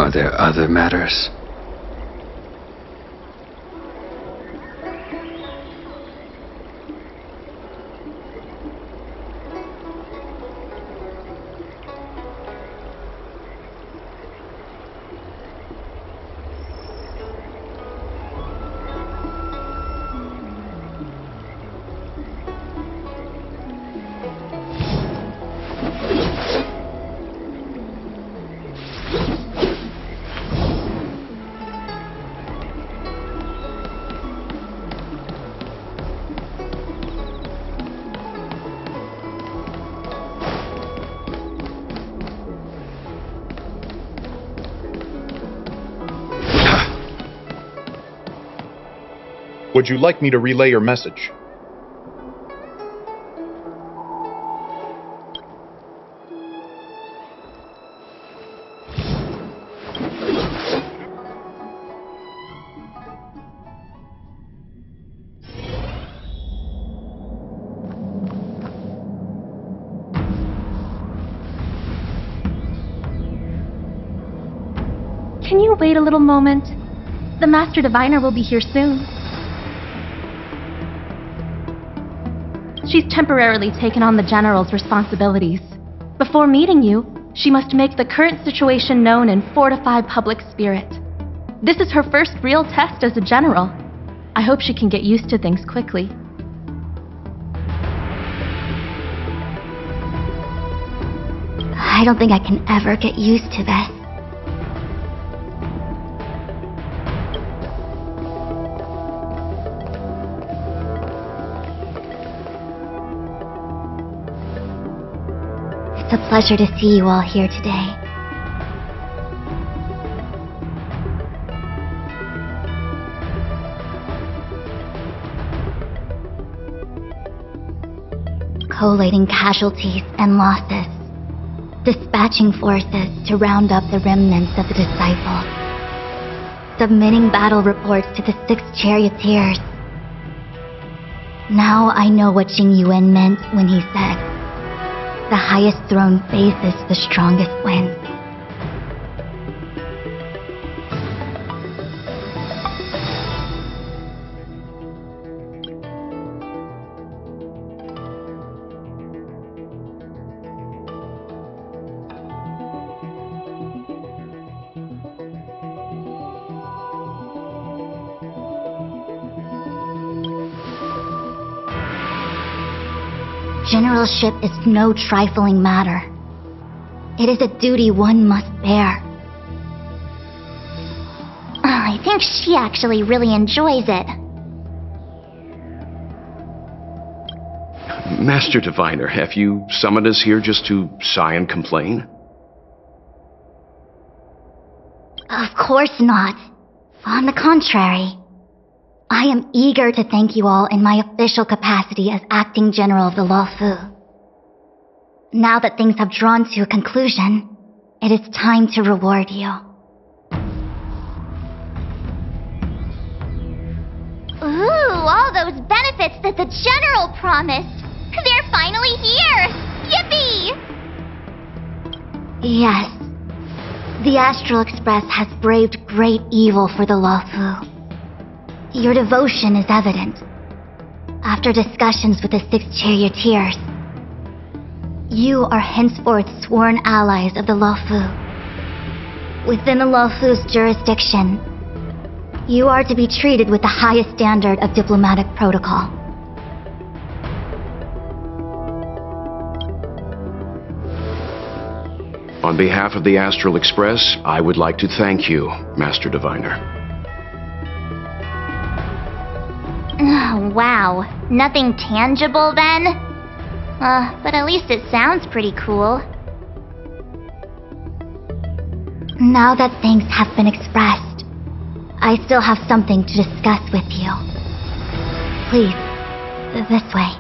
Are there other matters? Would you like me to relay your message? Can you wait a little moment? The Master Diviner will be here soon. She's temporarily taken on the General's responsibilities. Before meeting you, she must make the current situation known and fortify public spirit. This is her first real test as a General. I hope she can get used to things quickly. I don't think I can ever get used to this. It's a pleasure to see you all here today. Collating casualties and losses. Dispatching forces to round up the remnants of the disciples. Submitting battle reports to the 6 charioteers. Now I know what Jing Yuan meant when he said, "The highest throne faces the strongest wind." Generalship is no trifling matter. It is a duty one must bear. I think she actually really enjoys it. Master Diviner, have you summoned us here just to sigh and complain? Of course not. On the contrary. I am eager to thank you all in my official capacity as Acting General of the Luofu. Now that things have drawn to a conclusion, it is time to reward you. Ooh, all those benefits that the General promised! They're finally here! Yippee! Yes. The Astral Express has braved great evil for the Luofu. Your devotion is evident. After discussions with the 6 charioteers, you are henceforth sworn allies of the Luofu. Within the Luofu's jurisdiction, you are to be treated with the highest standard of diplomatic protocol. On behalf of the Astral Express, I would like to thank you, Master Diviner. Wow, nothing tangible then? But at least it sounds pretty cool. Now that things have been expressed, I still have something to discuss with you. Please, this way.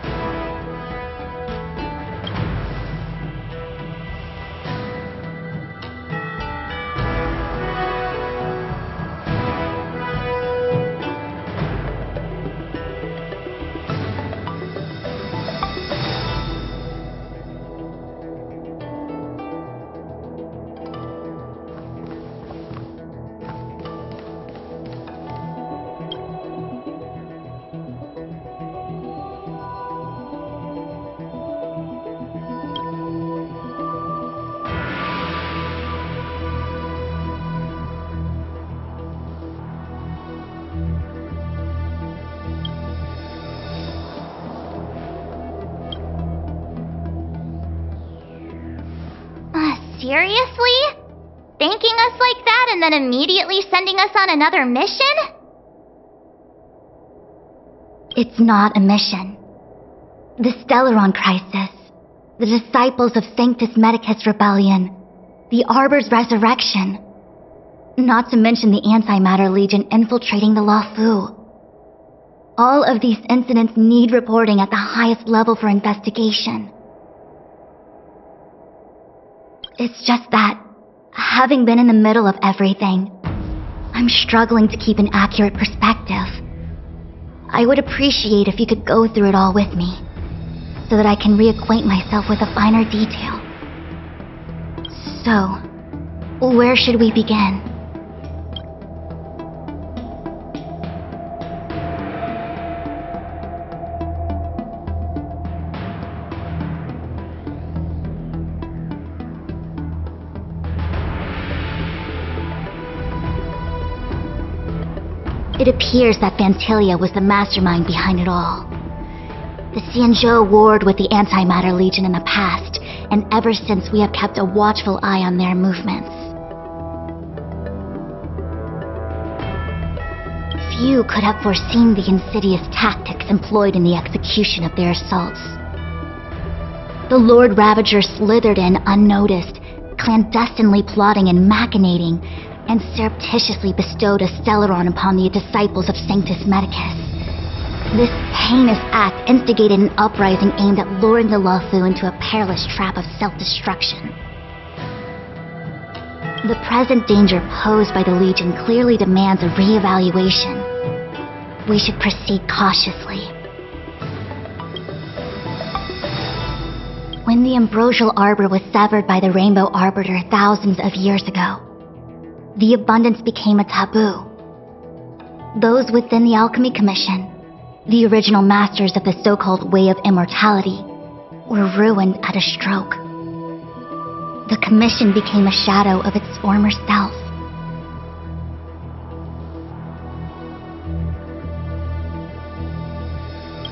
Seriously? Thanking us like that and then immediately sending us on another mission? It's not a mission. The Stellaron Crisis, the Disciples of Sanctus Medicus Rebellion, the Arbor's Resurrection, not to mention the Antimatter Legion infiltrating the Luofu. All of these incidents need reporting at the highest level for investigation. It's just that, having been in the middle of everything, I'm struggling to keep an accurate perspective. I would appreciate if you could go through it all with me, so that I can reacquaint myself with a finer detail. So, where should we begin? It appears that Vantilia was the mastermind behind it all. The Xianzhou warred with the Antimatter Legion in the past, and ever since we have kept a watchful eye on their movements. Few could have foreseen the insidious tactics employed in the execution of their assaults. The Lord Ravager slithered in unnoticed, clandestinely plotting and machinating, and surreptitiously bestowed a Stellaron upon the disciples of Sanctus Medicus. This heinous act instigated an uprising aimed at luring the Luofu into a perilous trap of self-destruction. The present danger posed by the Legion clearly demands a re-evaluation. We should proceed cautiously. When the ambrosial arbor was severed by the Rainbow Arbiter thousands of years ago, the abundance became a taboo. Those within the Alchemy Commission, the original masters of the so-called Way of Immortality, were ruined at a stroke. The Commission became a shadow of its former self.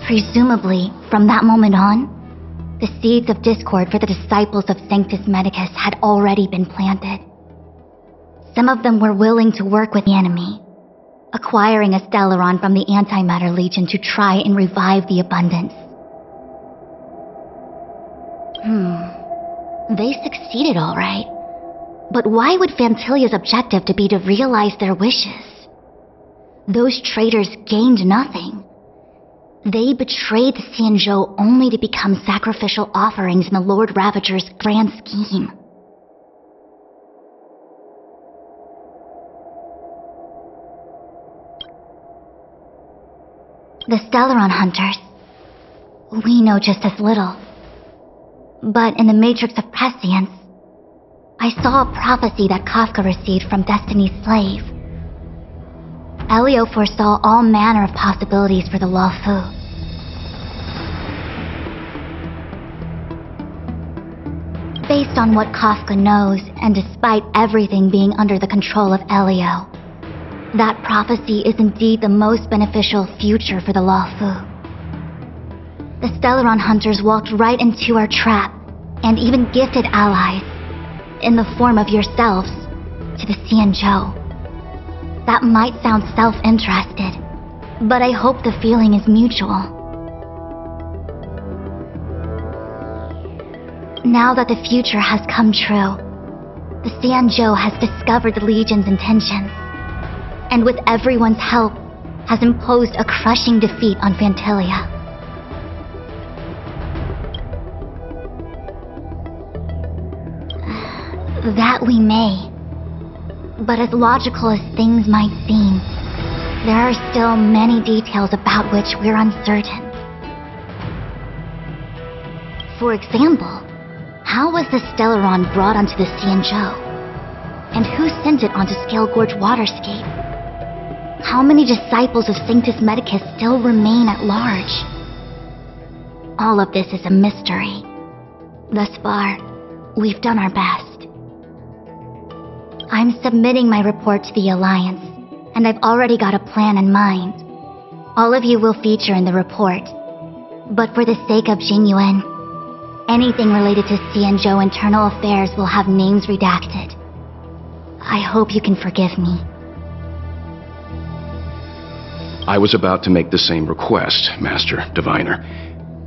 Presumably, from that moment on, the seeds of discord for the disciples of Sanctus Medicus had already been planted. Some of them were willing to work with the enemy, acquiring a Stellaron from the Antimatter Legion to try and revive the abundance. They succeeded all right. But why would Fantilia's objective to be to realize their wishes? Those traitors gained nothing. They betrayed the Xianzhou only to become sacrificial offerings in the Lord Ravager's grand scheme. The Stellaron Hunters, we know just as little. But in the Matrix of Prescience, I saw a prophecy that Kafka received from Destiny's slave. Elio foresaw all manner of possibilities for the Luofu. Based on what Kafka knows, and despite everything being under the control of Elio, that prophecy is indeed the most beneficial future for the Luofu. The Stellaron Hunters walked right into our trap, and even gifted allies, in the form of yourselves, to the Xianzhou. That might sound self-interested, but I hope the feeling is mutual. Now that the future has come true, the Xianzhou has discovered the Legion's intentions, and with everyone's help, has imposed a crushing defeat on Vantilia. That we may. But as logical as things might seem, there are still many details about which we're uncertain. For example, how was the Stellaron brought onto the Xianzhou? And who sent it onto Scale Gorge Waterscape? How many disciples of Sanctus Medicus still remain at large? All of this is a mystery. Thus far, we've done our best. I'm submitting my report to the Alliance, and I've already got a plan in mind. All of you will feature in the report. But for the sake of Jingyuan, Anything related to Xianzhou internal affairs will have names redacted. I hope you can forgive me. I was about to make the same request, Master Diviner.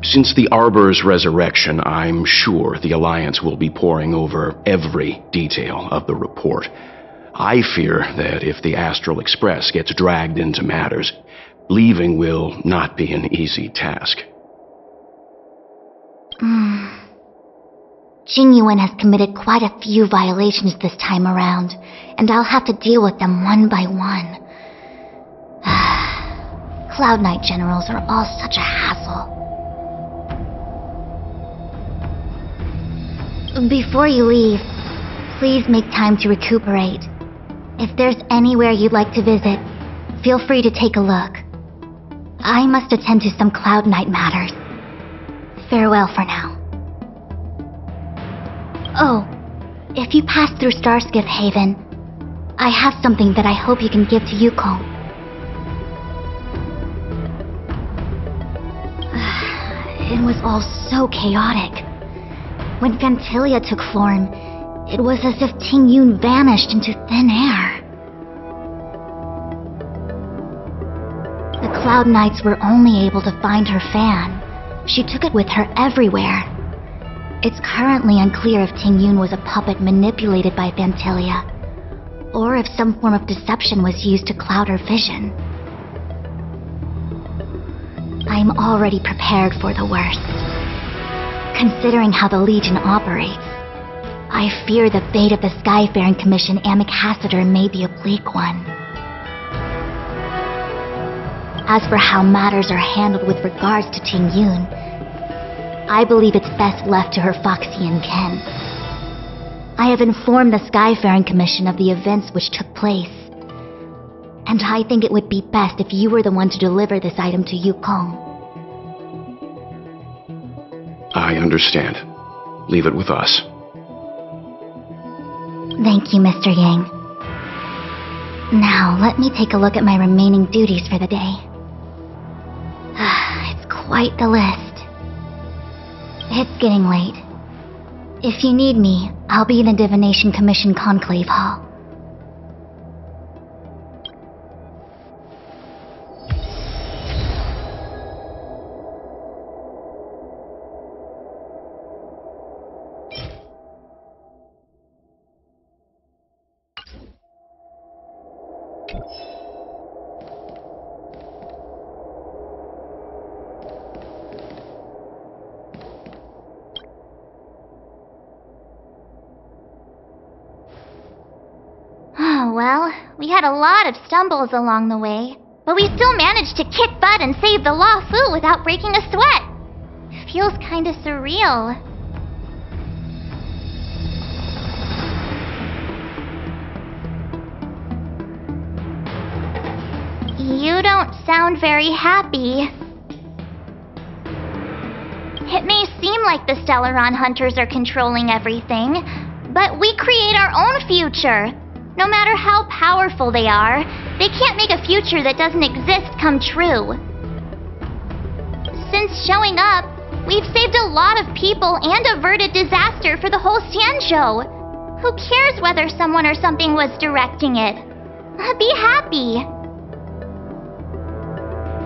Since the Arbor's resurrection, I'm sure the Alliance will be poring over every detail of the report. I fear that if the Astral Express gets dragged into matters, leaving will not be an easy task. Jingyuan has committed quite a few violations this time around, and I'll have to deal with them one by one. Cloud Knight generals are all such a hassle. Before you leave, please make time to recuperate. If there's anywhere you'd like to visit, feel free to take a look. I must attend to some Cloud Knight matters. Farewell for now. Oh, if you pass through Starskiff Haven, I have something that I hope you can give to Yukong. It was all so chaotic. When Vantilia took form, it was as if Tingyun vanished into thin air. The Cloud Knights were only able to find her fan. She took it with her everywhere. It's currently unclear if Tingyun was a puppet manipulated by Vantilia, or if some form of deception was used to cloud her vision. I'm already prepared for the worst. Considering how the Legion operates, I fear the fate of the Skyfaring Commission Ambassador may be a bleak one. As for how matters are handled with regards to Tingyun, I believe it's best left to her Foxian ken. I have informed the Skyfaring Commission of the events which took place, and I think it would be best if you were the one to deliver this item to Yukong. I understand. Leave it with us. Thank you, Mr. Yang. Now, let me take a look at my remaining duties for the day. It's quite the list. It's getting late. If you need me, I'll be in the Divination Commission Conclave Hall. Well, we had a lot of stumbles along the way, but we still managed to kick butt and save the Law Fu without breaking a sweat. Feels kinda surreal. You don't sound very happy. It may seem like the Stellaron Hunters are controlling everything, but we create our own future. No matter how powerful they are, they can't make a future that doesn't exist come true. Since showing up, we've saved a lot of people and averted disaster for the whole Xianzhou. Who cares whether someone or something was directing it? Be happy.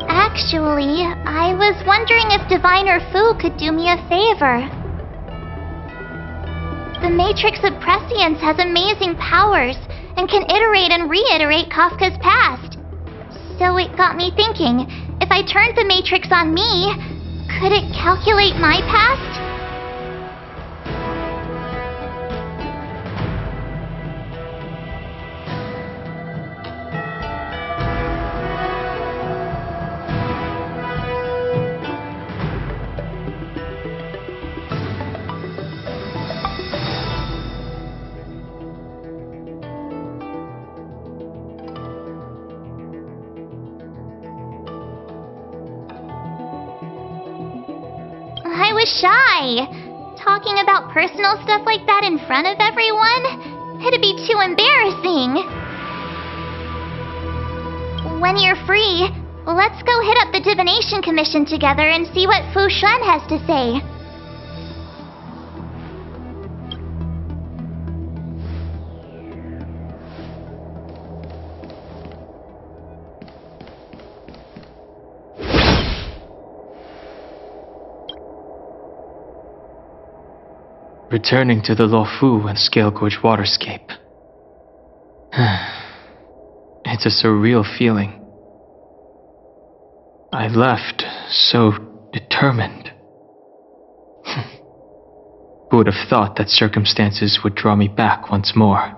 Actually, I was wondering if Diviner Fu could do me a favor. The Matrix of Prescience has amazing powers and can iterate and reiterate Kafka's past. So it got me thinking, if I turned the Matrix on me, could it calculate my past? I was shy. Talking about personal stuff like that in front of everyone? It'd be too embarrassing. When you're free, let's go hit up the Divination Commission together and see what Fu Shen has to say. Returning to the Luofu and Scale Gorge waterscape. It's a surreal feeling. I left so determined. Who would have thought that circumstances would draw me back once more?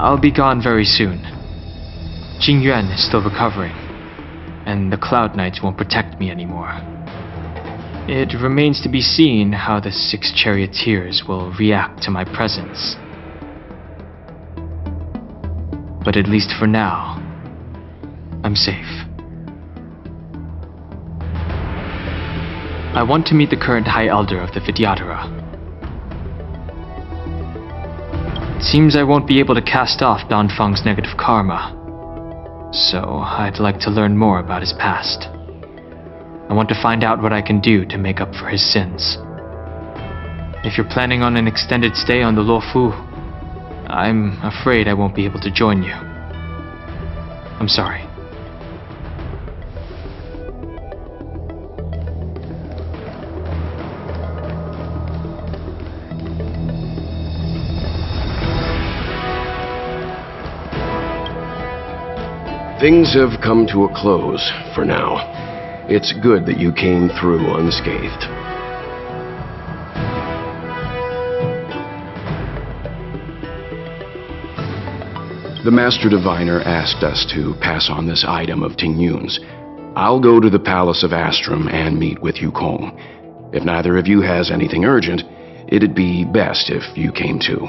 I'll be gone very soon. Jingyuan is still recovering, and the Cloud Knights won't protect me anymore. It remains to be seen how the 6 charioteers will react to my presence. But at least for now, I'm safe. I want to meet the current High Elder of the Vidyadhara. It seems I won't be able to cast off Danfang's negative karma, so I'd like to learn more about his past. I want to find out what I can do to make up for his sins. If you're planning on an extended stay on the Luofu, I'm afraid I won't be able to join you. I'm sorry. Things have come to a close for now. It's good that you came through unscathed. The Master Diviner asked us to pass on this item of Ting Yun's. I'll go to the Palace of Astrum and meet with Yukong. If neither of you has anything urgent, it'd be best if you came too.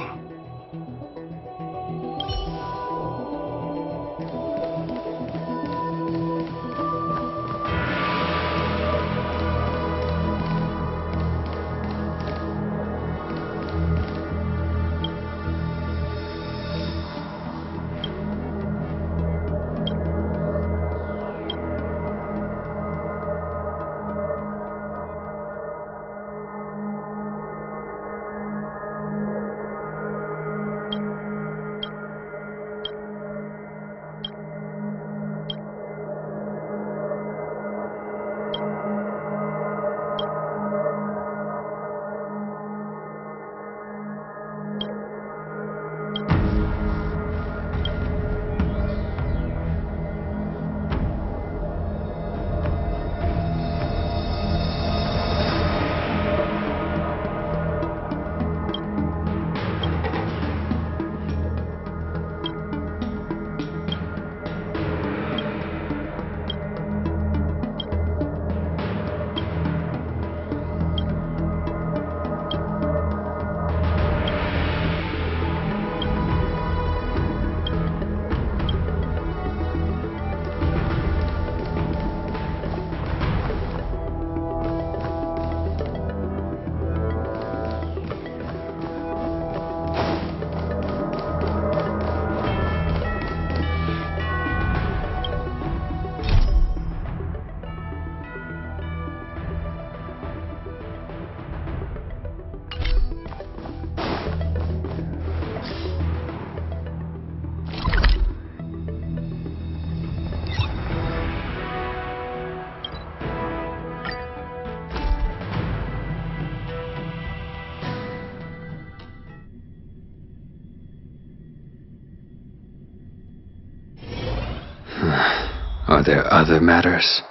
Are there other matters?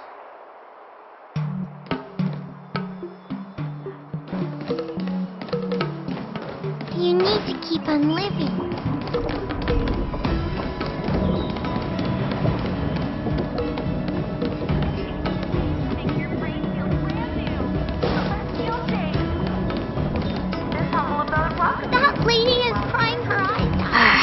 You need to keep on living. That lady is crying her eyes out.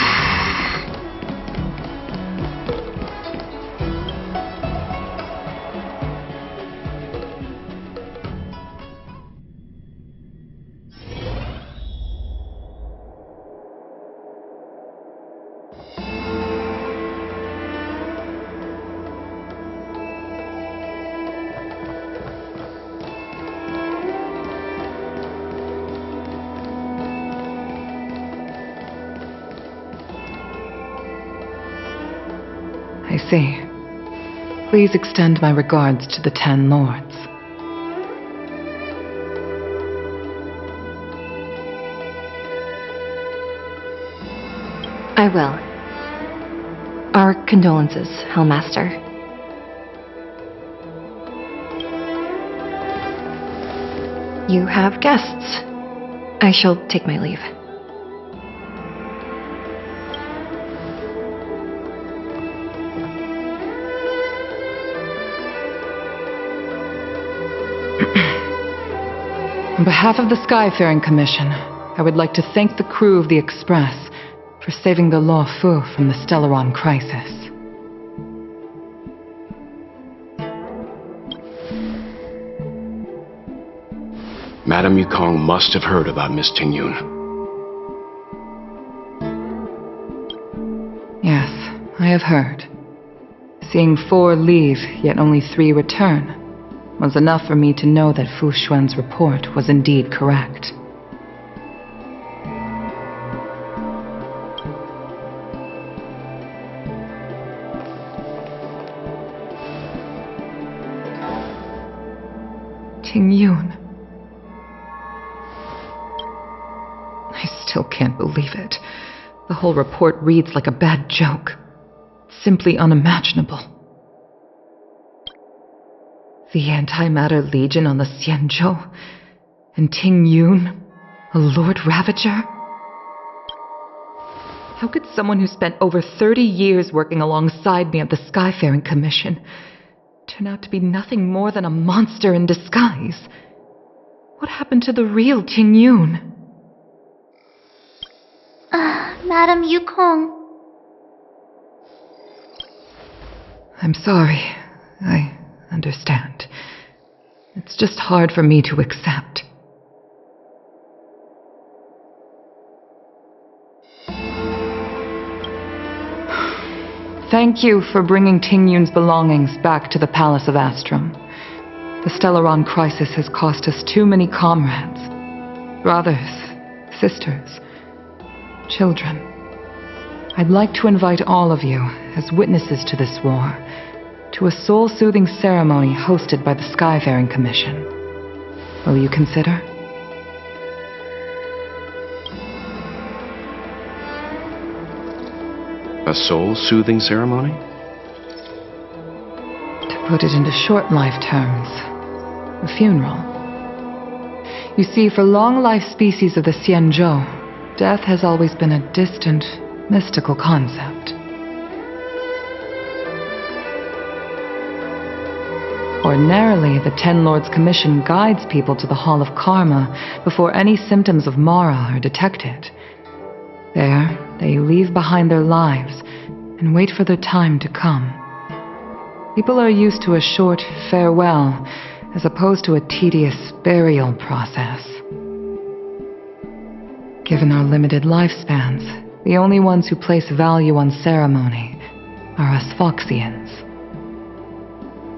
I see. Please extend my regards to the 10 lords. I will. Our condolences, Hellmaster. You have guests. I shall take my leave. On behalf of the Skyfaring Commission, I would like to thank the crew of the Express for saving the Lawfu from the Stellaron crisis. Madame Yukong must have heard about Miss Tingyun. Yes, I have heard. Seeing 4 leave, yet only 3 return, was enough for me to know that Fu Xuan's report was indeed correct. Tingyun. I still can't believe it. The whole report reads like a bad joke. Simply unimaginable. The Antimatter Legion on the Xianzhou, and Tingyun, a Lord Ravager? How could someone who spent over 30 years working alongside me at the Skyfaring Commission turn out to be nothing more than a monster in disguise? What happened to the real Tingyun? Madame Yukong. I'm sorry. I understand. It's just hard for me to accept. Thank you for bringing Tingyun's belongings back to the Palace of Astrum. The Stellaron crisis has cost us too many comrades, brothers, sisters, children. I'd like to invite all of you, as witnesses to this war, to a soul-soothing ceremony hosted by the Skyfaring Commission. Will you consider? A soul-soothing ceremony? To put it into short life terms, a funeral. You see, for long-life species of the Xianzhou, death has always been a distant, mystical concept. Ordinarily, the Ten Lords Commission guides people to the Hall of Karma before any symptoms of Mara are detected. There, they leave behind their lives and wait for their time to come. People are used to a short farewell as opposed to a tedious burial process. Given our limited lifespans, the only ones who place value on ceremony are us Foxians.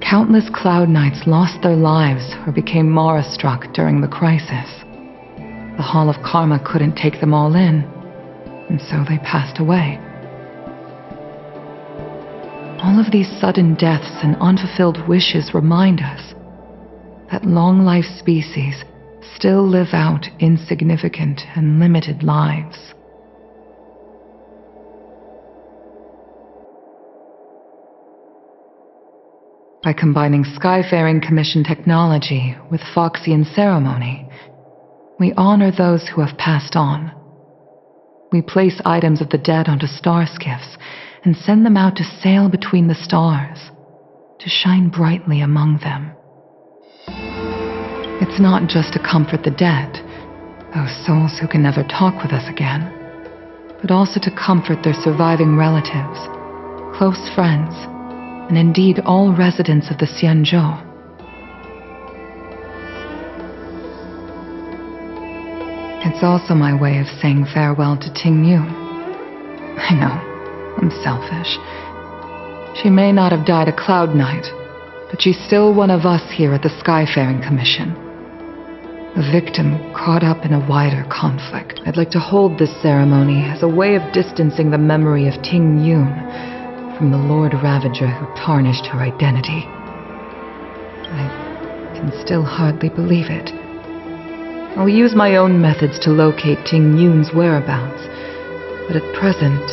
Countless Cloud Knights lost their lives or became Mara-struck during the crisis. The Hall of Karma couldn't take them all in, and so they passed away. All of these sudden deaths and unfulfilled wishes remind us that long-life species still live out insignificant and limited lives. By combining Skyfaring Commission technology with Foxian ceremony, we honor those who have passed on. We place items of the dead onto star skiffs and send them out to sail between the stars, to shine brightly among them. It's not just to comfort the dead, those souls who can never talk with us again, but also to comfort their surviving relatives, close friends, and indeed all residents of the Xianzhou. It's also my way of saying farewell to Tingyun. I know, I'm selfish. She may not have died a Cloud Knight, but she's still one of us here at the Skyfaring Commission. A victim caught up in a wider conflict. I'd like to hold this ceremony as a way of distancing the memory of Tingyun from the Lord Ravager who tarnished her identity. I can still hardly believe it. I'll use my own methods to locate Ting Yun's whereabouts, but at present,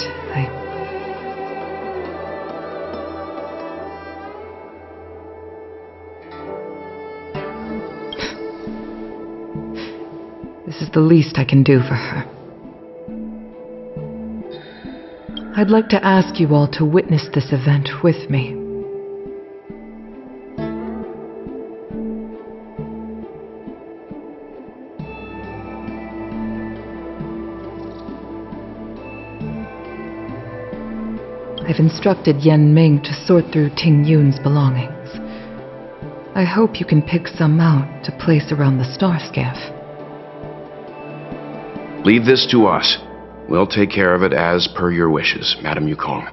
This is the least I can do for her. I'd like to ask you all to witness this event with me. I've instructed Yen Ming to sort through Ting Yun's belongings. I hope you can pick some out to place around the star skiff. Leave this to us. We'll take care of it as per your wishes, Madam Yukong.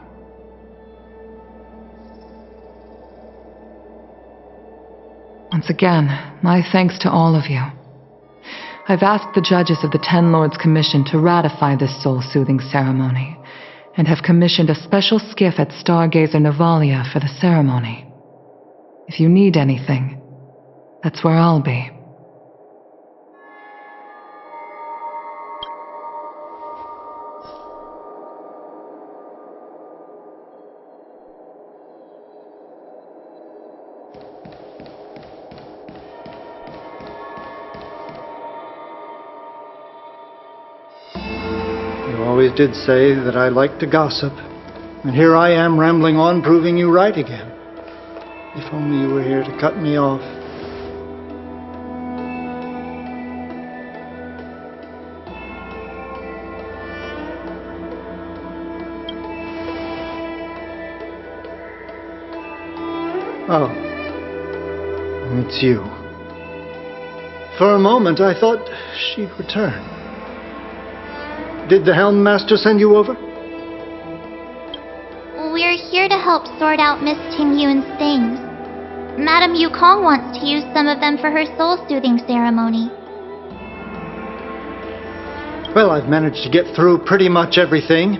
Once again, my thanks to all of you. I've asked the judges of the Ten Lords Commission to ratify this soul-soothing ceremony, and have commissioned a special skiff at Stargazer Navalia for the ceremony. If you need anything, that's where I'll be. You always did say that I like to gossip, and here I am rambling on, proving you right again. If only you were here to cut me off. Oh, it's you. For a moment I thought she'd return. Did the Helm Master send you over? We're here to help sort out Miss Ting Yun's things. Madam Yukong wants to use some of them for her soul-soothing ceremony. Well, I've managed to get through pretty much everything.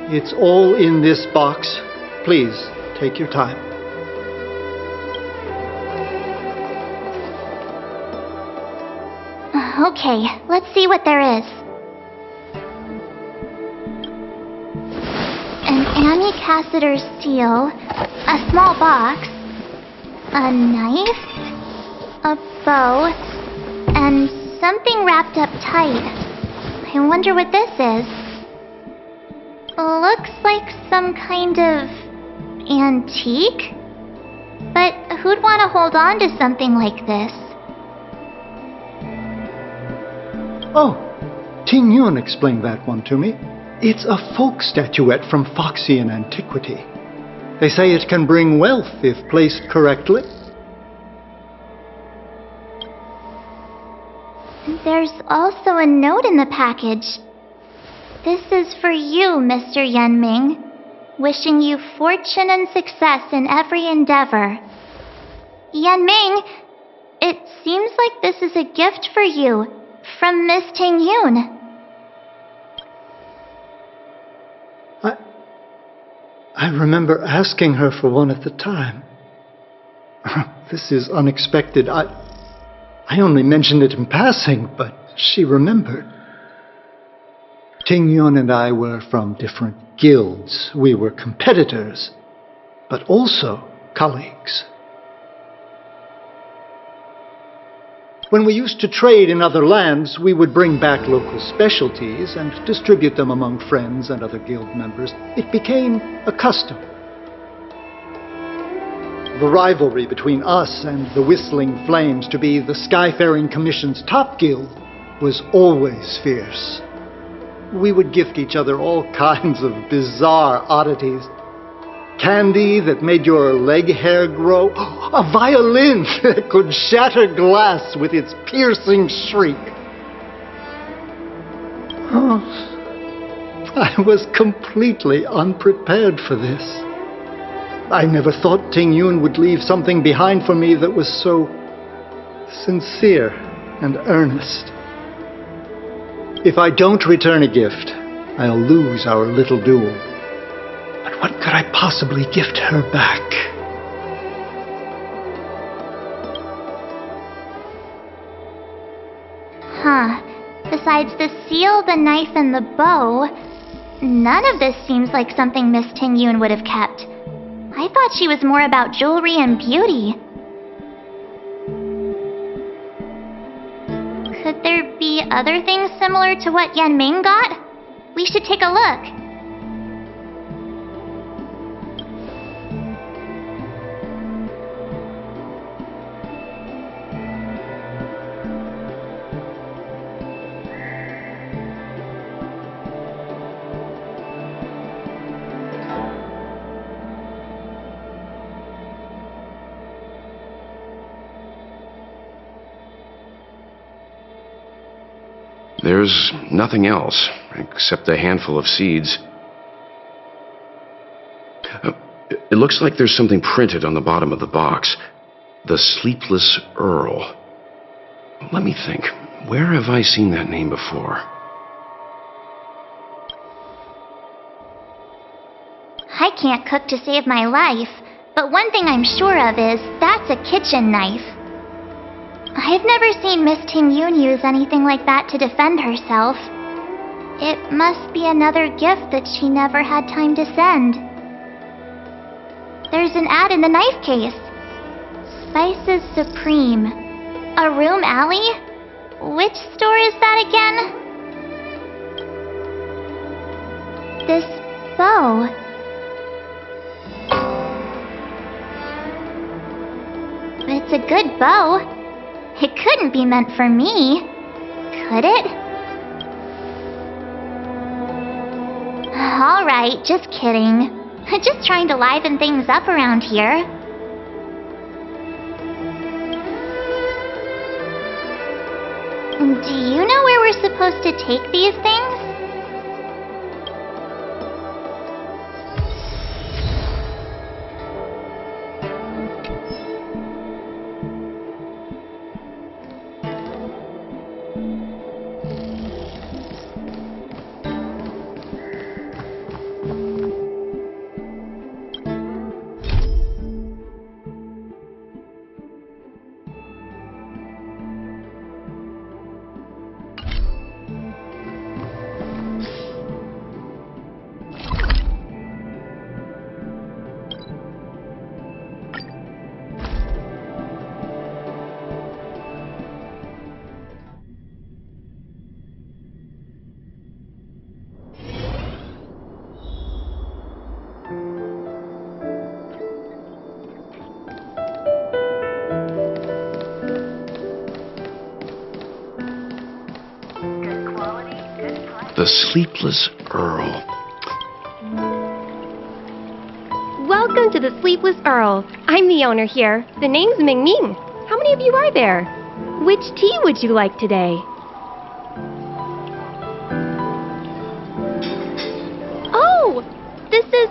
It's all in this box. Please, take your time. Okay, let's see what there is. An Amicassator's seal, a small box, a knife, a bow, and something wrapped up tight. I wonder what this is. Looks like some kind of antique? But who'd want to hold on to something like this? Oh, Ting Yun explained that one to me. It's a folk statuette from Foxian antiquity. They say it can bring wealth if placed correctly. There's also a note in the package. This is for you, Mr. Yen Ming. Wishing you fortune and success in every endeavor. Yen Ming, it seems like this is a gift for you from Miss Ting Yun. I remember asking her for one at the time. This is unexpected. I only mentioned it in passing, but she remembered. Ting Yun and I were from different guilds. We were competitors, but also colleagues. When we used to trade in other lands, we would bring back local specialties and distribute them among friends and other guild members. It became a custom. The rivalry between us and the Whistling Flames, to be the Skyfaring Commission's top guild, was always fierce. We would gift each other all kinds of bizarre oddities. Candy that made your leg hair grow. A violin that could shatter glass with its piercing shriek. Oh, I was completely unprepared for this. I never thought Ting Yun would leave something behind for me that was so sincere and earnest. If I don't return a gift, I'll lose our little duel. But What could I possibly gift her back? Huh. Besides the seal, the knife, and the bow, none of this seems like something Miss Ting-Yun would have kept. I thought she was more about jewelry and beauty. Could there be other things similar to what Yan Ming got? We should take a look. There's nothing else, except a handful of seeds. It looks like there's something printed on the bottom of the box. The Sleepless Earl. Let me think. Where have I seen that name before? I can't cook to save my life, but one thing I'm sure of is that's a kitchen knife. I've never seen Miss Ting-Yun use anything like that to defend herself. It must be another gift that she never had time to send. There's an ad in the knife case. Spices Supreme. A room alley? Which store is that again? This bow. It's a good bow. It couldn't be meant for me, could it? All right, just kidding. Just trying to liven things up around here. Do you know where we're supposed to take these things? The Sleepless Earl. Welcome to the Sleepless Earl. I'm the owner here. The name's Ming Ming. How many of you are there? Which tea would you like today? Oh, this is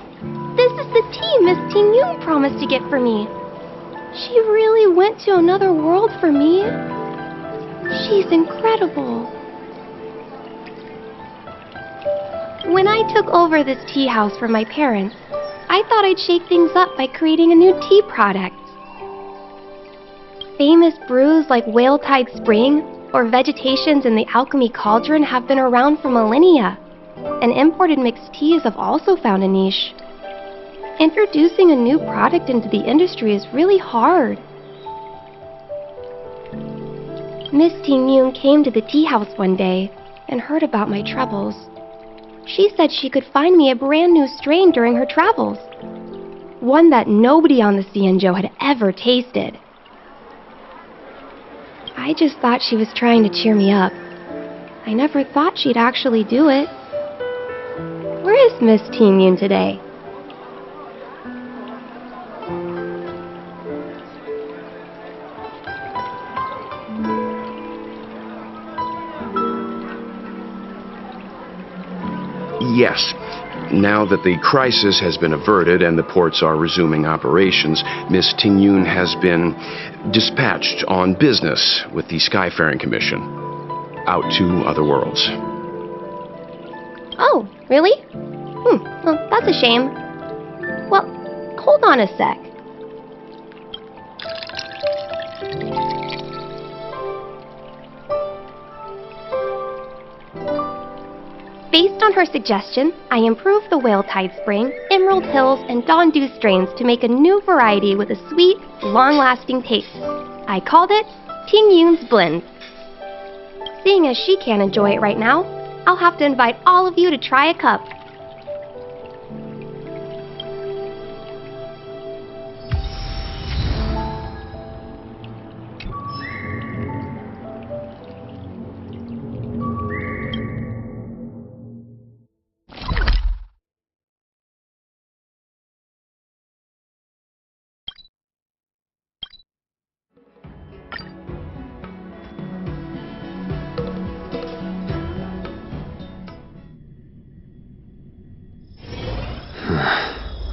the tea Miss Ting-Yun promised to get for me. She really went to another world for me. She's incredible. When I took over this tea house from my parents, I thought I'd shake things up by creating a new tea product. Famous brews like Whale Tide Spring or Vegetations in the Alchemy Cauldron have been around for millennia, and imported mixed teas have also found a niche. Introducing a new product into the industry is really hard. Miss Ting-Yun came to the tea house one day and heard about my troubles. She said she could find me a brand new strain during her travels. One that nobody on the Xianzhou had ever tasted. I just thought she was trying to cheer me up. I never thought she'd actually do it. Where is Miss Ting-Yun today? Yes. Now that the crisis has been averted and the ports are resuming operations, Miss Ting-Yun has been dispatched on business with the Skyfaring Commission out to other worlds. Oh, really? Well, that's a shame. Well, hold on a sec. Based on her suggestion, I improved the Whale Tide Spring, Emerald Hills, and Dawn Dew strains to make a new variety with a sweet, long-lasting taste. I called it Ting Yun's Blend. Seeing as she can't enjoy it right now, I'll have to invite all of you to try a cup.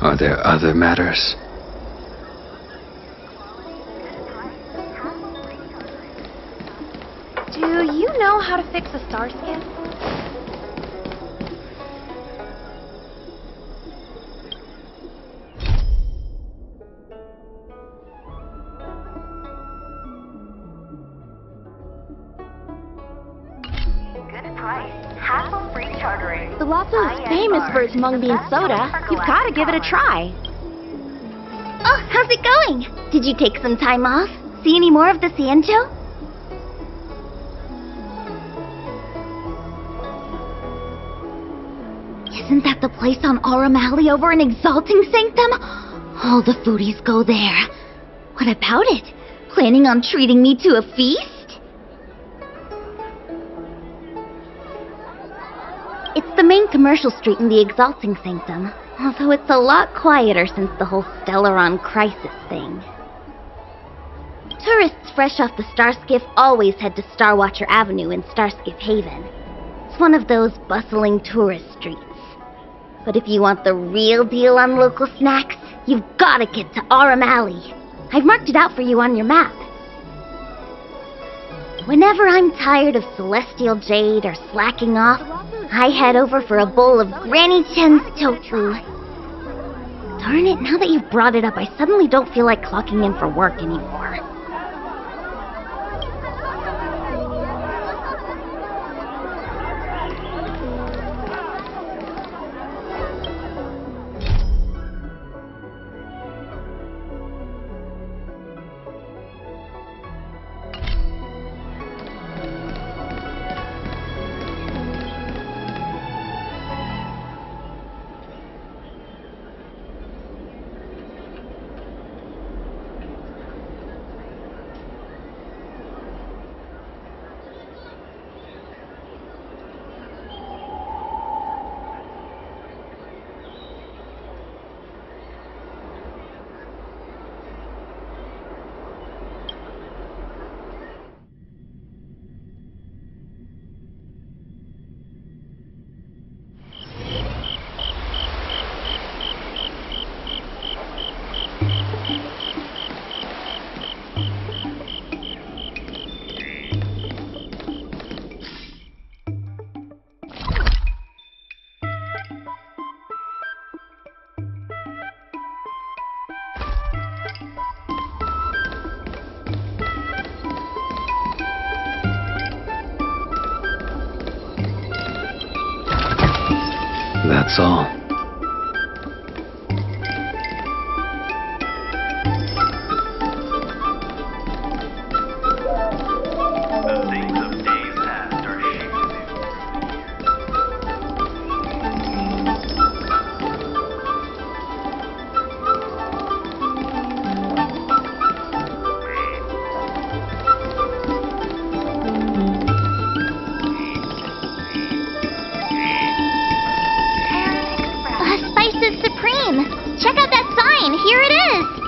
Are there other matters? Do you know how to fix a star skiff? The Lotso is famous for its mung bean soda. You've gotta give it a try. Oh, how's it going? Did you take some time off? See any more of the Sancho? Isn't that the place on Aurum Alley over in Exalting Sanctum? All the foodies go there. What about it? Planning on treating me to a feast? It's the main commercial street in the Exalting Sanctum, although it's a lot quieter since the whole Stellaron crisis thing. Tourists fresh off the Starskiff always head to Starwatcher Avenue in Starskiff Haven. It's one of those bustling tourist streets. But if you want the real deal on local snacks, you've gotta get to Aurum Alley. I've marked it out for you on your map. Whenever I'm tired of Celestial Jade or slacking off, I head over for a bowl of Granny Chen's tofu. Darn it, now that you've brought it up, I suddenly don't feel like clocking in for work anymore. That's all. Check out that sign! Here it is!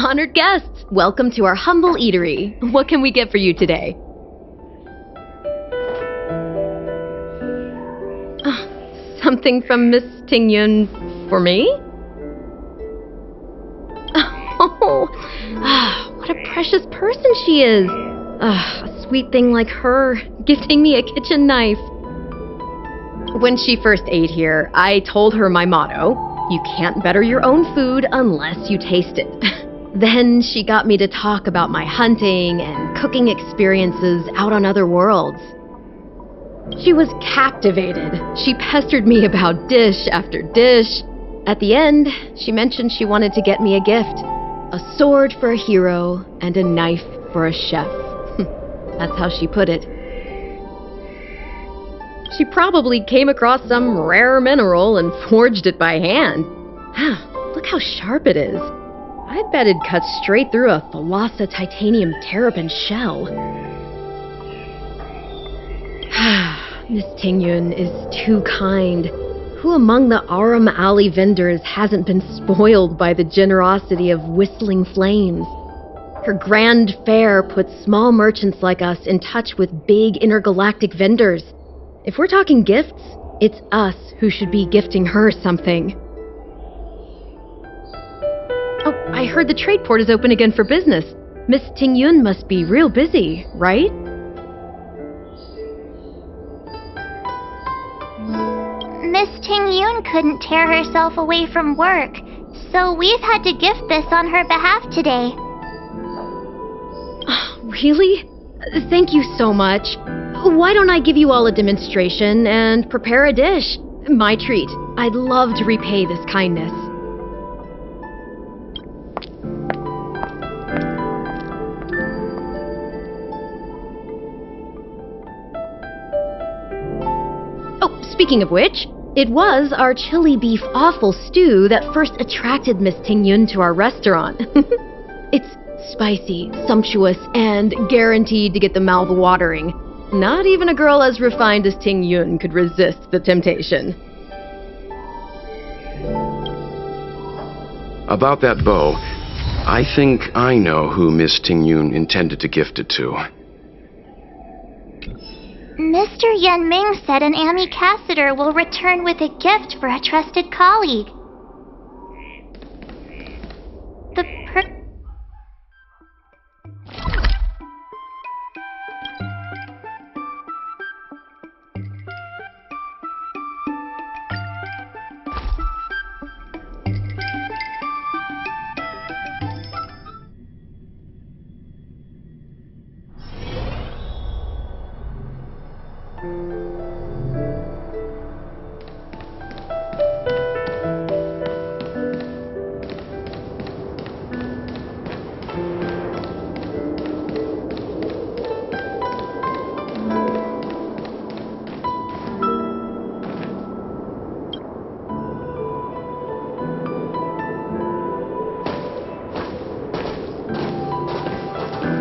Honored guests, welcome to our humble eatery. What can we get for you today? Something from Miss Tingyun for me? Oh, what a precious person she is. A sweet thing like her, gifting me a kitchen knife. When she first ate here, I told her my motto: you can't better your own food unless you taste it. Then she got me to talk about my hunting and cooking experiences out on other worlds. She was captivated. She pestered me about dish after dish. At the end, she mentioned she wanted to get me a gift. A sword for a hero and a knife for a chef. That's how she put it. She probably came across some rare mineral and forged it by hand. Look how sharp it is. I bet it'd cut straight through a Thalassa titanium terrapin shell. Miss Tingyun is too kind. Who among the Aram Alley vendors hasn't been spoiled by the generosity of whistling flames? Her grand fare puts small merchants like us in touch with big intergalactic vendors. If we're talking gifts, it's us who should be gifting her something. Oh, I heard the trade port is open again for business. Miss Tingyun must be real busy, right? Miss Tingyun couldn't tear herself away from work, so we've had to gift this on her behalf today. Really? Thank you so much. Why don't I give you all a demonstration and prepare a dish? My treat. I'd love to repay this kindness. Oh, speaking of which, it was our chili beef offal stew that first attracted Miss Tingyun to our restaurant. It's spicy, sumptuous, and guaranteed to get the mouth watering. Not even a girl as refined as Tingyun could resist the temptation. About that bow, I think I know who Miss Tingyun intended to gift it to. Mr. Yan Ming said an ambassador will return with a gift for a trusted colleague.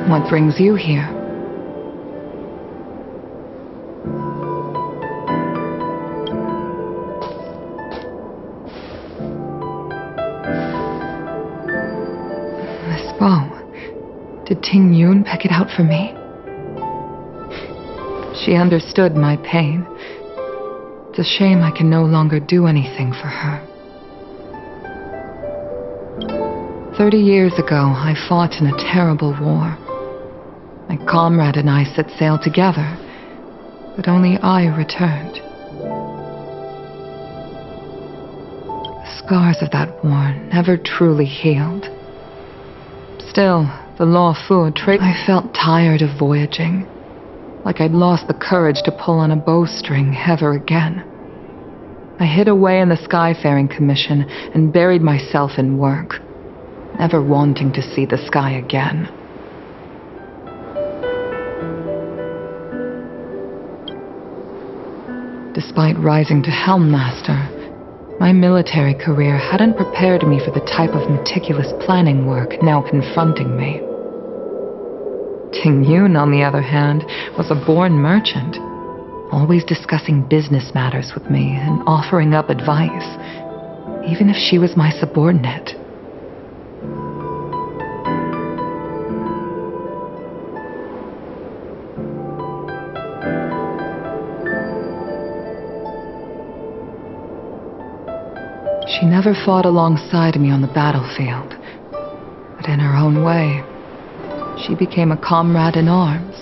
What brings you here? This bow. Did Tingyun pick it out for me? She understood my pain. It's a shame I can no longer do anything for her. 30 years ago, I fought in a terrible war. My comrade and I set sail together, but only I returned. The scars of that war never truly healed. Still, the lawful trade. I felt tired of voyaging, like I'd lost the courage to pull on a bowstring ever again. I hid away in the Skyfaring Commission and buried myself in work, never wanting to see the sky again. Despite rising to Helm Master, my military career hadn't prepared me for the type of meticulous planning work now confronting me. Tingyun, on the other hand, was a born merchant, always discussing business matters with me and offering up advice, even if she was my subordinate. never fought alongside me on the battlefield, but in her own way, she became a comrade in arms.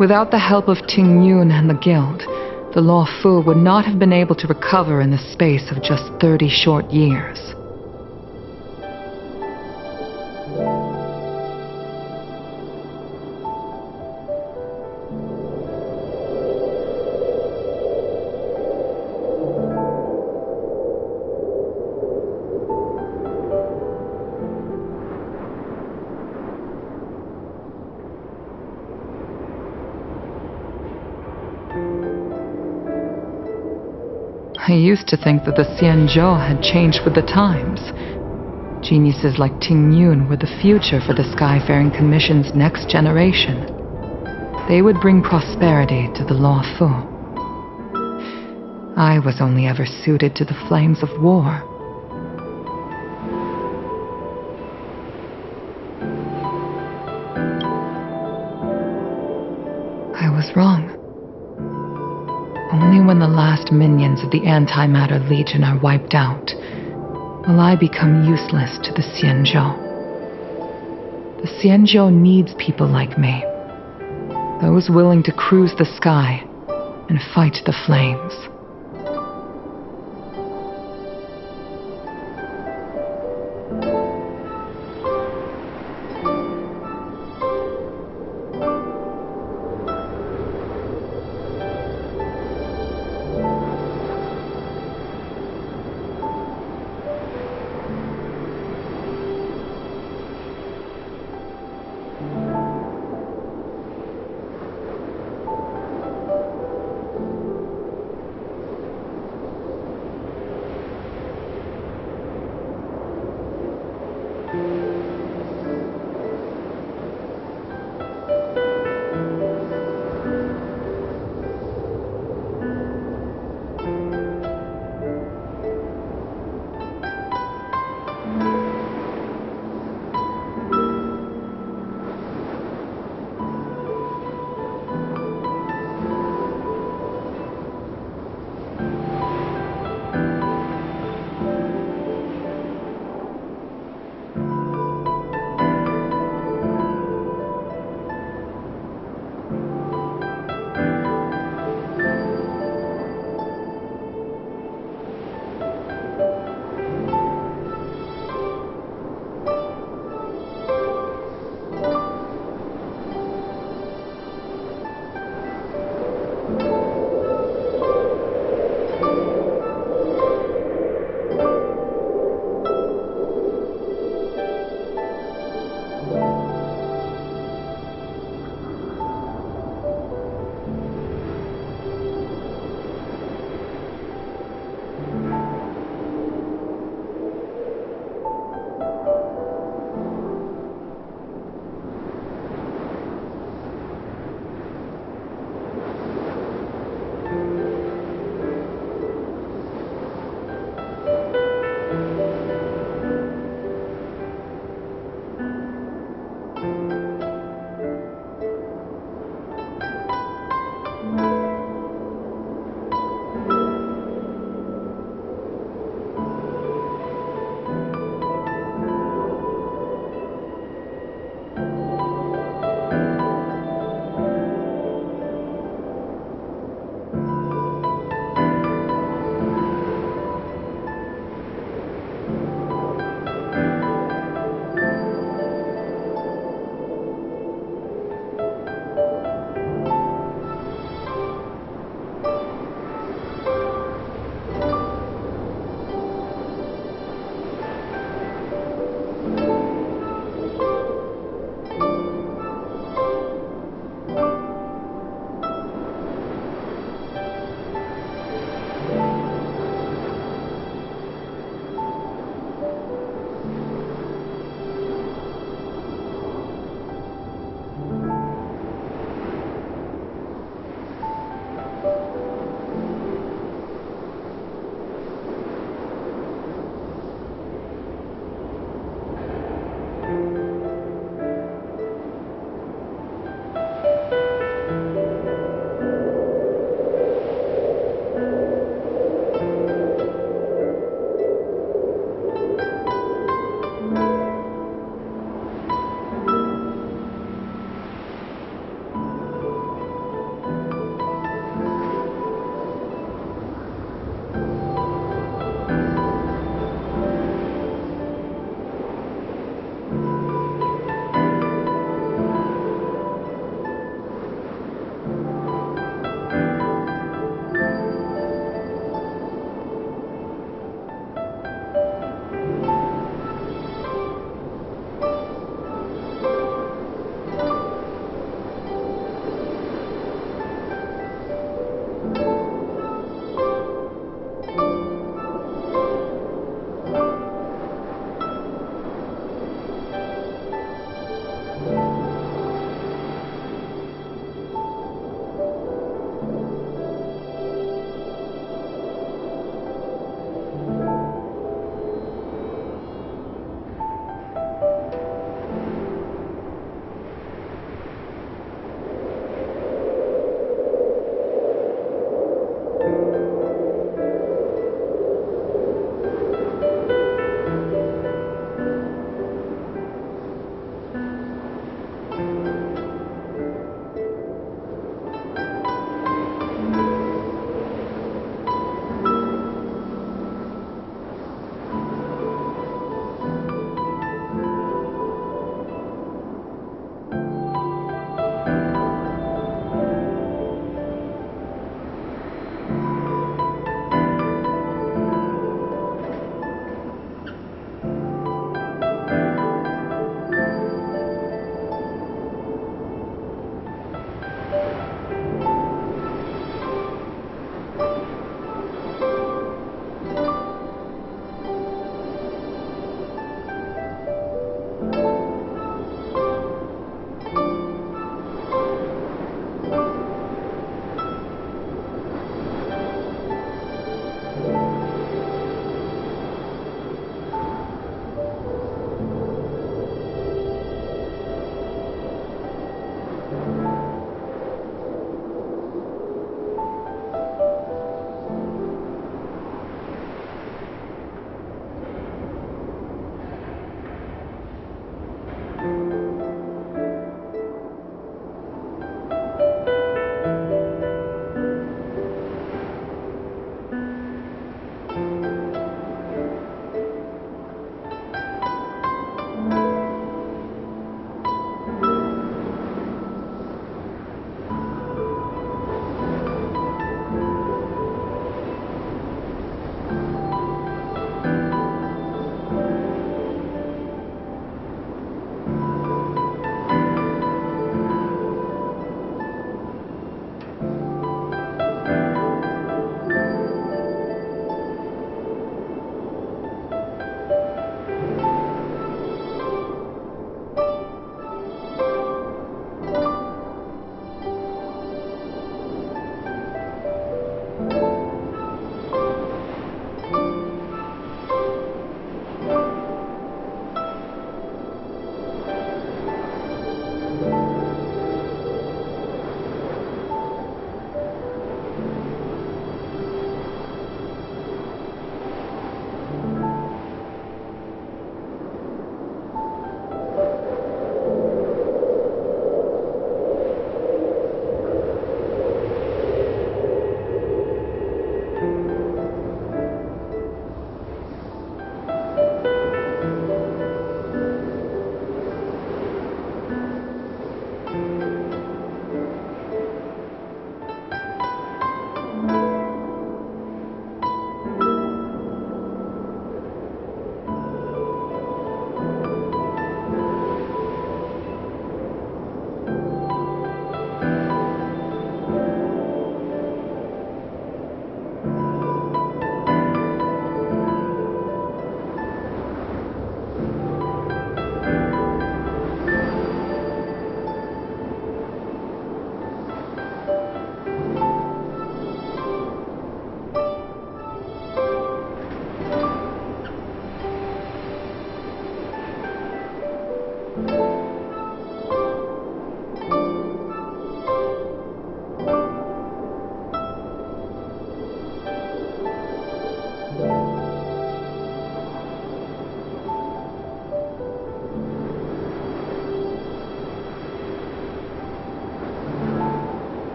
Without the help of Ting Yun and the guild, the Law Fu would not have been able to recover in the space of just 30 short years. I used to think that the Xianzhou had changed with the times. Geniuses like Ting Yun were the future for the Skyfaring Commission's next generation. They would bring prosperity to the Law Fu. I was only ever suited to the flames of war. I was wrong. Only when the last minions of the Antimatter Legion are wiped out will I become useless to the Xianzhou. The Xianzhou needs people like me, those willing to cruise the sky and fight the flames.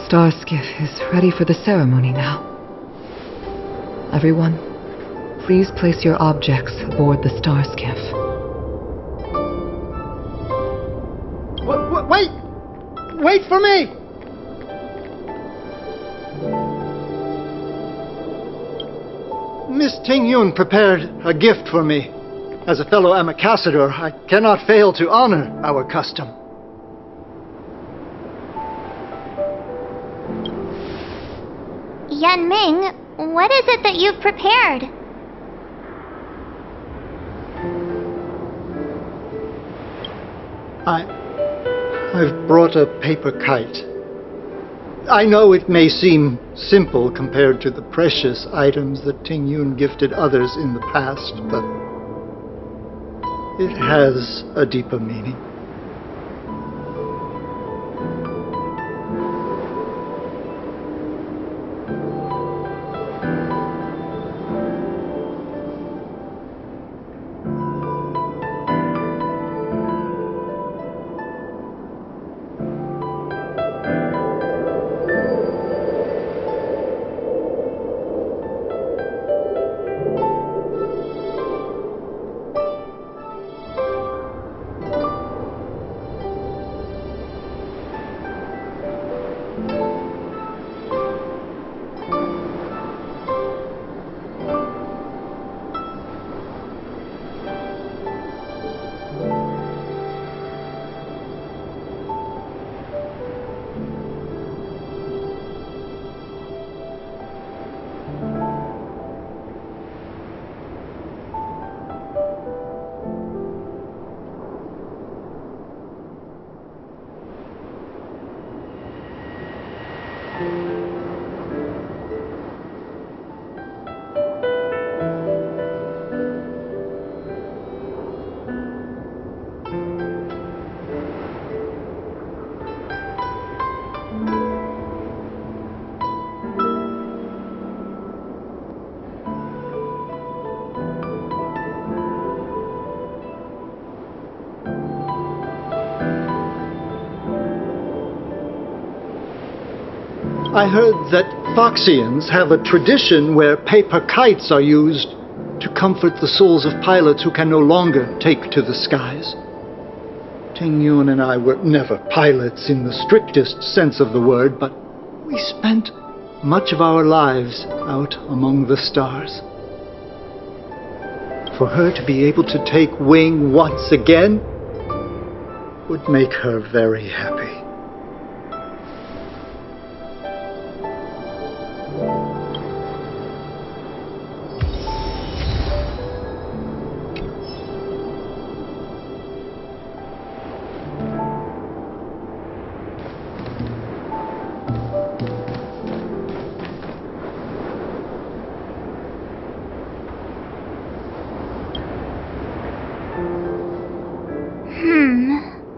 star skiff is ready for the ceremony now. Everyone, please place your objects aboard the star skiff. Wait! Wait for me! Miss Ting Yun prepared a gift for me. As a fellow ambassador, I cannot fail to honor our custom. Yan Ming, what is it that you've prepared? I've brought a paper kite. I know it may seem simple compared to the precious items that Ting Yun gifted others in the past, but it has a deeper meaning. I heard that Foxians have a tradition where paper kites are used to comfort the souls of pilots who can no longer take to the skies. Ting Yun and I were never pilots in the strictest sense of the word, but we spent much of our lives out among the stars. For her to be able to take wing once again would make her very happy.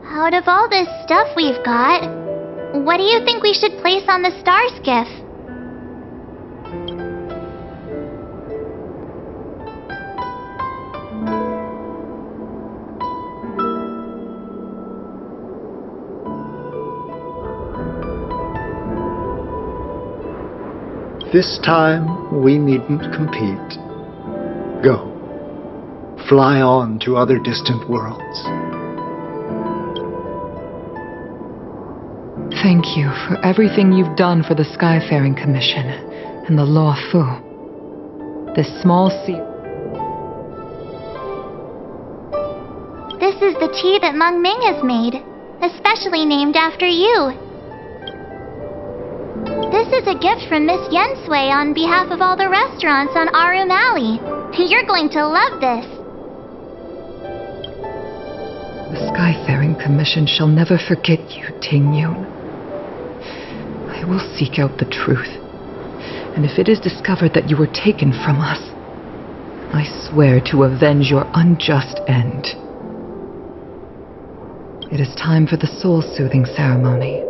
Out of all this stuff we've got, what do you think we should place on the star skiff? This time, we needn't compete. Go. Fly on to other distant worlds. Thank you for everything you've done for the Skyfaring Commission and the Law Fu. This small sea... This is the tea that Meng Ming has made, especially named after you. This is a gift from Miss Yen Sui on behalf of all the restaurants on Arum Alley. You're going to love this. The Skyfaring Commission shall never forget you, Ting Yun. I will seek out the truth, and if it is discovered that you were taken from us, I swear to avenge your unjust end. It is time for the soul-soothing ceremony.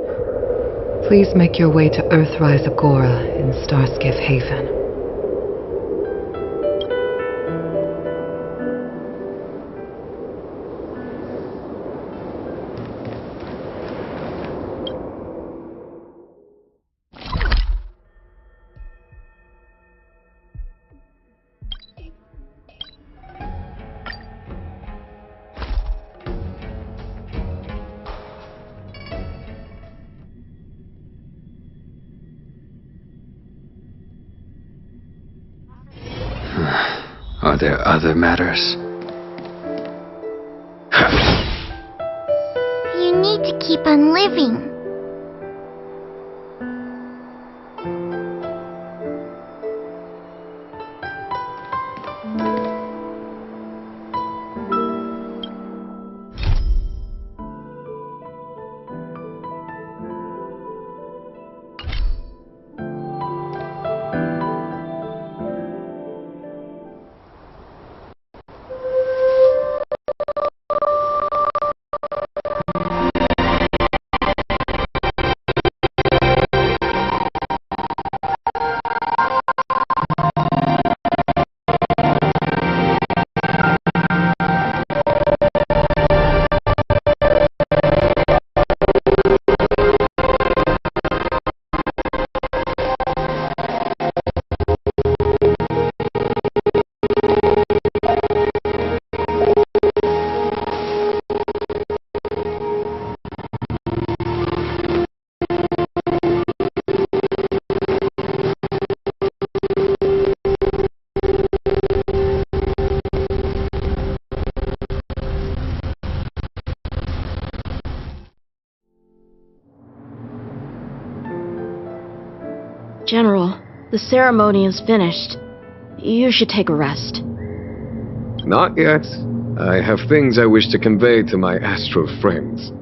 Please make your way to Earthrise Agora in Starskiff Haven. Are there other matters? You need to keep on living. General, the ceremony is finished. You should take a rest. Not yet. I have things I wish to convey to my astral friends.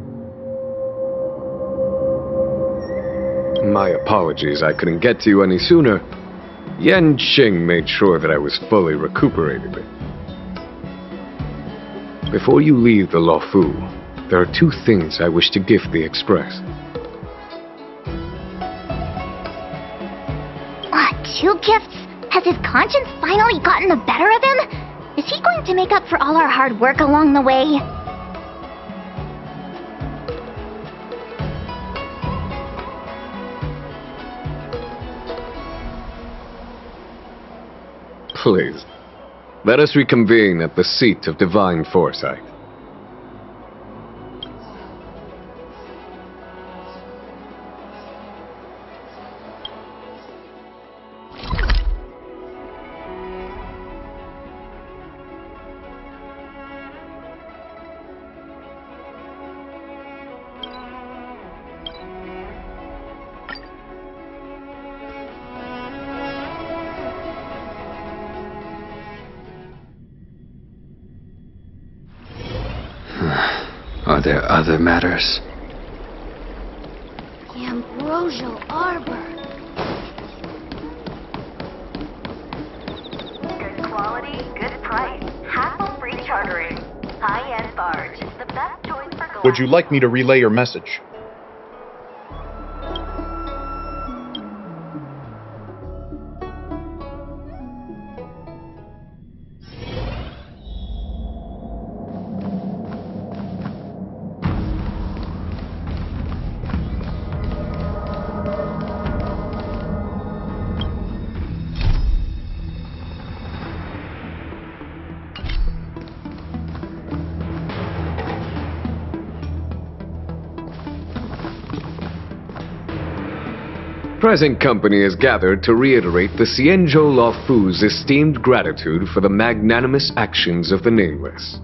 My apologies I couldn't get to you any sooner. Yan Qing made sure that I was fully recuperated. Before you leave the Luofu, there are two things I wish to gift the Express. Two gifts? Has his conscience finally gotten the better of him? Is he going to make up for all our hard work along the way? Please, let us reconvene at the seat of divine foresight. Are there other matters? Ambrosial Arbor. Good quality, good price. Hassle-free chartering. High-end barge. The best choice for going. Would you like me to relay your message? Present company is gathered to reiterate the Xianzhou Luofu's esteemed gratitude for the magnanimous actions of the Nameless.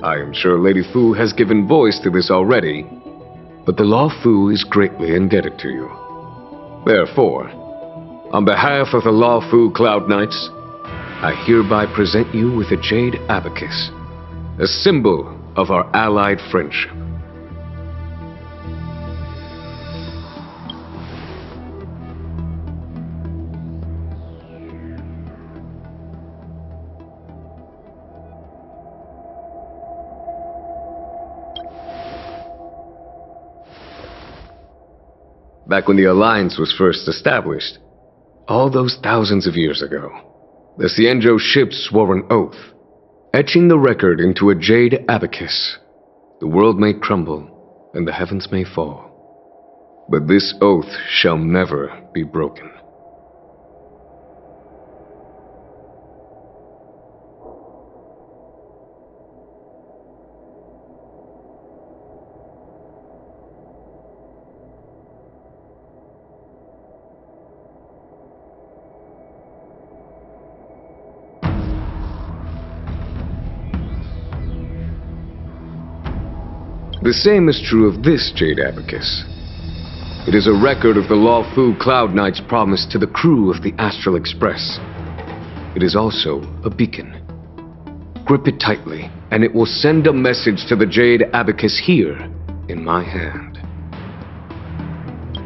I am sure Lady Fu has given voice to this already, but the Law Fu is greatly indebted to you. Therefore, on behalf of the Law Fu Cloud Knights, I hereby present you with a jade abacus, a symbol of our allied friendship. Back when the Alliance was first established, all those thousands of years ago, the Xianzhou ships swore an oath, etching the record into a jade abacus. The world may crumble, and the heavens may fall, but this oath shall never be broken. The same is true of this jade abacus. It is a record of the Law Fu Cloud Knight's promise to the crew of the Astral Express. It is also a beacon. Grip it tightly, and it will send a message to the jade abacus here in my hand.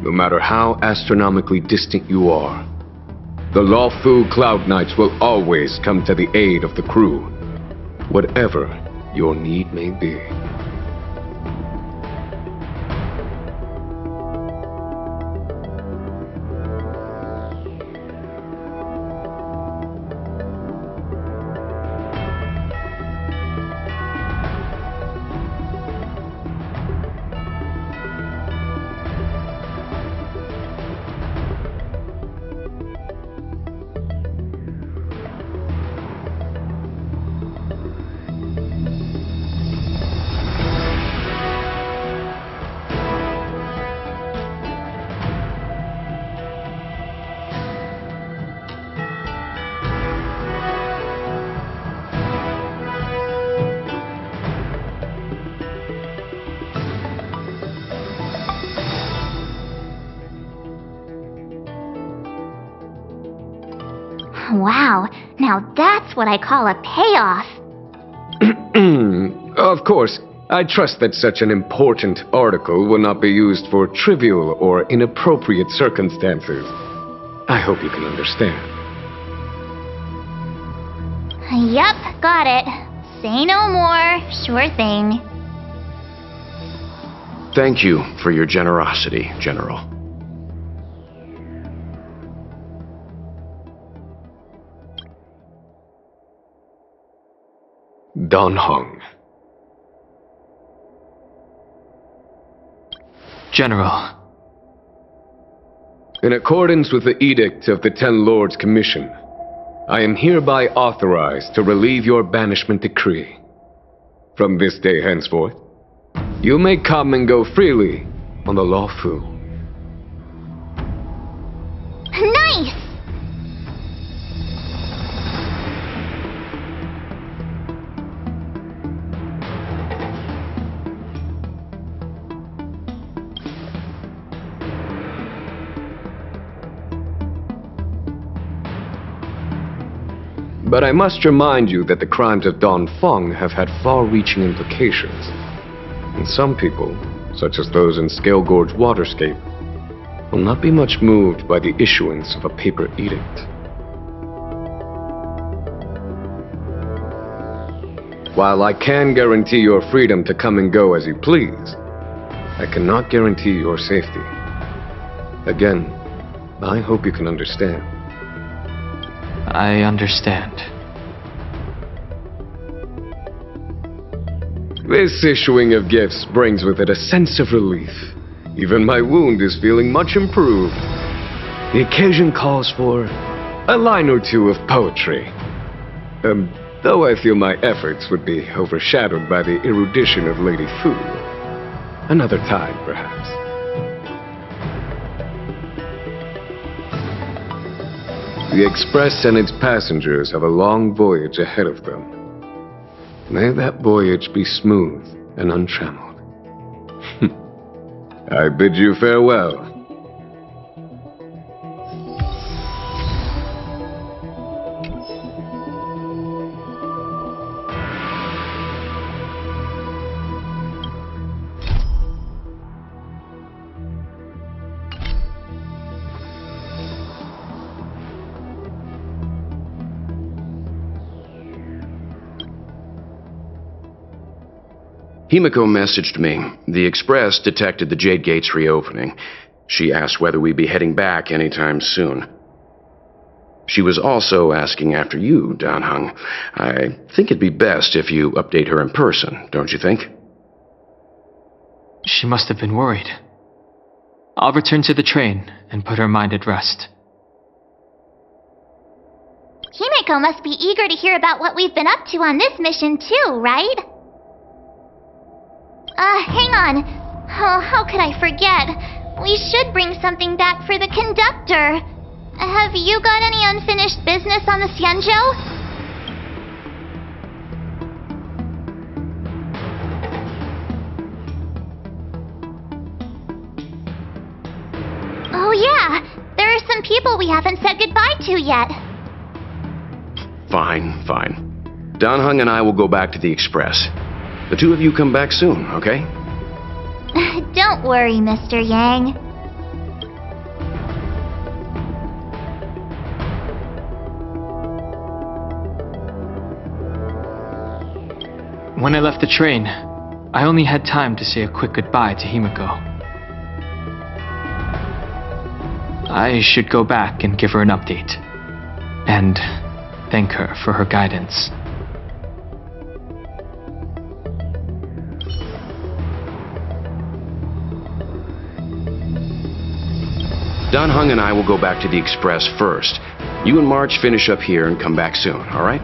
No matter how astronomically distant you are, the Law Fu Cloud Knights will always come to the aid of the crew, whatever your need may be. Wow, now that's what I call a payoff. Of course, I trust that such an important article will not be used for trivial or inappropriate circumstances. I hope you can understand. Yup, got it. Say no more. Sure thing. Thank you for your generosity, General. Don Hong. General. In accordance with the Edict of the Ten Lords Commission, I am hereby authorized to relieve your banishment decree. From this day henceforth, you may come and go freely on the Law Fu. Nice! But I must remind you that the crimes of Don Feng have had far-reaching implications. And some people, such as those in Scale Gorge Waterscape, will not be much moved by the issuance of a paper edict. While I can guarantee your freedom to come and go as you please, I cannot guarantee your safety. Again, I hope you can understand. I understand. This issuing of gifts brings with it a sense of relief. Even my wound is feeling much improved. The occasion calls for a line or two of poetry. Though I feel my efforts would be overshadowed by the erudition of Lady Fu. Another time, perhaps. The Express and its passengers have a long voyage ahead of them. May that voyage be smooth and untrammeled. I bid you farewell. Himiko messaged me. The Express detected the Jade Gate's reopening. She asked whether we'd be heading back anytime soon. She was also asking after you, Dan Heng. I think it'd be best if you update her in person, don't you think? She must have been worried. I'll return to the train and put her mind at rest. Himiko must be eager to hear about what we've been up to on this mission too, right? Hang on. Oh, how could I forget? We should bring something back for the conductor. Have you got any unfinished business on the Xianzhou? Oh yeah, there are some people we haven't said goodbye to yet. Fine. Dan Heng and I will go back to the Express. The two of you come back soon, okay? Don't worry, Mr. Yang. When I left the train, I only had time to say a quick goodbye to Himiko. I should go back and give her an update, and thank her for her guidance. Dan Heng and I will go back to the Express first. You and March finish up here and come back soon, all right?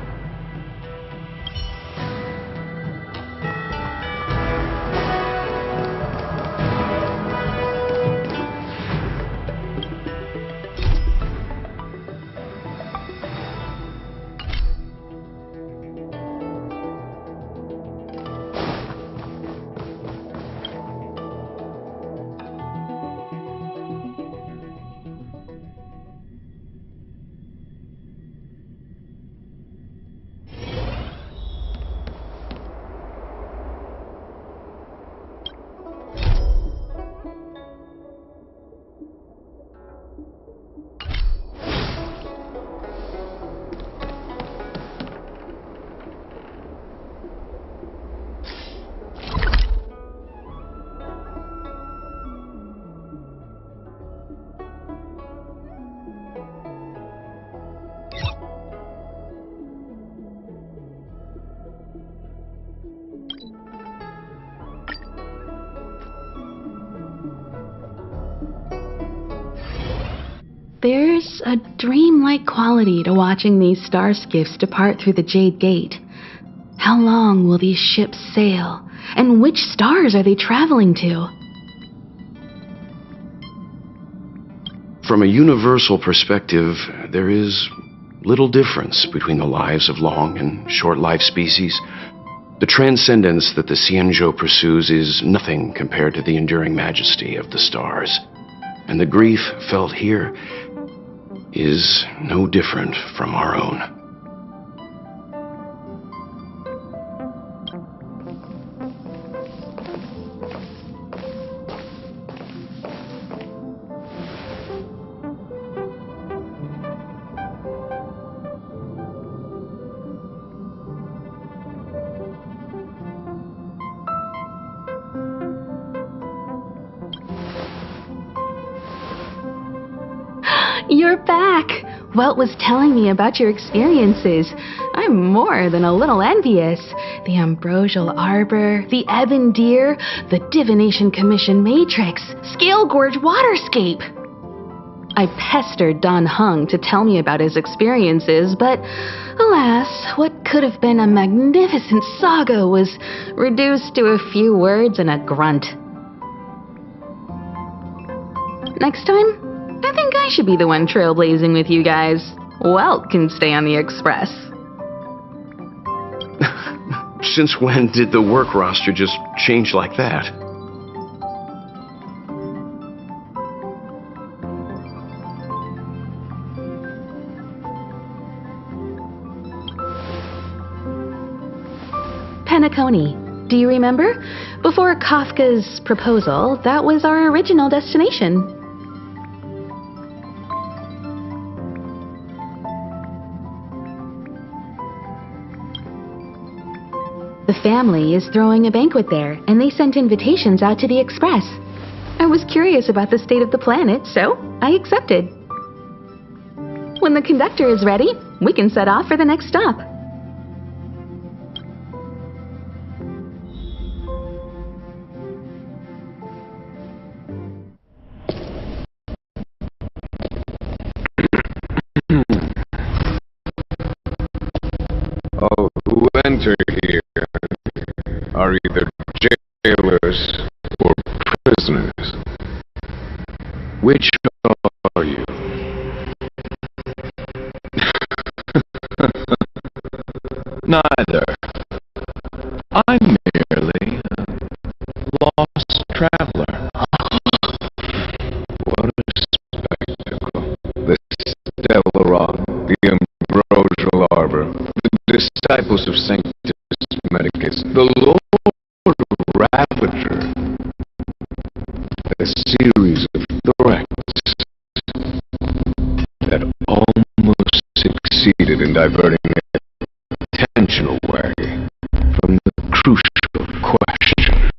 There's a dreamlike quality to watching these star skiffs depart through the Jade Gate. How long will these ships sail? And which stars are they traveling to? From a universal perspective, there is little difference between the lives of long and short-life species. The transcendence that the Xianzhou pursues is nothing compared to the enduring majesty of the stars. And the grief felt here is no different from our own. You're back! Welt was telling me about your experiences. I'm more than a little envious. The Ambrosial Arbor, the Ebon Deer, the Divination Commission Matrix, Scale Gorge Waterscape. I pestered Dan Heng to tell me about his experiences, but alas, what could have been a magnificent saga was reduced to a few words and a grunt. Next time, I think I should be the one trailblazing with you guys. Welt can stay on the Express. Since when did the work roster just change like that? Penacony. Do you remember? Before Kafka's proposal, that was our original destination. The family is throwing a banquet there, and they sent invitations out to the Express. I was curious about the state of the planet, so I accepted. When the conductor is ready, we can set off for the next stop. All who enter here are either jailers or prisoners. Which are you? Neither. I'm merely a lost traveler. What a spectacle. The Stellaron, the Ambrosial Arbor, the disciples of Sanctus Medicus, the Lord Ravager. A series of threats that almost succeeded in diverting attention away from the crucial question.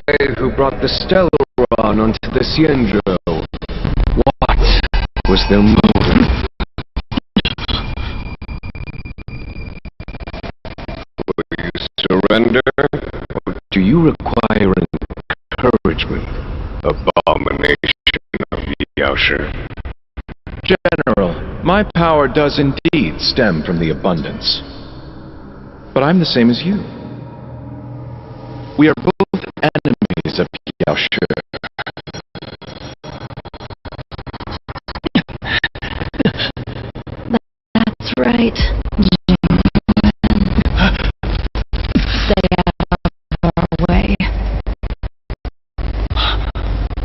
They who brought the Stellaron onto the Cienjo, what was their motive? Will you surrender, or do you require encouragement, abomination of Yaosher? General, my power does indeed stem from the abundance. But I'm the same as you. We are both enemies of Yaosher. That's right. Stay out of our way.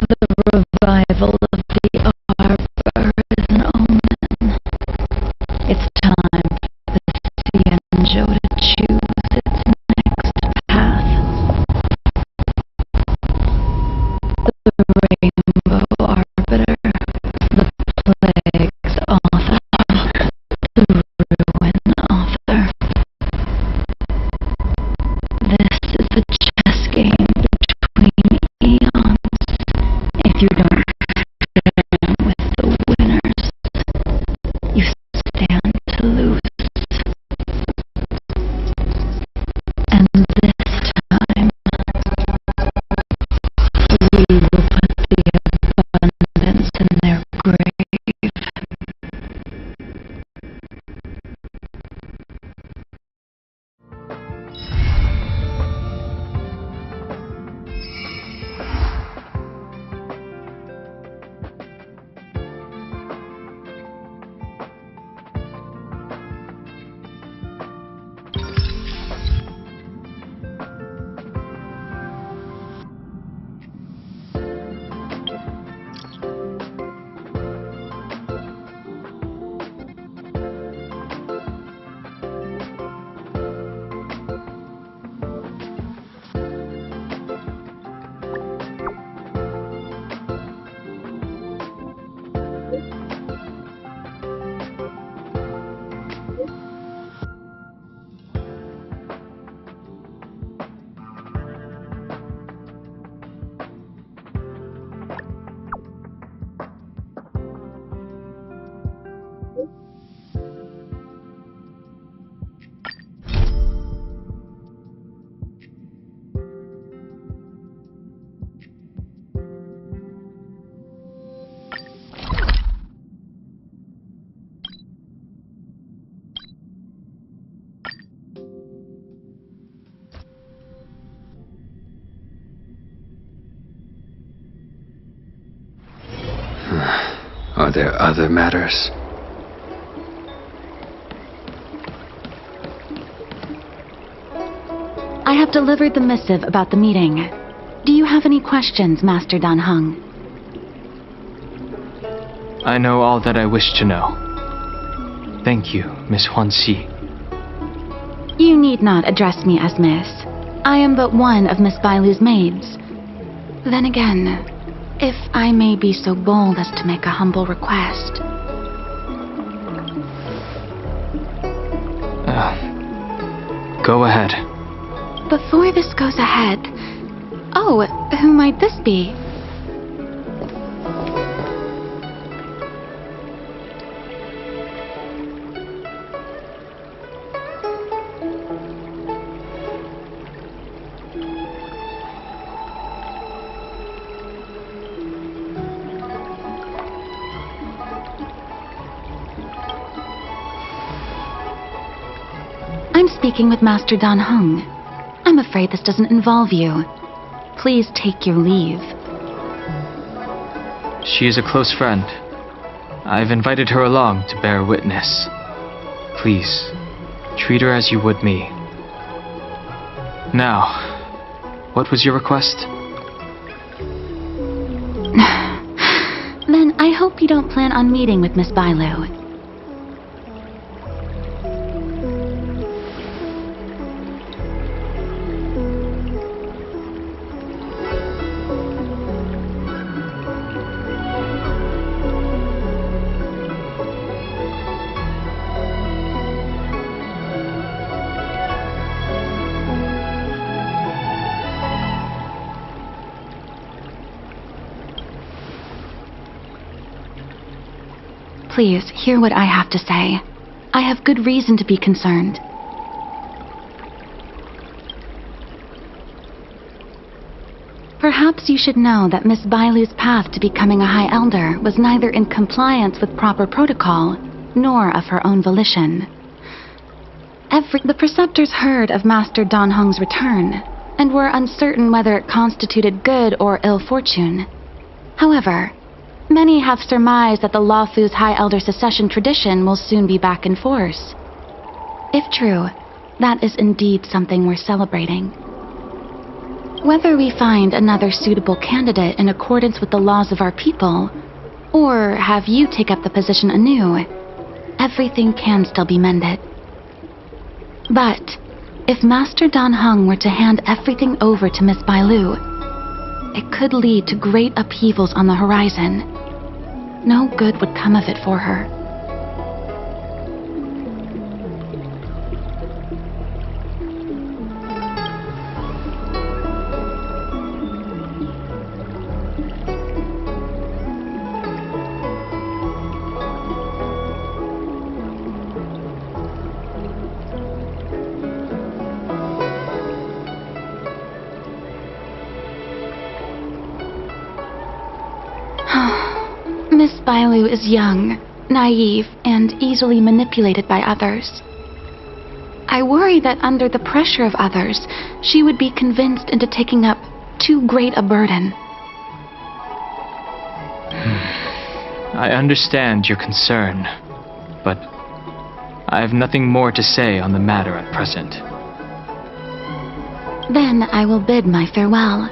The revival of the Arbor is an omen. It's time for the Cienjo to choose its next path. The Rainbow Arbiter, the Plague's author, the Ruin author. This is a chess game between eons. If you don't stand with the winners, you stand to lose. And this time, we will put the abundance in their grave. Are there other matters? have delivered the missive about the meeting. Do you have any questions, Master Dan Heng? I know all that I wish to know. Thank you, Miss Huanxi. You need not address me as Miss. I am but one of Miss Bailu's maids. Then again, if I may be so bold as to make a humble request. Go ahead. Before this goes ahead... Oh, who might this be? I'm speaking with Master Dan Heng. I'm afraid this doesn't involve you. Please take your leave. She is a close friend. I've invited her along to bear witness. Please, treat her as you would me. Now, what was your request? Then I hope you don't plan on meeting with Miss Bailu. Please, hear what I have to say. I have good reason to be concerned. Perhaps you should know that Miss Bailu's path to becoming a High Elder was neither in compliance with proper protocol, nor of her own volition. The Preceptors heard of Master Dan Heng's return, and were uncertain whether it constituted good or ill fortune. However, many have surmised that the Luofu's High Elder succession tradition will soon be back in force. If true, that is indeed something worth celebrating. Whether we find another suitable candidate in accordance with the laws of our people, or have you take up the position anew, everything can still be mended. But, if Master Dan Heng were to hand everything over to Miss Bailu, it could lead to great upheavals on the horizon. No good would come of it for her. Miss Bailu is young, naive, and easily manipulated by others. I worry that under the pressure of others, she would be convinced into taking up too great a burden. I understand your concern, but I have nothing more to say on the matter at present. Then I will bid my farewell.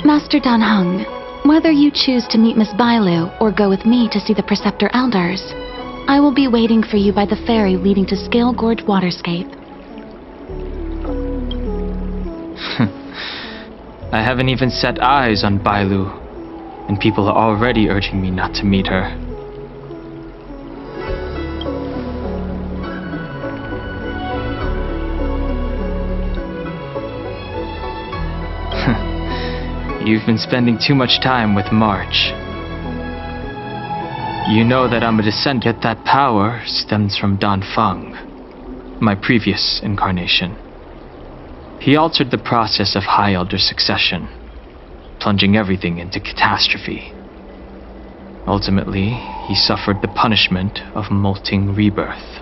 Master Dan Heng, whether you choose to meet Miss Bailu or go with me to see the Preceptor Elders, I will be waiting for you by the ferry leading to Scale Gorge Waterscape. I haven't even set eyes on Bailu, and people are already urging me not to meet her. You've been spending too much time with March. You know that I'm a descendant, yet that power stems from Dan Feng, my previous incarnation. He altered the process of High Elder succession, plunging everything into catastrophe. Ultimately, he suffered the punishment of molting rebirth.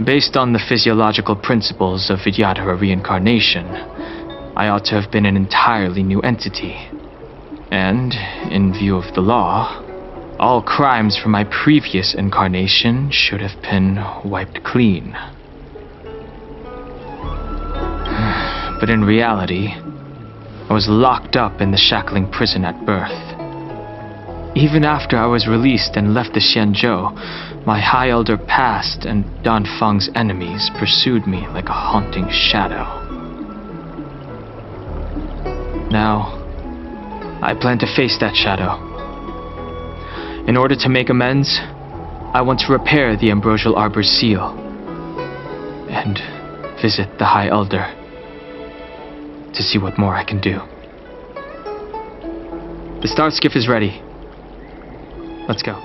Based on the physiological principles of Vidyadhara reincarnation, I ought to have been an entirely new entity. And, in view of the law, all crimes from my previous incarnation should have been wiped clean. But in reality, I was locked up in the shackling prison at birth. Even after I was released and left the Xianzhou, my High Elder past and Danfeng's enemies pursued me like a haunting shadow. Now, I plan to face that shadow. In order to make amends, I want to repair the Ambrosial Arbor's seal and visit the High Elder to see what more I can do. The star skiff is ready. Let's go.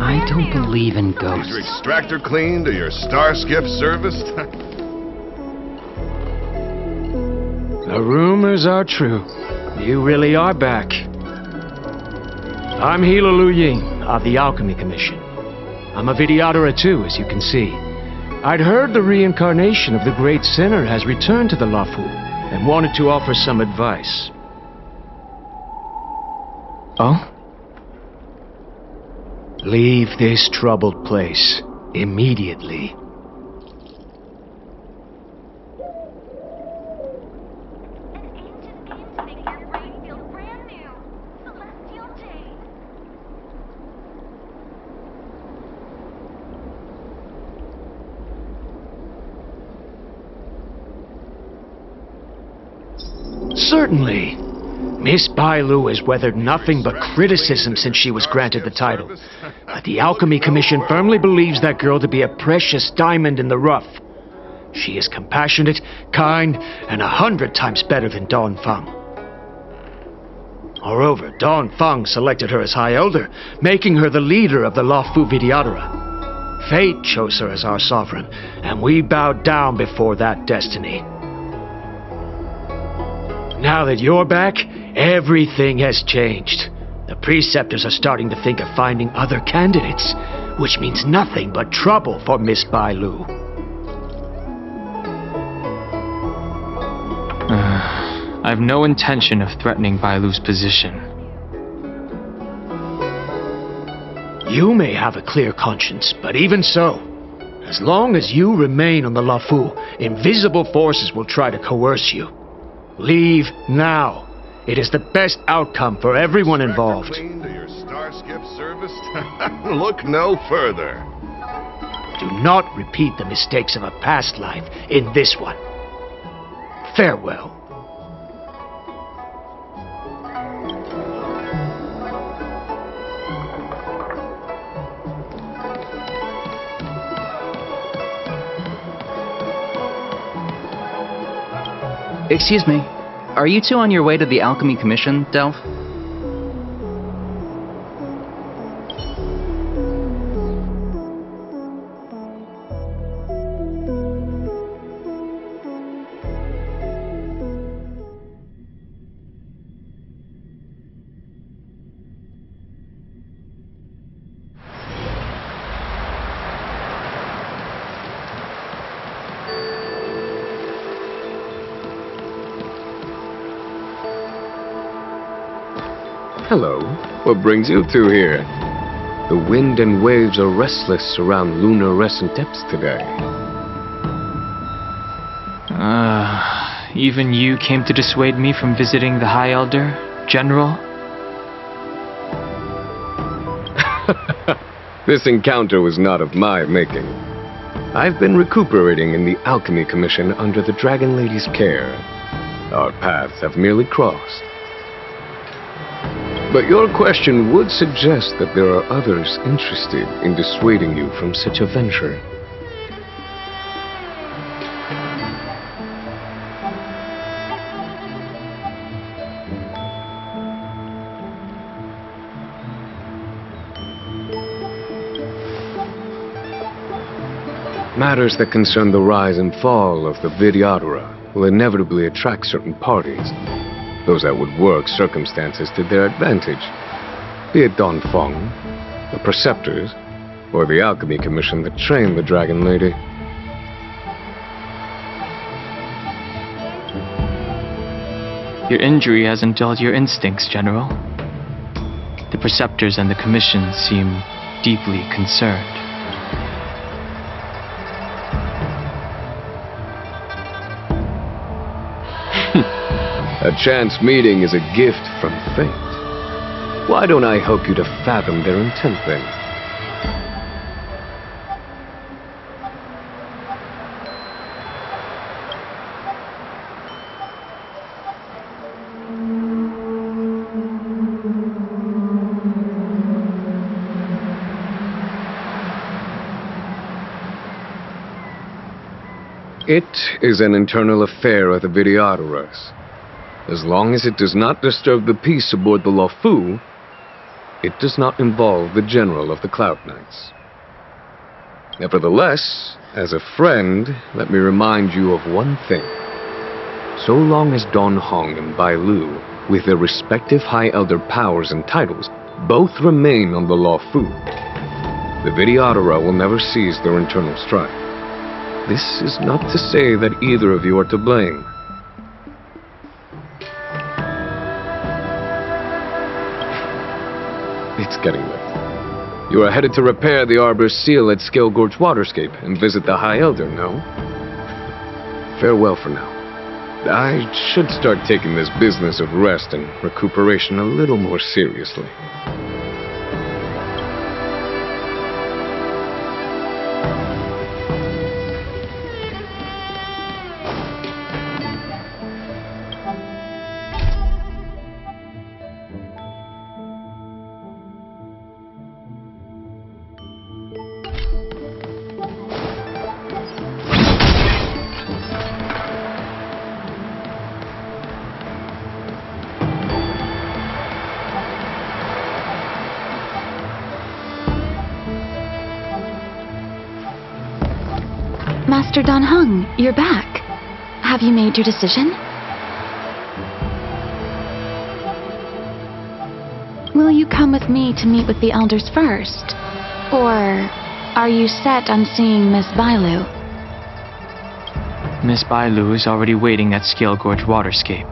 I don't believe in Is your ghosts. extractor cleaned or your star skiff serviced? The rumors are true. You really are back. I'm Hila Lu Ying of the Alchemy Commission. I'm a Vidyadhara too, as you can see. I'd heard the reincarnation of the great sinner has returned to the Luofu and wanted to offer some advice. Oh? Leave this troubled place immediately. Certainly. Miss Bailu has weathered nothing but criticism since she was granted the title. But the Alchemy Commission firmly believes that girl to be a precious diamond in the rough. She is compassionate, kind, and 100 times better than Danfeng. Moreover, Danfeng selected her as High Elder, making her the leader of the Luofu Vidyadhara. Fate chose her as our sovereign, and we bowed down before that destiny. Now that you're back, everything has changed. The preceptors are starting to think of finding other candidates, which means nothing but trouble for Miss Bailu. I have no intention of threatening Bailu's position. You may have a clear conscience, but even so, as long as you remain on the Luofu, invisible forces will try to coerce you. Leave now. It is the best outcome for everyone involved. Cleaned or your star skiff serviced? Look no further. Do not repeat the mistakes of a past life in this one. Farewell. Excuse me. Are you two on your way to the Alchemy Commission, Delph? Hello. What brings you two here? The wind and waves are restless around lunar-rescent depths today. Even you came to dissuade me from visiting the High Elder, General? This encounter was not of my making. I've been recuperating in the Alchemy Commission under the Dragon Lady's care. Our paths have merely crossed. But your question would suggest that there are others interested in dissuading you from such a venture. Matters that concern the rise and fall of the Vidyadhara will inevitably attract certain parties, those that would work circumstances to their advantage, be it Don Fong, the Preceptors, or the Alchemy Commission that trained the Dragon Lady. Your injury hasn't dulled your instincts, General. The Preceptors and the Commission seem deeply concerned. A chance meeting is a gift from fate. Why don't I help you to fathom their intent then? It is an internal affair of the Vidyadharas. As long as it does not disturb the peace aboard the Luofu, it does not involve the General of the Cloud Knights. Nevertheless, as a friend, let me remind you of one thing. So long as Don Hong and Bai Lu, with their respective High Elder powers and titles, both remain on the Luofu, the Vidyadhara will never cease their internal strife. This is not to say that either of you are to blame. It's getting late. You are headed to repair the Arbor's seal at Scale Gorge Waterscape and visit the High Elder, no? Farewell for now. I should start taking this business of rest and recuperation a little more seriously. Master Don Hung, you're back. Have you made your decision? Will you come with me to meet with the elders first? Or are you set on seeing Miss Bailu? Miss Bailu is already waiting at Scale Gorge Waterscape.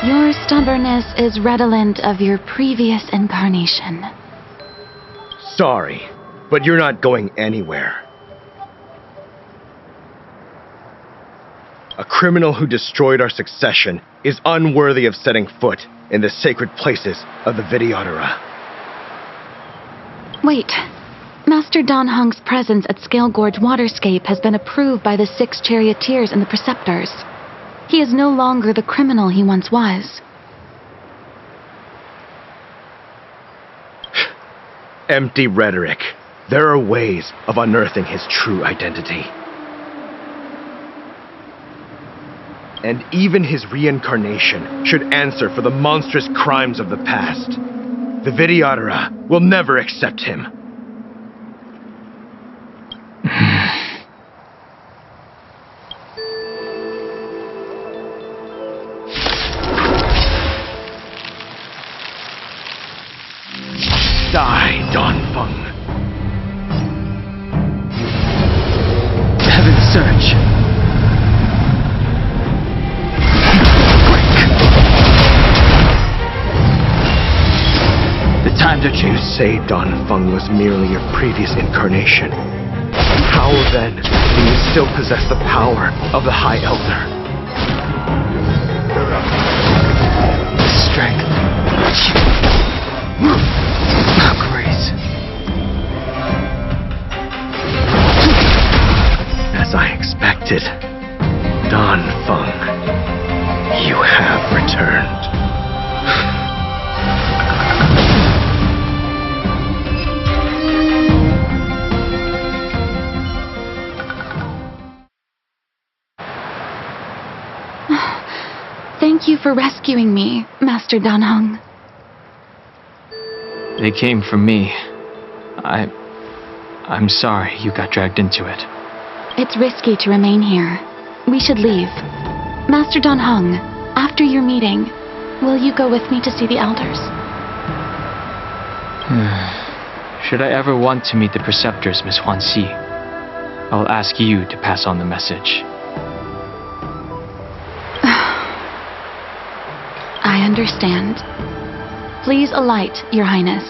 Your stubbornness is redolent of your previous incarnation. Sorry, but you're not going anywhere. A criminal who destroyed our succession is unworthy of setting foot in the sacred places of the Vidyadhara. Wait. Master Don Hung's presence at Scale Gorge Waterscape has been approved by the 6 charioteers and the Preceptors. He is no longer the criminal he once was. Empty rhetoric. There are ways of unearthing his true identity. And even his reincarnation should answer for the monstrous crimes of the past. The Vidyadhara will never accept him. Die, Don Feng. Heaven's Surge. The time to choose. You say Don Feng was merely your previous incarnation. How then do you still possess the power of the High Elder? Strength. Grace. As I expected, Don Feng, you have returned. Thank you for rescuing me, Master Don Hung. They came from me. I'm sorry you got dragged into it. It's risky to remain here. We should leave. Master Dan Heng, after your meeting, will you go with me to see the elders? Should I ever want to meet the preceptors, Miss Huanxi, I will ask you to pass on the message. I understand. Please alight, Your Highness.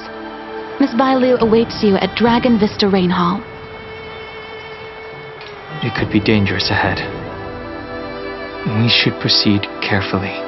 Miss Bailu awaits you at Dragon Vista Rain Hall. It could be dangerous ahead. We should proceed carefully.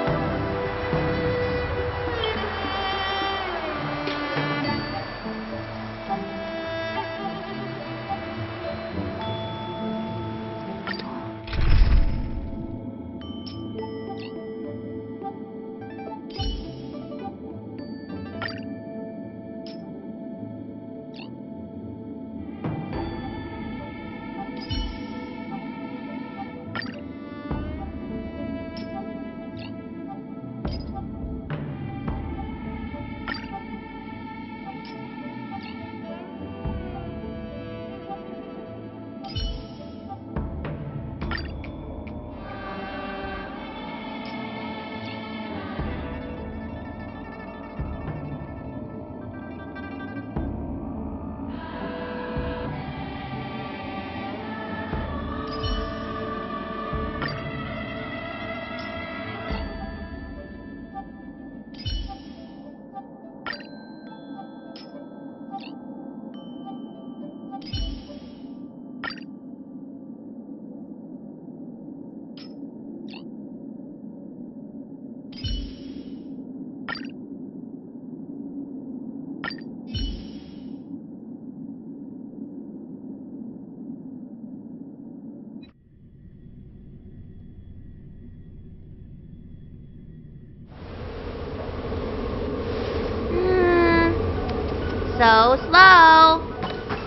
So slow.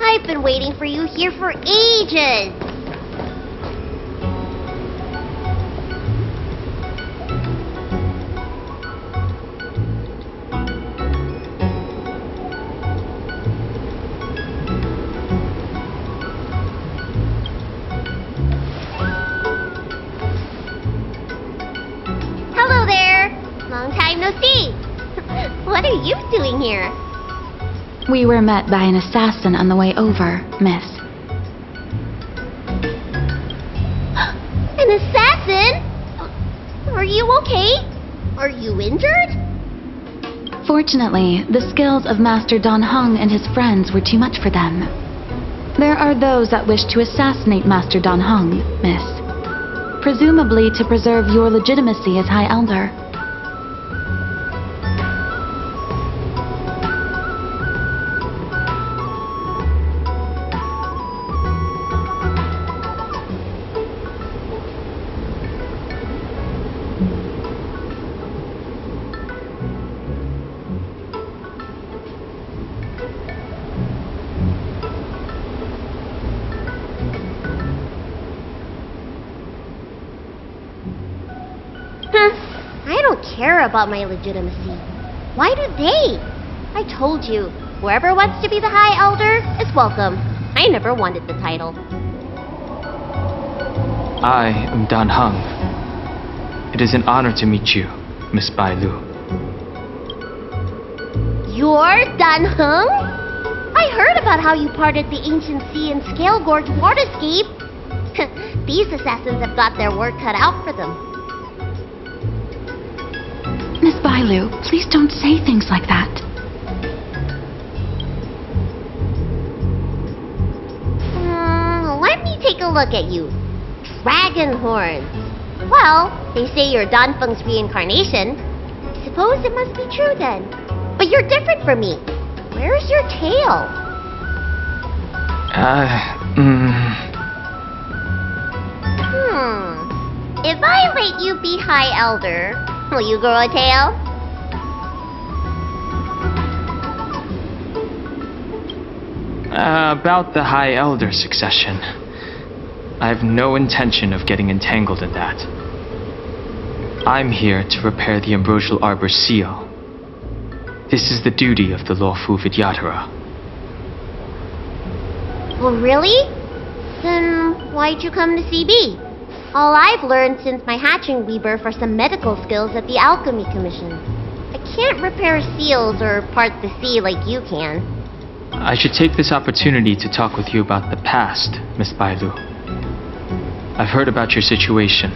I've been waiting for you here for ages. Hello there. Long time no see. What are you doing here? We were met by an assassin on the way over, miss. An assassin? Are you okay? Are you injured? Fortunately, the skills of Master Dan Heng and his friends were too much for them. There are those that wish to assassinate Master Dan Heng, miss. Presumably to preserve your legitimacy as High Elder. I don't care about my legitimacy. Why do they? I told you, whoever wants to be the High Elder is welcome. I never wanted the title. I am Dan Heng. It is an honor to meet you, Miss Bailu. You're Dan Heng? I heard about how you parted the ancient sea and Scale Gorge waterscape. These assassins have got their work cut out for them. Miss Bailu, please don't say things like that. Let me take a look at you. Dragon horns. Well, they say you're Dan Feng's reincarnation. I suppose it must be true then. But you're different from me. Where's your tail? If I let you be High Elder, will you grow a tail? About the High Elder succession. I have no intention of getting entangled in that. I'm here to repair the Ambrosial Arbor's seal. This is the duty of the lawful Vidyadhara. Well, really? Then why'd you come to CB? All I've learned since my hatching rebirth are some medical skills at the Alchemy Commission. I can't repair seals or part the sea like you can. I should take this opportunity to talk with you about the past, Miss Bailu. I've heard about your situation,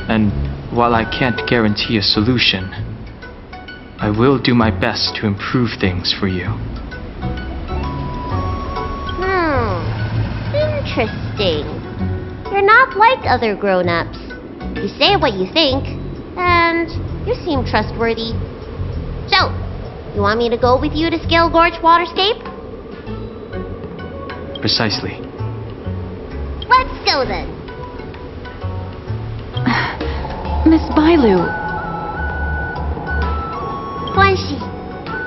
and while I can't guarantee a solution, I will do my best to improve things for you. Interesting. You're not like other grown-ups. You say what you think, and you seem trustworthy. So, you want me to go with you to Scale Gorge Waterscape? Precisely. Let's go then. Miss Bailu. Guanxi,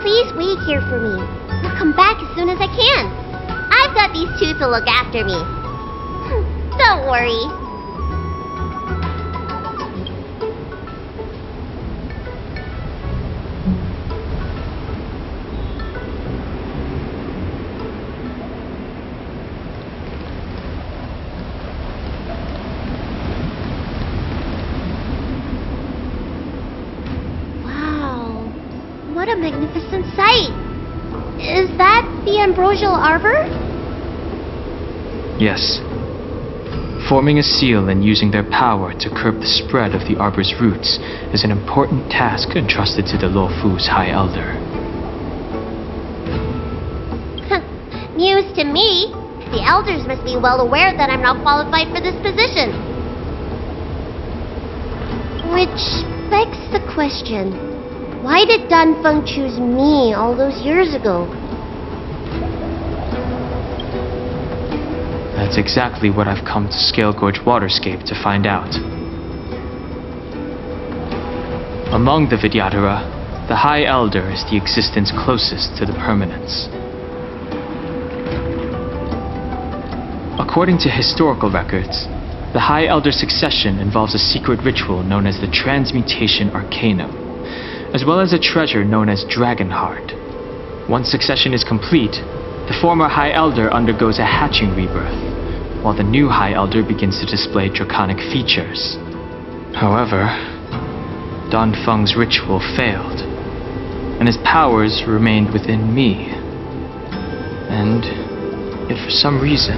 please wait here for me. I'll come back as soon as I can. I've got these two to look after me. Don't worry. Wow, what a magnificent sight. Is that the ambrosial arbor? Yes. Forming a seal and using their power to curb the spread of the arbor's roots is an important task entrusted to the Luofu's High Elder. News to me. The elders must be well aware that I'm not qualified for this position. Which begs the question, why did Danfeng choose me all those years ago? That's exactly what I've come to Scale Gorge Waterscape to find out. Among the Vidyadhara, the High Elder is the existence closest to the permanence. According to historical records, the High Elder's succession involves a secret ritual known as the Transmutation Arcanum, as well as a treasure known as Dragon Heart. Once succession is complete, the former High Elder undergoes a hatching rebirth, while the new High Elder begins to display draconic features. However, Danfeng's ritual failed, and his powers remained within me. And yet for some reason,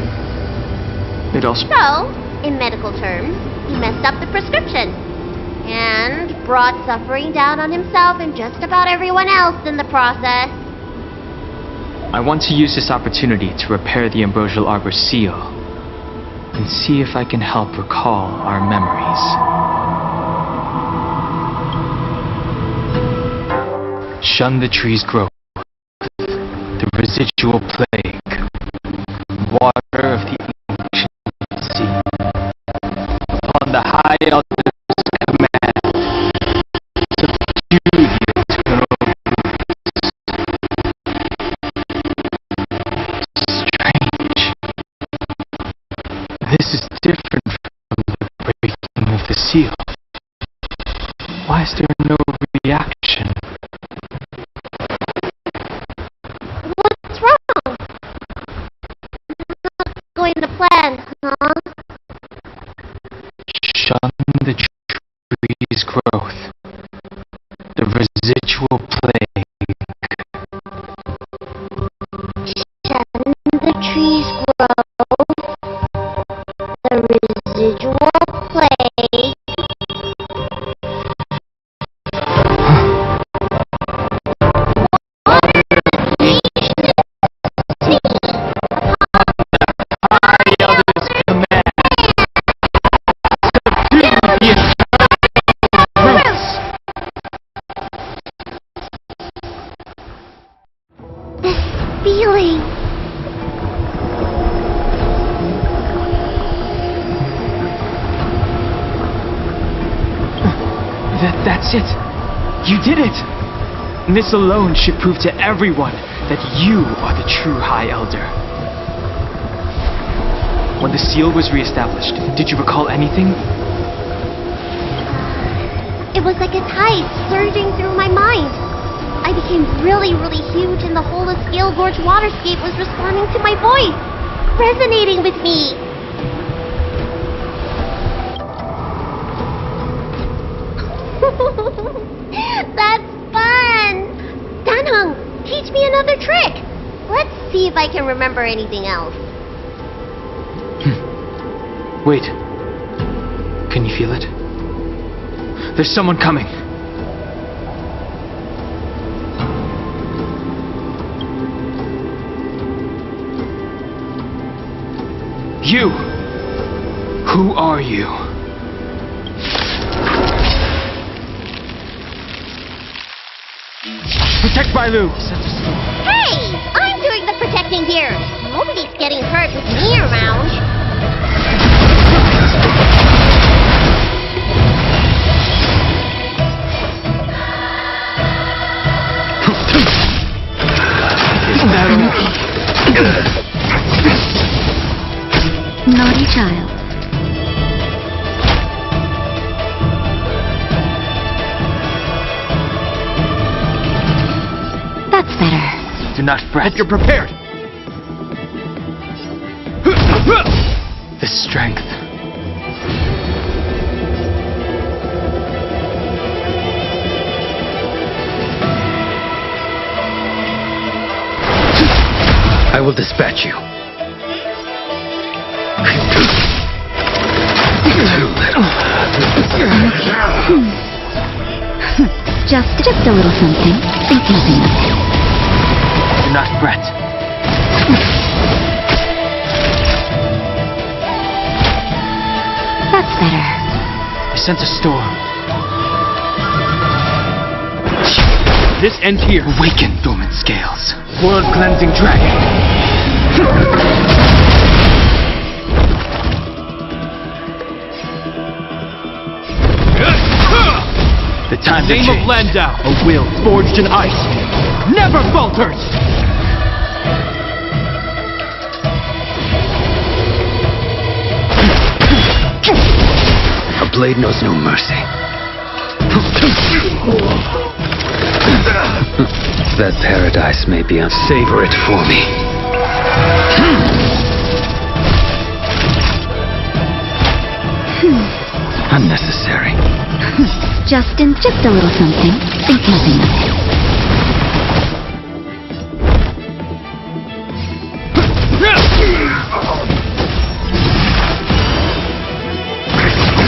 it also... So, in medical terms, he messed up the prescription, and brought suffering down on himself and just about everyone else in the process. I want to use this opportunity to repair the ambrosial arbor's seal, and see if I can help recall our memories. Shun the tree's growth, the residual plague, water of the ancient sea. Upon the High Elder's command, subdue the eternal roots. Strange. This is different from the breaking of the seal. Why is there no reaction? What's wrong? Not going to plan, huh? Shun the tree's growth, the residual plague. Shun the tree's growth, the residual plague. Feeling. That's it. You did it. And this alone should prove to everyone that you are the true High Elder. When the seal was reestablished, did you recall anything? It was like a tide surging through my mind. I became really huge and the whole of Scale Gorge waterscape was responding to my voice, resonating with me. That's fun! Danheng, teach me another trick. Let's see if I can remember anything else. Wait. Can you feel it? There's someone coming. You! Who are you? Protect Bailu! Hey! I'm doing the protecting here! Nobody's getting hurt with me around. Isn't that all? Naughty child. That's better. Do not fret. You're prepared. The strength. I will dispatch you. Just a little something. Think nothing of it. Do not fret. That's better. I sense a storm. This ends here. Awaken, dormant scales. World-cleansing dragon. The time to Name change. of Landau, a will forged in ice, never falters! A blade knows no mercy. That paradise may be savor it for me. Unnecessary. Just a little something. Think nothing of it.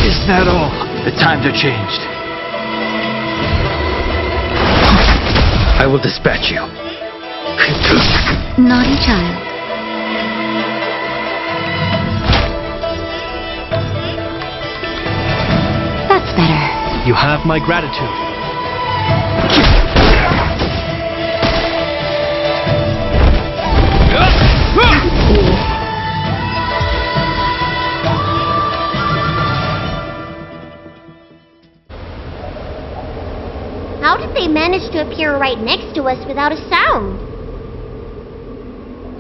Is that all? The times are changed. I will dispatch you. Naughty child. That's better. You have my gratitude. How did they manage to appear right next to us without a sound?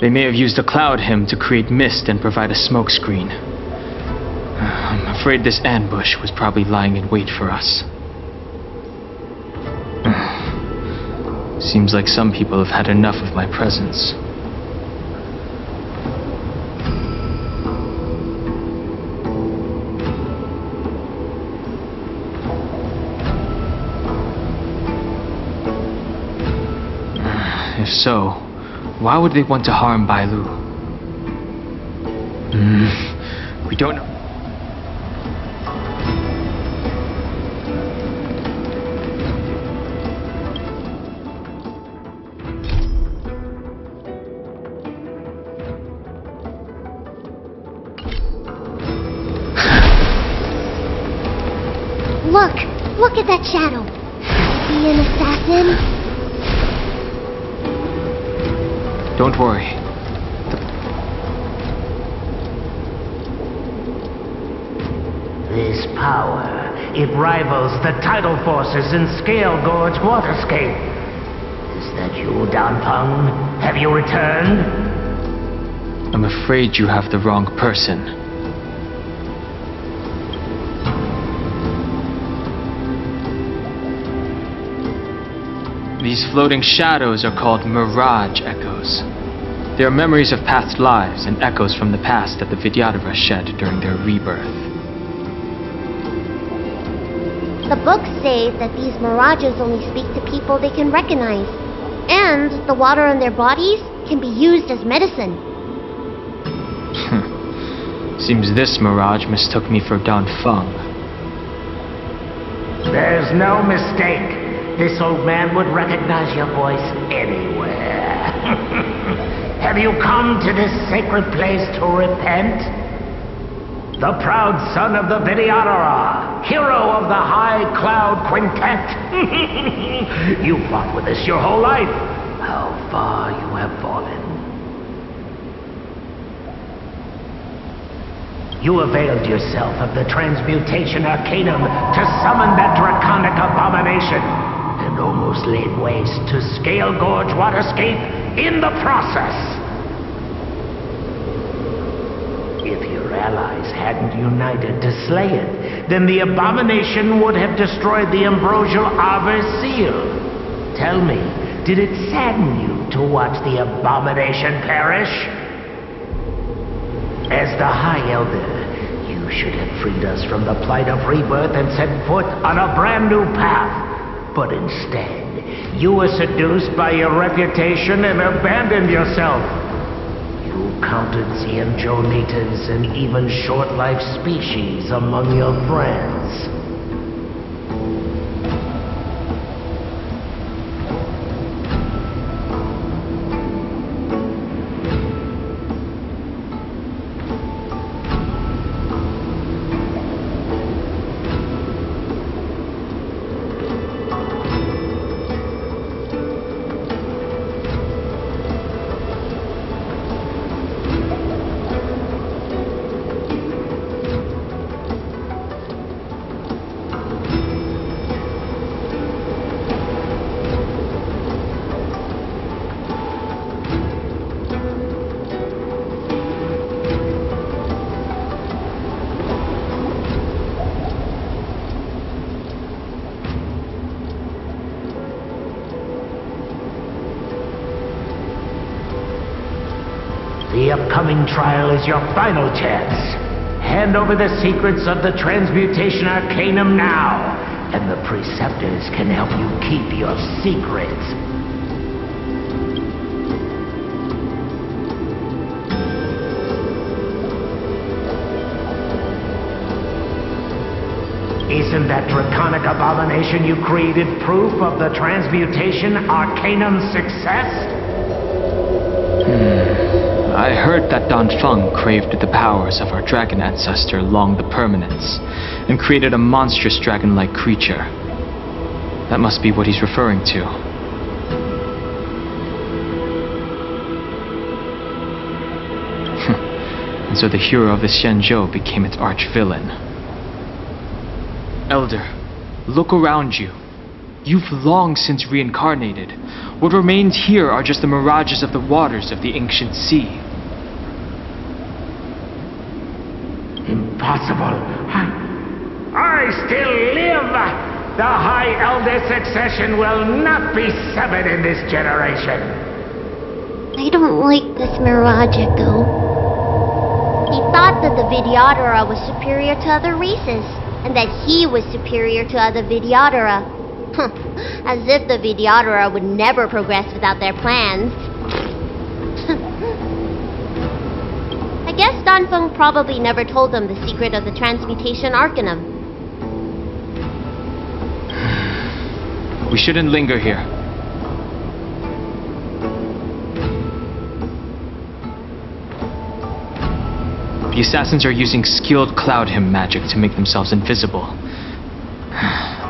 They may have used a cloud hymn to create mist and provide a smoke screen. I'm afraid this ambush was probably lying in wait for us. Seems like some people have had enough of my presence. If so, why would they want to harm Bailu? We don't know. Look at that shadow. Could it be an assassin? Don't worry. This power, it rivals the tidal forces in Scale Gorge Waterscape. Is that you, Danpeng? Have you returned? I'm afraid you have the wrong person. These floating shadows are called mirage echoes. They are memories of past lives and echoes from the past that the Vidyadhara shed during their rebirth. The books say that these mirages only speak to people they can recognize, and the water on their bodies can be used as medicine. Seems this mirage mistook me for Dan Feng. There's no mistake. This old man would recognize your voice anywhere. Have you come to this sacred place to repent? The proud son of the Vidyadhara, hero of the High Cloud Quintet. You fought with us your whole life. How far you have fallen. You availed yourself of the transmutation arcanum to summon that draconic abomination, and almost laid waste to Scale Gorge Waterscape in the process. If your allies hadn't united to slay it, then the abomination would have destroyed the ambrosial arbor seal. Tell me, did it sadden you to watch the abomination perish? As the High Elder, you should have freed us from the plight of rebirth and set foot on a brand new path. But instead, you were seduced by your reputation and abandoned yourself. You counted Xianzhou and even short-life species among your friends. The upcoming trial is your final chance. Hand over the secrets of the Transmutation Arcanum now, and the Preceptors can help you keep your secrets. Isn't that draconic abomination you created proof of the Transmutation Arcanum's success? I heard that Dan Feng craved the powers of our dragon ancestor Long the Permanence, and created a monstrous dragon-like creature. That must be what he's referring to. And so the hero of the Xianzhou became its arch-villain. Elder, look around you. You've long since reincarnated. What remains here are just the mirages of the waters of the ancient sea. Impossible. I still live. The High Elder succession will not be severed in this generation. I don't like this mirage echo. He thought that the Vidyadhara was superior to other races, and that he was superior to other Vidyadhara. As if the Vidyadhara would never progress without their plans. I guess Dan Feng probably never told them the secret of the Transmutation Arcanum. We shouldn't linger here. The assassins are using skilled cloud hymn magic to make themselves invisible.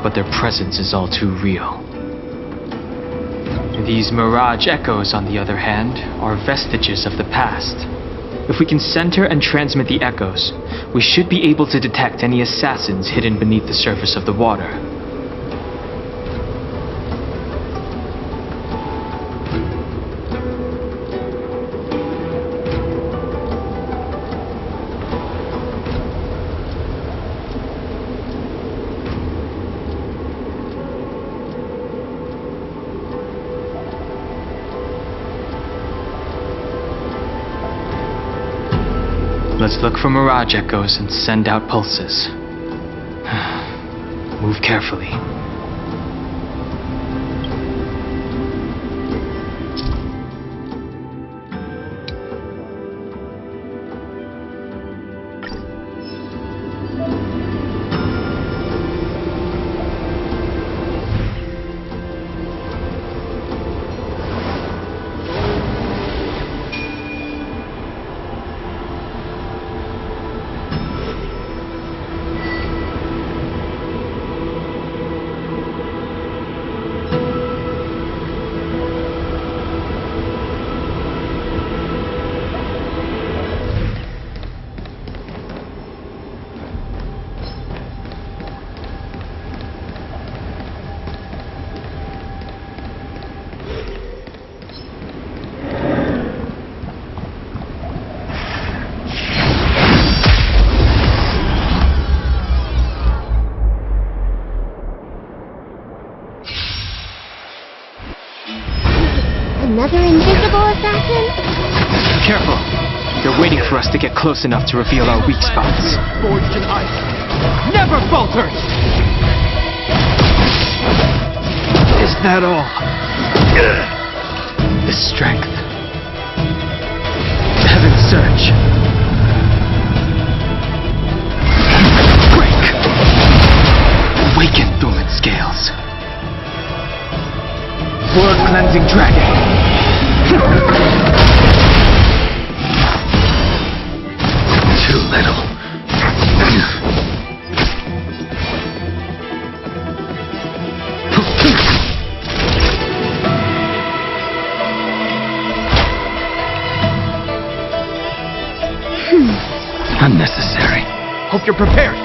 But their presence is all too real. These mirage echoes, on the other hand, are vestiges of the past. If we can center and transmit the echoes, we should be able to detect any assassins hidden beneath the surface of the water. let's look for mirage echoes and send out pulses. Move carefully. Another invisible assassin? Careful! They're waiting for us to get close enough to reveal our weak spots. Forged in ice. Never falters! Is that all? The strength. Heaven's search. Break! Awaken dormant scales. World cleansing dragon. Too little. Unnecessary. Hope you're prepared.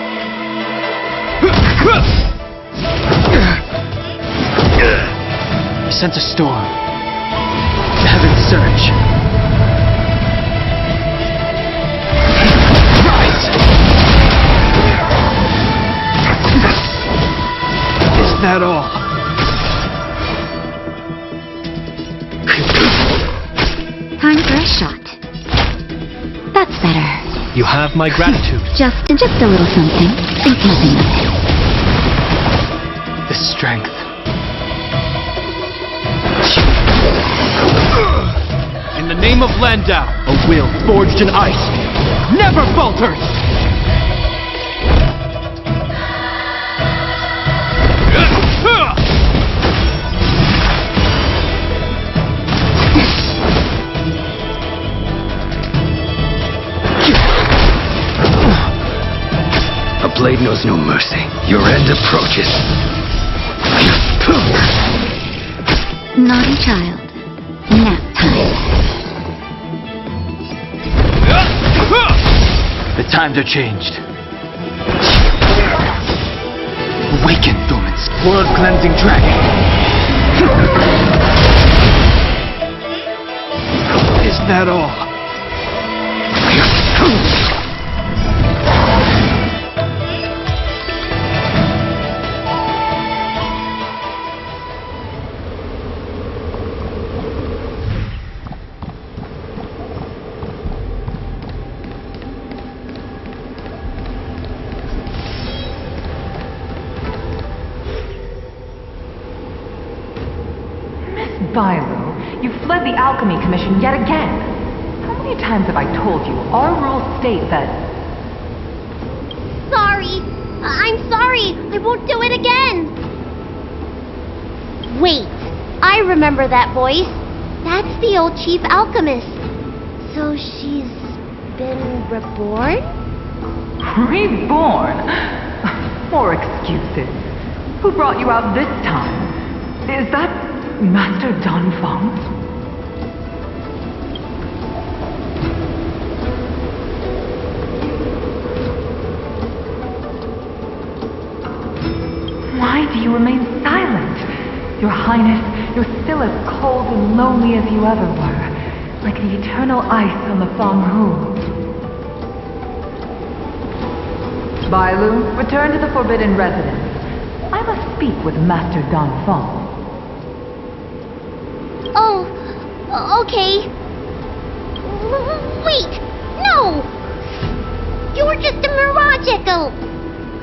You sent a storm. Heaven's surge. Rise! Is that all? Time for a shot. That's better. You have my gratitude. Just a little something. Think nothing of it. The strength. In the name of Landau, a will forged in ice never falters! A blade knows no mercy. Your end approaches. Naughty child. Nap time. The times are changed. Awaken, dormant. World cleansing dragon. Is that all? Philo, you fled the Alchemy Commission yet again. How many times have I told you? Our rules state that... Sorry! I'm sorry! I won't do it again! Wait! I remember that voice. That's the old chief alchemist. So she's been reborn? Reborn? More excuses. Who brought you out this time? Is that Master Danfang? Why do you remain silent? Your Highness, you're still as cold and lonely as you ever were, like the eternal ice on the Fanghu. Bailu, return to the Forbidden Residence. I must speak with Master Danfang. Oh, okay. Wait! No! You were just a mirage echo!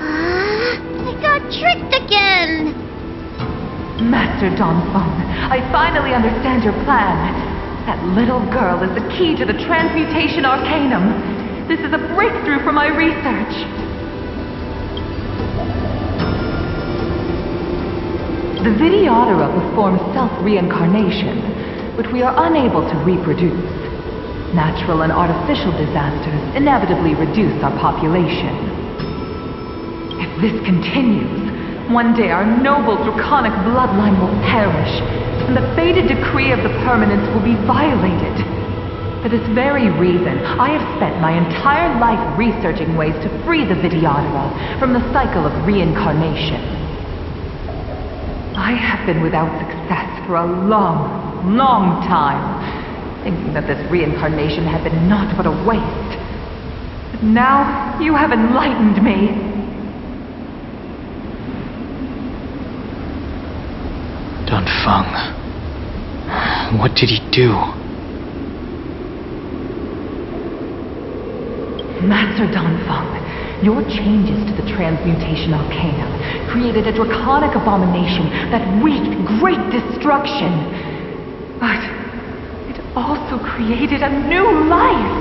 I got tricked again! Master Donfeng, I finally understand your plan. That little girl is the key to the transmutation arcanum. This is a breakthrough for my research. The Vidyadhara performs self-reincarnation, but we are unable to reproduce. Natural and artificial disasters inevitably reduce our population. If this continues, one day our noble draconic bloodline will perish, and the fated decree of the permanence will be violated. For this very reason, I have spent my entire life researching ways to free the Vidyadhara from the cycle of reincarnation. I have been without success for a long, long time, thinking that this reincarnation had been naught but a waste. But now, you have enlightened me. Donfeng. What did he do? Master Donfeng, your changes to the transmutation arcanum created a draconic abomination that wreaked great destruction. But it also created a new life.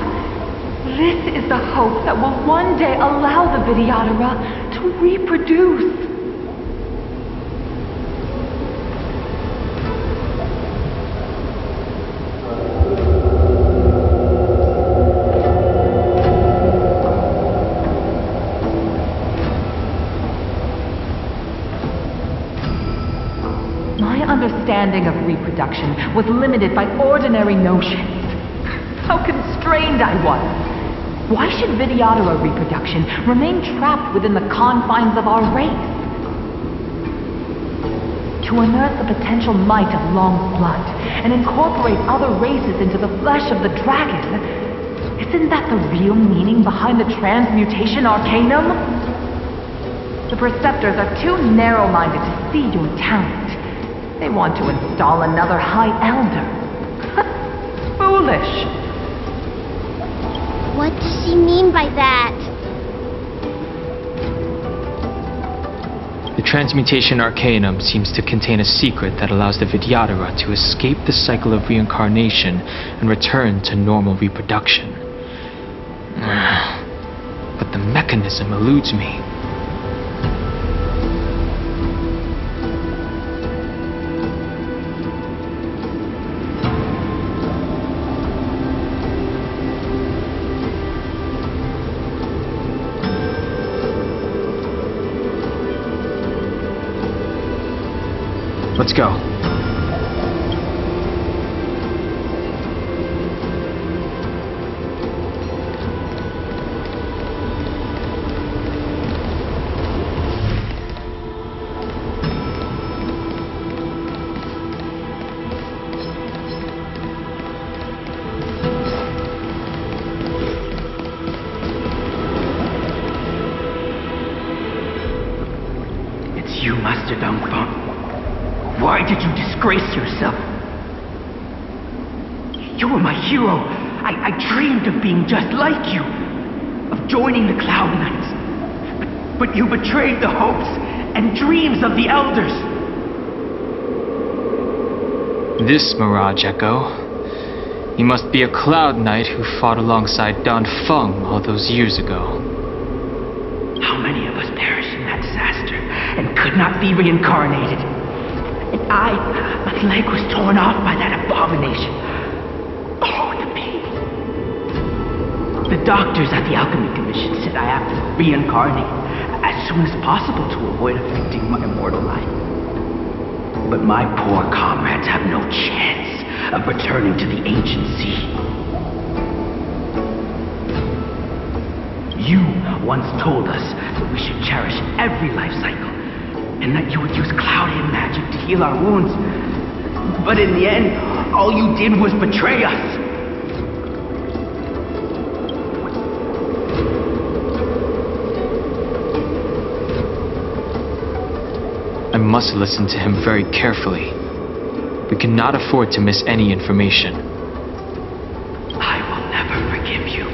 This is the hope that will one day allow the Vidyadhara to reproduce. Understanding of reproduction was limited by ordinary notions. How constrained I was! Why should Vidyadhara reproduction remain trapped within the confines of our race? To unearth the potential might of Long's blood and incorporate other races into the flesh of the dragon, isn't that the real meaning behind the transmutation arcanum? The Preceptors are too narrow-minded to see your talent. They want to install another High Elder. Foolish. What does she mean by that? The transmutation arcanum seems to contain a secret that allows the Vidyadhara to escape the cycle of reincarnation and return to normal reproduction. But the mechanism eludes me. Let's go. It's you, Master Donfeng. Why did you disgrace yourself? You were my hero. I dreamed of being just like you, of joining the Cloud Knights. But you betrayed the hopes and dreams of the Elders. This Mirage Echo. He must be a Cloud Knight who fought alongside Donfeng all those years ago. How many of us perished in that disaster and could not be reincarnated? And my leg was torn off by that abomination. Oh, the pain. The doctors at the Alchemy Commission said I have to reincarnate as soon as possible to avoid affecting my immortal life. But my poor comrades have no chance of returning to the ancient sea. You once told us that we should cherish every life cycle, and that you would use cloudy magic to heal our wounds. But in the end, all you did was betray us. I must listen to him very carefully. We cannot afford to miss any information. I will never forgive you.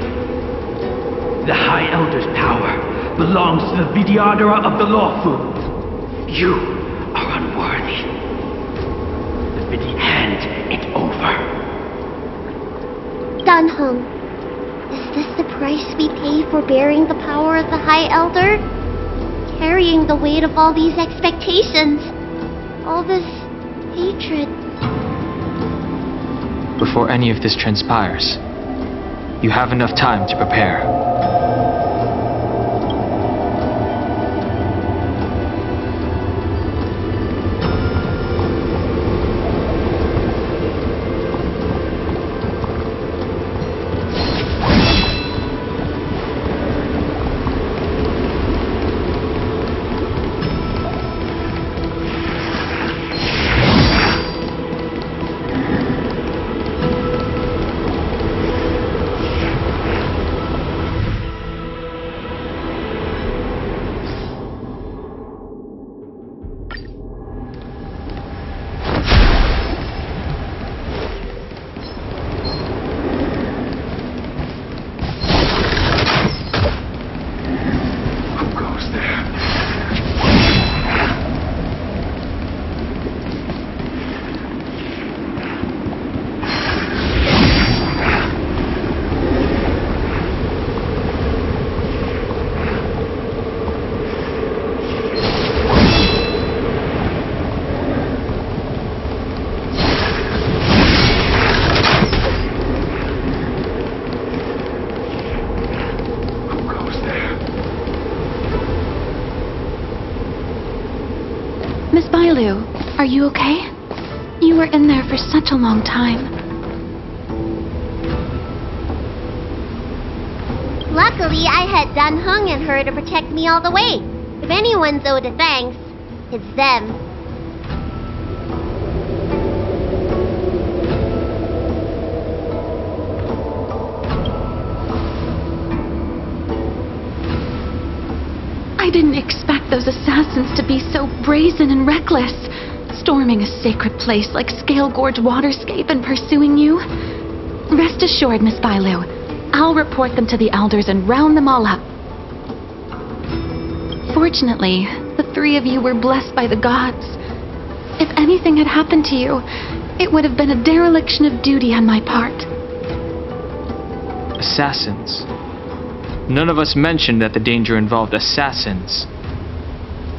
The High Elder's power belongs to the Vidyadhara of the Lawfu. You are unworthy. Hand it over. Dunhung, is this the price we pay for bearing the power of the High Elder? Carrying the weight of all these expectations, all this hatred. Before any of this transpires, you have enough time to prepare. Are you okay? You were in there for such a long time. Luckily, I had Dunhung and her to protect me all the way. If anyone's owed a thanks, it's them. I didn't expect those assassins to be so brazen and reckless, storming a sacred place like Scale Gorge Waterscape and pursuing you. Rest assured, Miss Bailu, I'll report them to the elders and round them all up. Fortunately, the three of you were blessed by the gods. If anything had happened to you, it would have been a dereliction of duty on my part. Assassins? None of us mentioned that the danger involved assassins.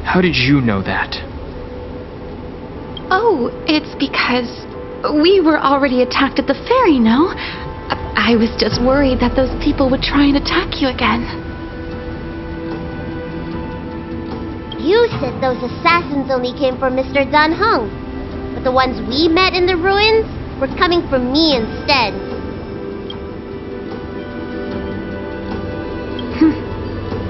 How did you know that? Oh, it's because we were already attacked at the ferry, no? I was just worried that those people would try and attack you again. You said those assassins only came from Mr. Dunhung, but the ones we met in the ruins were coming from me instead.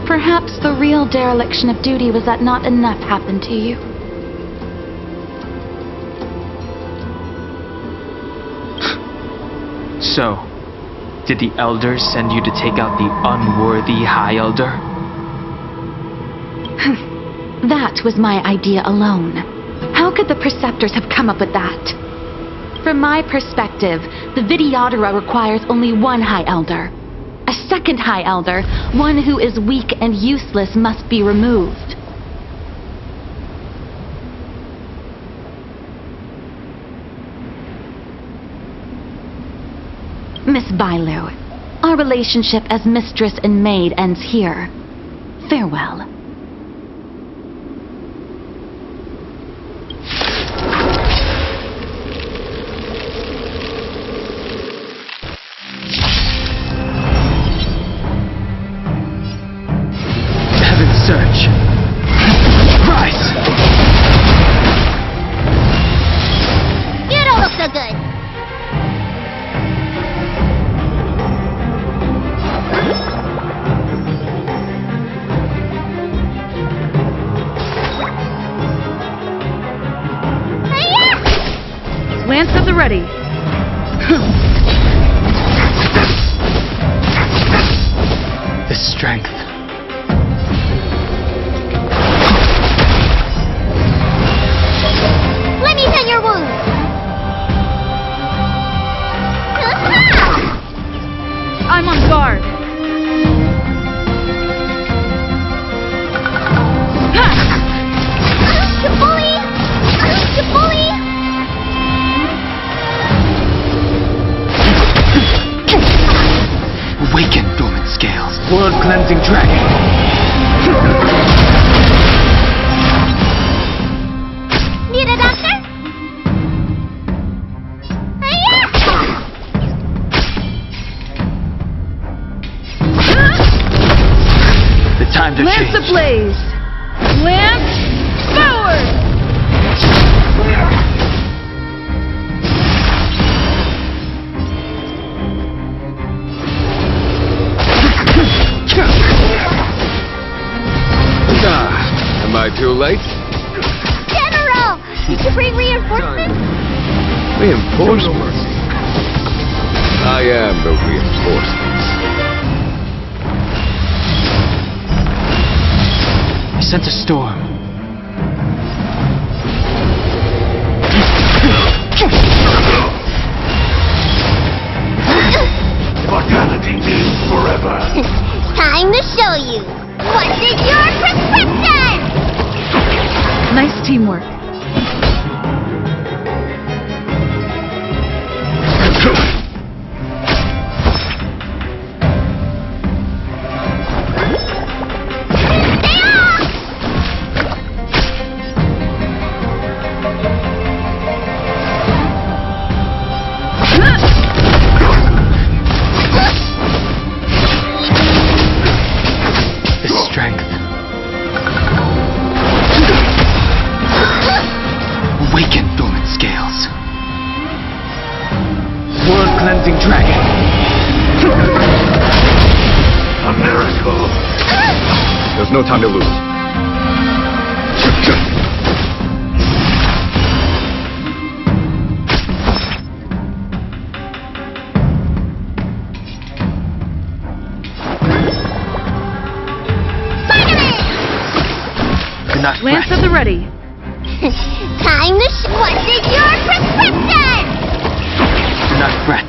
Perhaps the real dereliction of duty was that not enough happened to you. So, did the elders send you to take out the unworthy High Elder? That was my idea alone. How could the Preceptors have come up with that? From my perspective, the Vidyadhara requires only one High Elder. A second High Elder, one who is weak and useless, must be removed. Miss Bailu, our relationship as mistress and maid ends here. Farewell. Heaven's search. Rise! You don't look so good. Lance at the ready. The strength. Let me tend your wounds. I'm on guard. cleansing dragon. Need a doctor? The time to Lance change. ablaze! Lance forward! Am I too late? General! Did you bring reinforcements? Reinforcements? I am the reinforcements. I sent a storm. Mortality means forever. Time to show you. What's in your prescription? Nice teamwork. The strength. Awaken dormant scales. World cleansing dragon. A miracle. There's no time to lose. Do not Lance fret. at the ready. Time to what's in your prescription? Do not fret.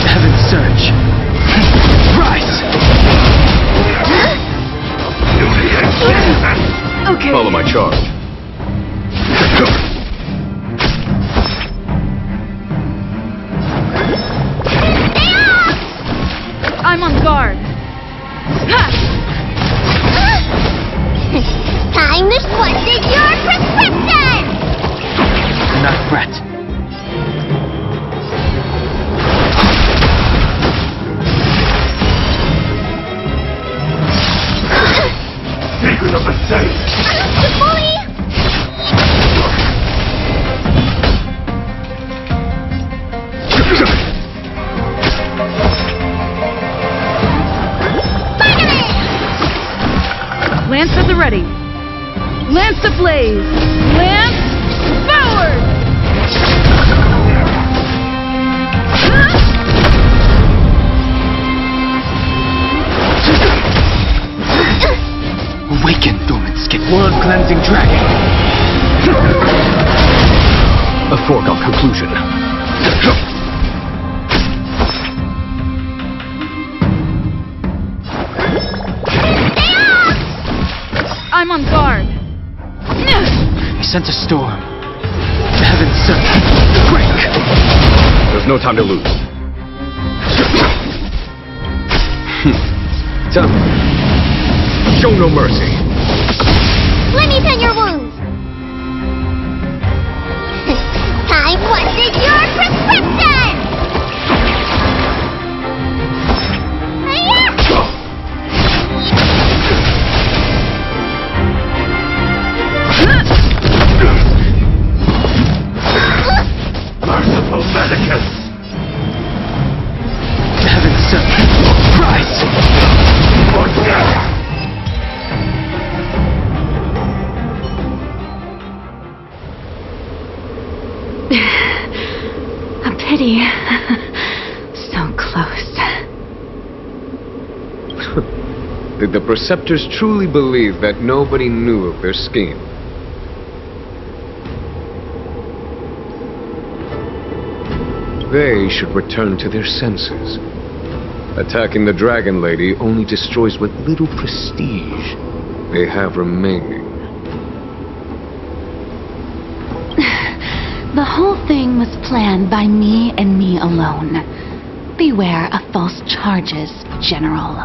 Heaven surge. Rise. Okay. Follow my charge. I'm on guard. Ha! Time to what's in your prescription? Do not fret. Secret of the safe. The bully! Lance at the ready. Lance ablaze. Lance forward! Awaken dormant scales. World cleansing dragon. A foregone conclusion. I'm on guard. I sent a storm. Heaven surge. Break. There's no time to lose. Time. Show no mercy. Let me pen your wounds. Time what's in your prescription? Merciful medicus. Heaven surge. Rise. A pity. So close. Did the Preceptors truly believe that nobody knew of their scheme? They should return to their senses. Attacking the Dragon Lady only destroys what little prestige they have remaining. The whole thing was planned by me and me alone. Beware of false charges, General.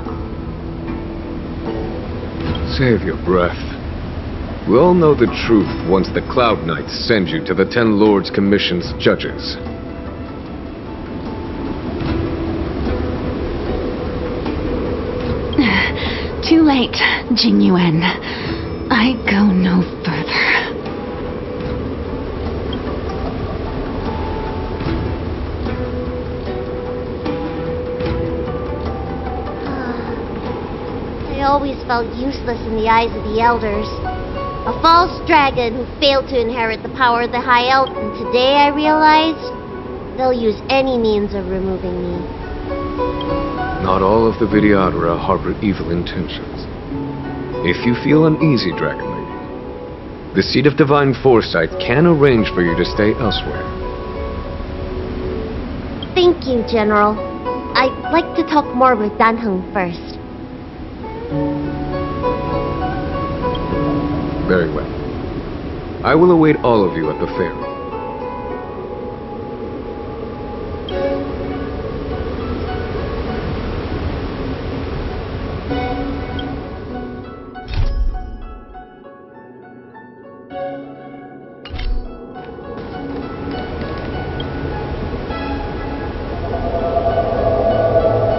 Save your breath. We all know the truth once the Cloud Knights send you to the 10 Lords Commission's judges. Too late, Jinyuan. I go no further. I always felt useless in the eyes of the elders. A false dragon who failed to inherit the power of the High Elf, and today I realized they'll use any means of removing me. Not all of the Vidyadhara harbor evil intentions. If you feel uneasy, Dragon Lady, the Seat of Divine Foresight can arrange for you to stay elsewhere. Thank you, General. I'd like to talk more with Danheng first. Very well. I will await all of you at the ferry.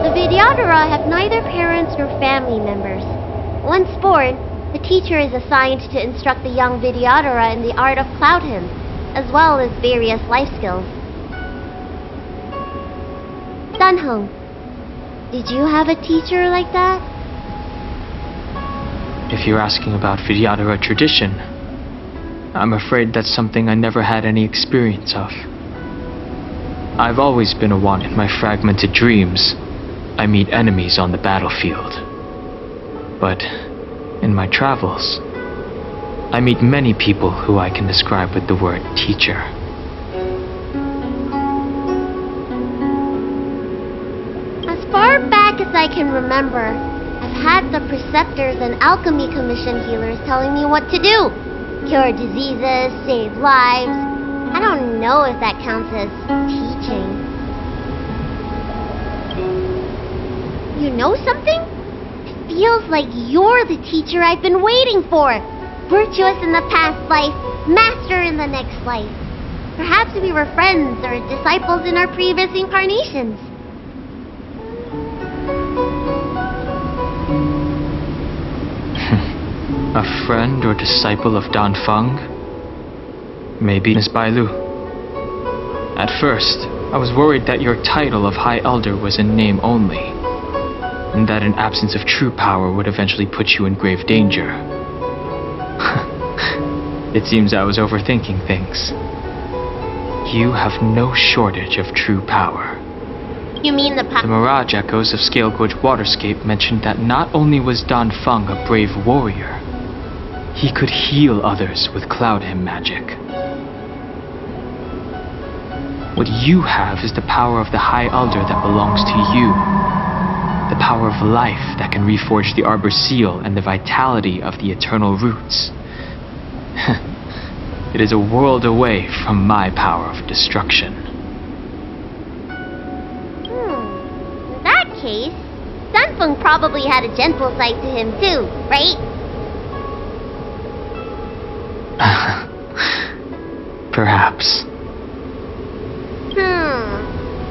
The Vidyadhara have neither parents nor family members. Once born, the teacher is assigned to instruct the young Vidyadhara in the art of cloud hymns, as well as various life skills. Danheng, did you have a teacher like that? If you're asking about Vidyadhara tradition, I'm afraid that's something I never had any experience of. I've always been a one in my fragmented dreams. I meet enemies on the battlefield. But in my travels, I meet many people who I can describe with the word teacher. As far back as I can remember, I've had the preceptors and alchemy commission healers telling me what to do. Cure diseases, save lives. I don't know if that counts as teaching. You know something? Feels like you're the teacher I've been waiting for. Virtuous in the past life, master in the next life. Perhaps we were friends or disciples in our previous incarnations. A friend or disciple of Danfeng? Maybe Miss Bailu. At first, I was worried that your title of High Elder was in name only, and that an absence of true power would eventually put you in grave danger. It seems I was overthinking things. You have no shortage of true power. You mean the Mirage Echoes of Scale Gorge Waterscape mentioned that not only was Danfeng a brave warrior, he could heal others with Cloud Hymn magic. What you have is the power of the High Elder that belongs to you. The power of life that can reforge the Arbor Seal and the vitality of the eternal roots. It is a world away from my power of destruction. In that case, Danfeng probably had a gentle side to him too, right? Perhaps.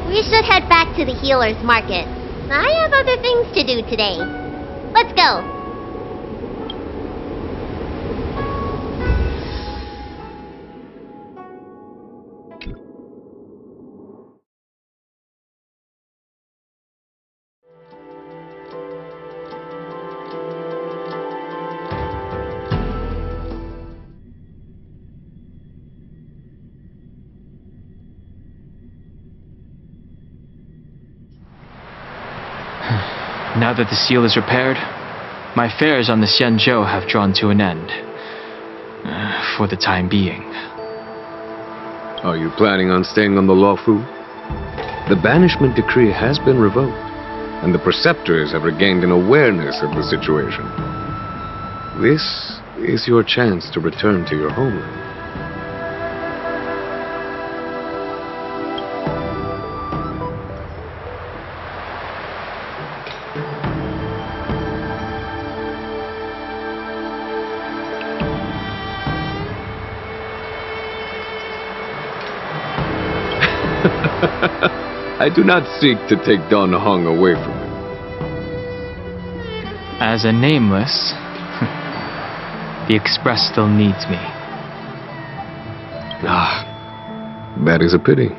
We should head back to the healer's market. I have other things to do today. Let's go. Now that the seal is repaired, my fares on the Xianzhou have drawn to an end. For the time being. Are you planning on staying on the Luofu? The banishment decree has been revoked, and the preceptors have regained an awareness of the situation. This is your chance to return to your homeland. I do not seek to take Don Hong away from him. As a nameless, the Express still needs me. Ah, that is a pity.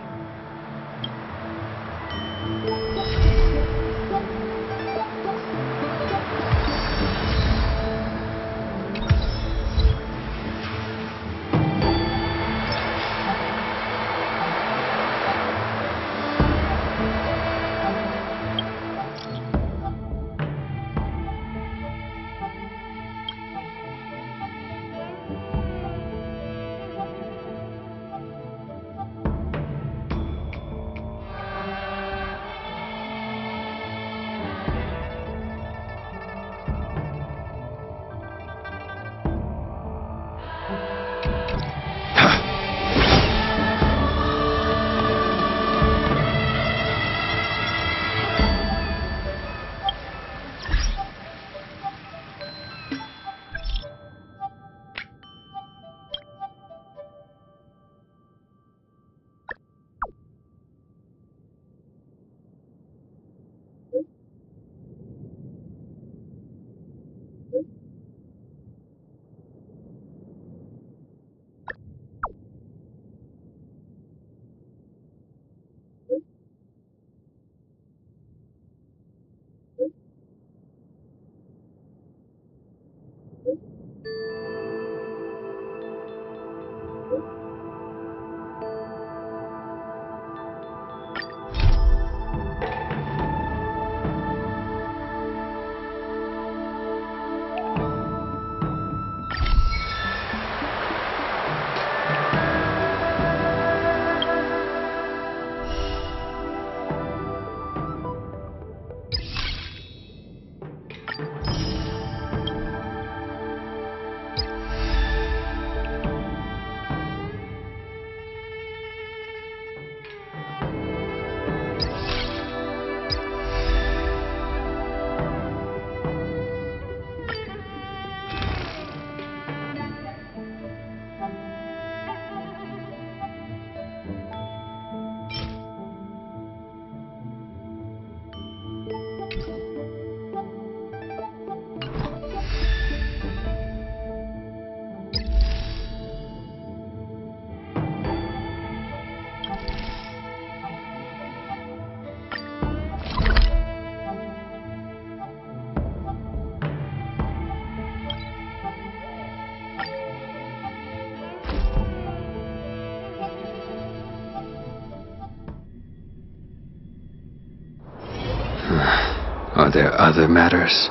Are there other matters?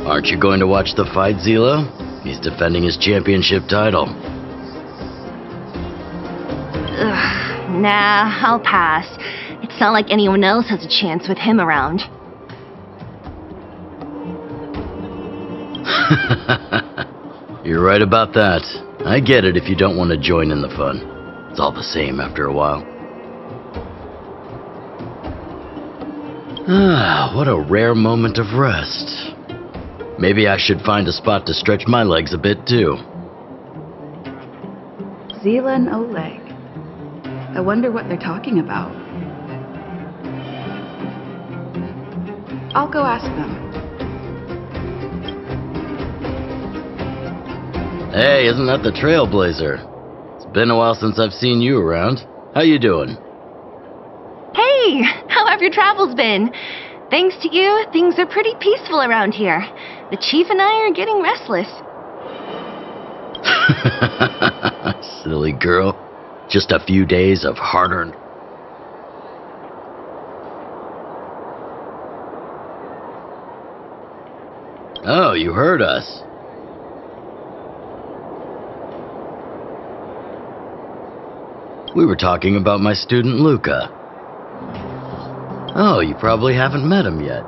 Aren't you going to watch the fight, Zelo? He's defending his championship title. Nah, I'll pass. It's not like anyone else has a chance with him around. You're right about that. I get it if you don't want to join in the fun. It's all the same after a while. Ah, what a rare moment of rest. Maybe I should find a spot to stretch my legs a bit too. Zila and Oleg. I wonder what they're talking about. I'll go ask them. Hey, isn't that the Trailblazer? It's been a while since I've seen you around. How you doing? Hey, how have your travels been? Thanks to you, things are pretty peaceful around here. The chief and I are getting restless. Silly girl. Just a few days of hard-earned... Oh, you heard us. We were talking about my student Luca. Oh, you probably haven't met him yet.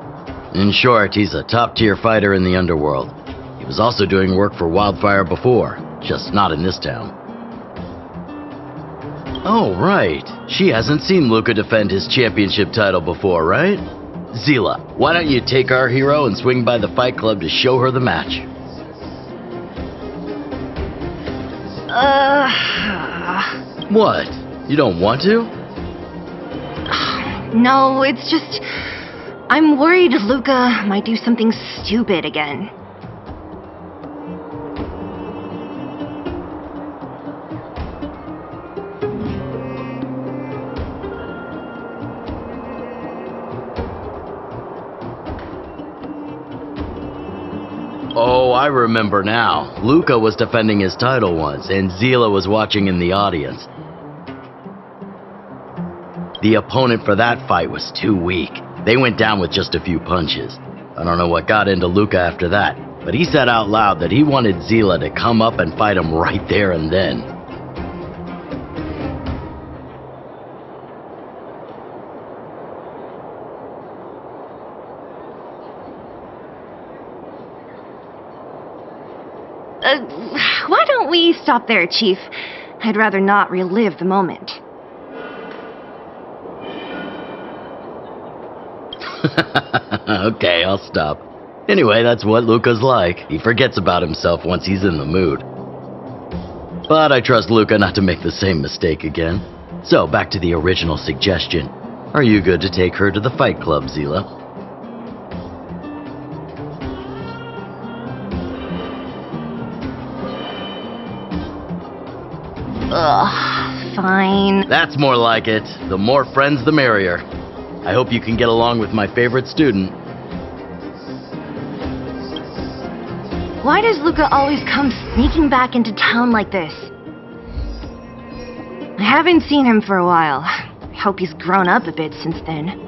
In short, he's a top-tier fighter in the underworld. He was also doing work for Wildfire before, just not in this town. Oh, right. She hasn't seen Luca defend his championship title before, right? Zila, why don't you take our hero and swing by the Fight Club to show her the match? What? You don't want to? No, it's just... I'm worried Luca might do something stupid again. Oh, I remember now. Luca was defending his title once, and Zila was watching in the audience. The opponent for that fight was too weak. They went down with just a few punches. I don't know what got into Luca after that, but he said out loud that he wanted Zila to come up and fight him right there and then. Why don't we stop there, Chief? I'd rather not relive the moment. Okay, I'll stop. Anyway, that's what Luca's like. He forgets about himself once he's in the mood. But I trust Luca not to make the same mistake again. So, back to the original suggestion. Are you good to take her to the Fight Club, Zila? Ugh, fine. That's more like it. The more friends, the merrier. I hope you can get along with my favorite student. Why does Luca always come sneaking back into town like this? I haven't seen him for a while. I hope he's grown up a bit since then.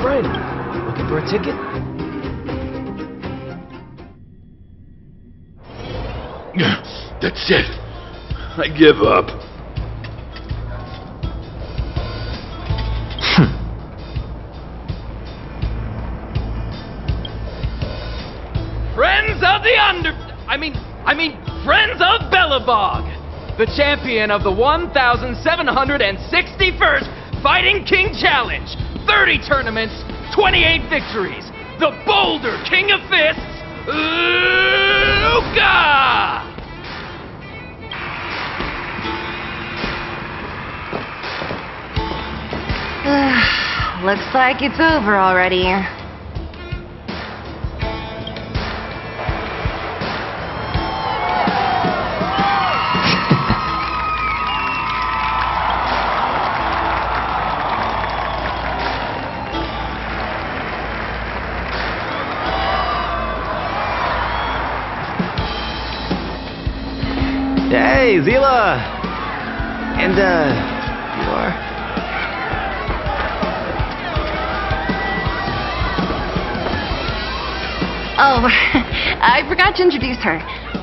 Looking for a ticket? That's it. I give up. Friends of the Friends of Belobog, the champion of the 1,761st Fighting King Challenge. 30 tournaments, 28 victories. The Boulder King of Fists, Luca! Looks like it's over already. Hey, Zila! And, you are? Oh, I forgot to introduce her.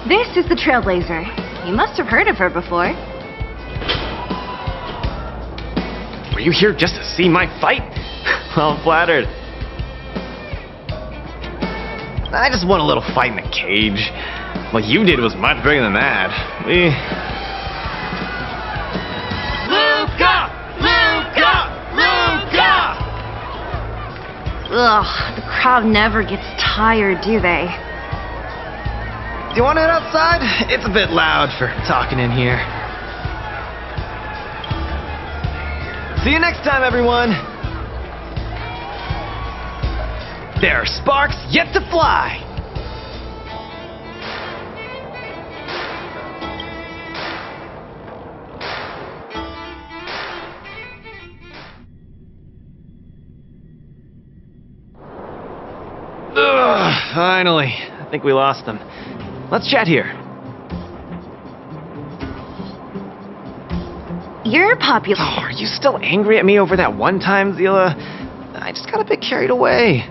This is the Trailblazer. You must have heard of her before. Were you here just to see my fight? Well, I'm flattered. I just won a little fight in the cage. What you did was much bigger than that. Luca! Luca! Luca! Ugh, the crowd never gets tired, do they? Do you want to head outside? It's a bit loud for talking in here. See you next time, everyone. There are sparks yet to fly. Ugh, finally. I think we lost them. Let's chat here. You're popular. Oh, are you still angry at me over that one time, Zila? I just got a bit carried away.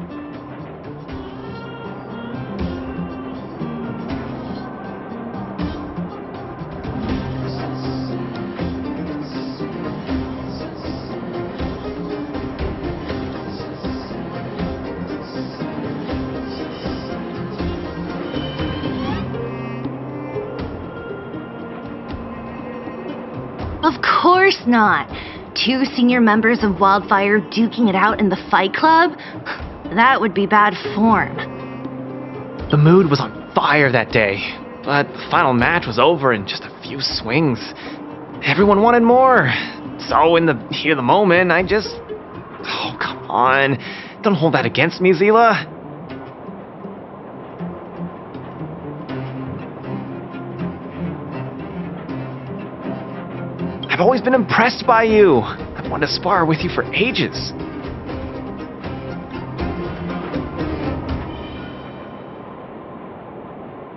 Of course not. 2 senior members of Wildfire duking it out in the Fight Club? That would be bad form. The mood was on fire that day, but the final match was over in just a few swings. Everyone wanted more. So in the heat of the moment, I just... Oh, come on. Don't hold that against me, Zila. I've always been impressed by you. I've wanted to spar with you for ages.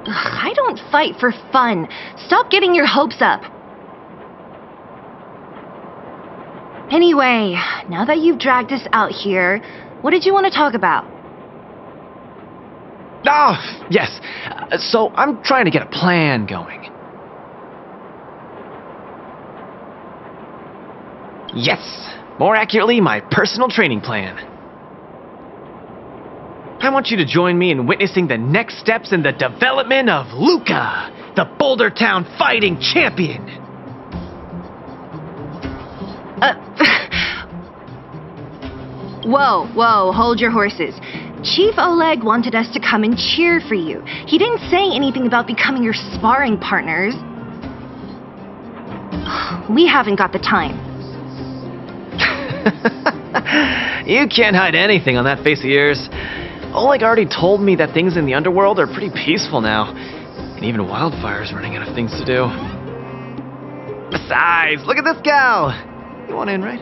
I don't fight for fun. Stop getting your hopes up. Anyway, now that you've dragged us out here, what did you want to talk about? Ah, yes. So I'm trying to get a plan going. Yes, more accurately, my personal training plan. I want you to join me in witnessing the next steps in the development of Luca, the Boulder Town fighting champion. Whoa, hold your horses. Chief Oleg wanted us to come and cheer for you. He didn't say anything about becoming your sparring partners. We haven't got the time. You can't hide anything on that face of yours. Oleg already told me that things in the underworld are pretty peaceful now, and even Wildfire's running out of things to do. Besides, look at this gal! You want in, right?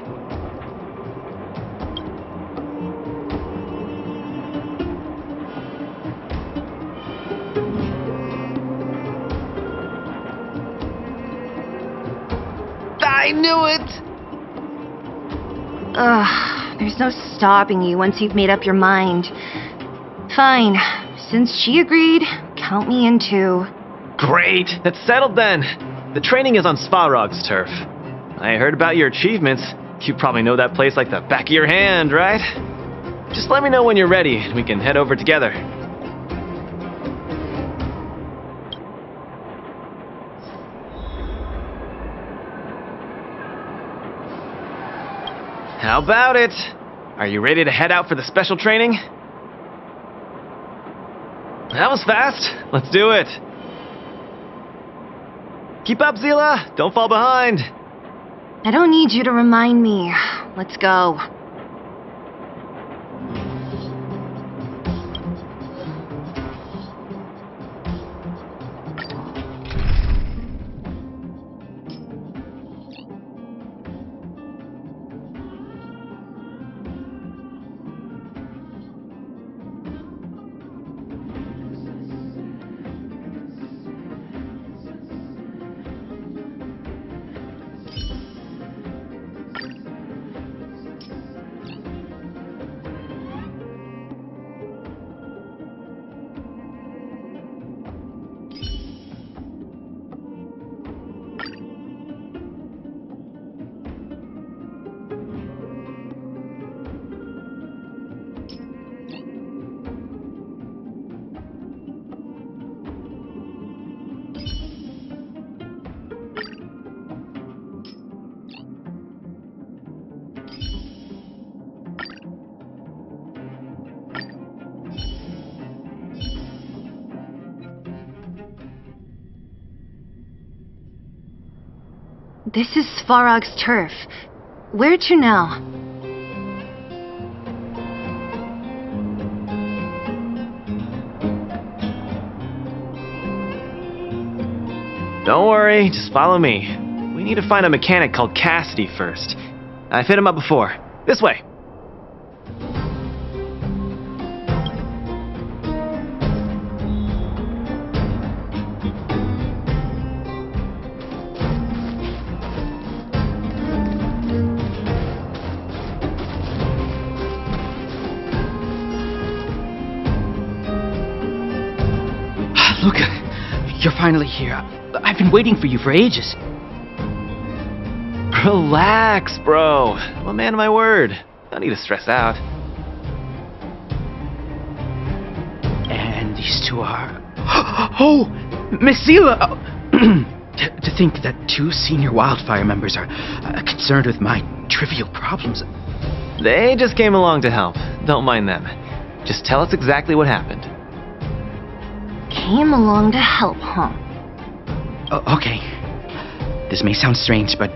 I knew it! There's no stopping you once you've made up your mind. Fine. Since she agreed, count me in too. Great! That's settled then. The training is on Svarog's turf. I heard about your achievements. You probably know that place like the back of your hand, right? Just let me know when you're ready and we can head over together. How about it? Are you ready to head out for the special training? That was fast. Let's do it. Keep up, Zila. Don't fall behind. I don't need you to remind me. Let's go. This is Svarog's turf. Where to now? Don't worry, just follow me. We need to find a mechanic called Cassidy first. I've hit him up before. This way. finally here. I've been waiting for you for ages. Relax, bro. I'm a man of my word. Don't need to stress out. And these two are... Oh! Miss Zila! To think that 2 senior wildfire members are concerned with my trivial problems. They just came along to help. Don't mind them. Just tell us exactly what happened. Came along to help, huh? Okay. This may sound strange, but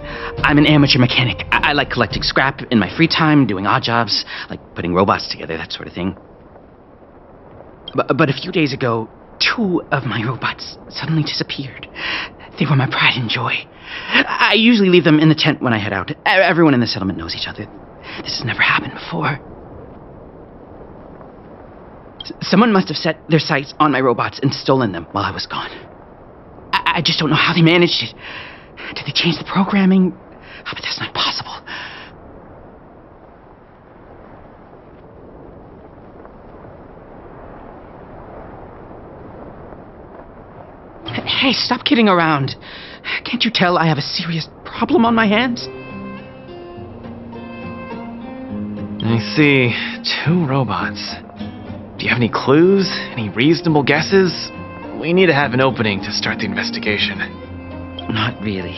I'm an amateur mechanic. I like collecting scrap in my free time, doing odd jobs, like putting robots together, that sort of thing. But a few days ago, 2 of my robots suddenly disappeared. They were my pride and joy. I usually leave them in the tent when I head out. Everyone in the settlement knows each other. This has never happened before. Someone must have set their sights on my robots and stolen them while I was gone. I just don't know how they managed it. Did they change the programming? Oh, but that's not possible. Hey, stop kidding around. Can't you tell I have a serious problem on my hands? I see. 2 robots. Do you have any clues? Any reasonable guesses? We need to have an opening to start the investigation. Not really.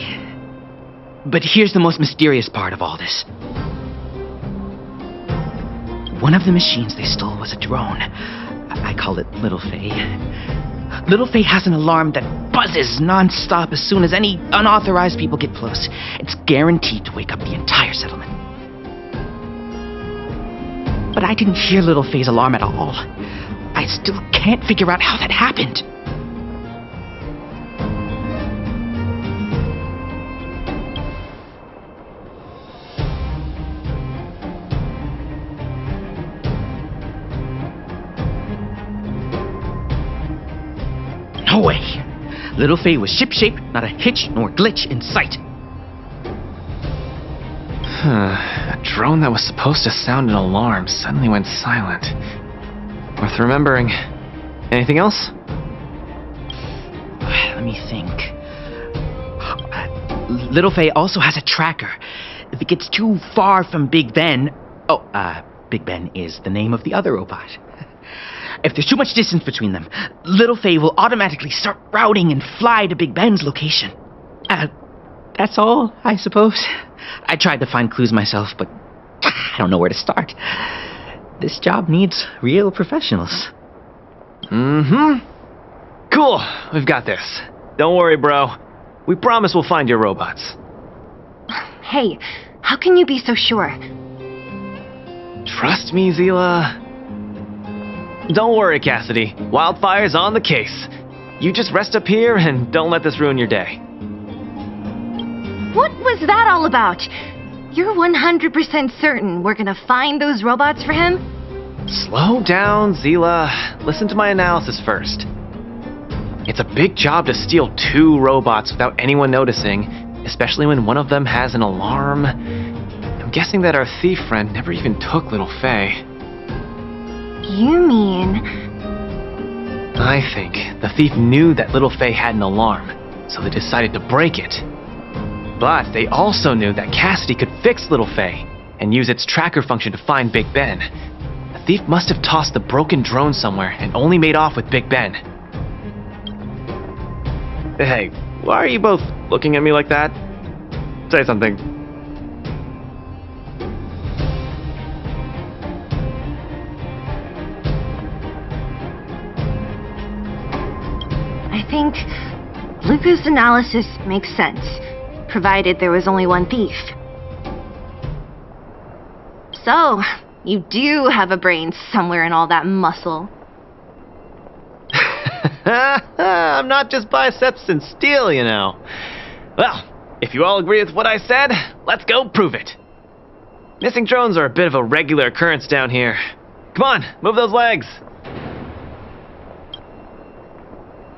But here's the most mysterious part of all this. One of the machines they stole was a drone. I call it Little Faye. Little Faye has an alarm that buzzes non-stop as soon as any unauthorized people get close. It's guaranteed to wake up the entire settlement. But I didn't hear Little Faye's alarm at all. I still can't figure out how that happened. No way! Little Faye was ship-shape, not a hitch nor glitch in sight. A drone that was supposed to sound an alarm suddenly went silent. Worth remembering. Anything else? Let me think. Little Faye also has a tracker. If it gets too far from Big Ben... Big Ben is the name of the other robot. If there's too much distance between them, Little Faye will automatically start routing and fly to Big Ben's location. That's all, I suppose. I tried to find clues myself, but I don't know where to start. This job needs real professionals. Cool, we've got this. Don't worry, bro. We promise we'll find your robots. Hey, how can you be so sure? Trust me, Zila. Don't worry, Cassidy. Wildfire's on the case. You just rest up here and don't let this ruin your day. What was that all about? You're 100% certain we're gonna find those robots for him? Slow down, Zila. Listen to my analysis first. It's a big job to steal 2 robots without anyone noticing, especially when one of them has an alarm. I'm guessing that our thief friend never even took Little Faye. You mean... I think the thief knew that Little Faye had an alarm, so they decided to break it. But they also knew that Cassidy could fix Little Faye and use its tracker function to find Big Ben. The thief must have tossed the broken drone somewhere and only made off with Big Ben. Hey, why are you both looking at me like that? Say something. I think Luca's analysis makes sense, provided there was only one thief. So, you do have a brain somewhere in all that muscle. I'm not just biceps and steel, you know. Well, if you all agree with what I said, let's go prove it. Missing drones are a bit of a regular occurrence down here. Come on, move those legs.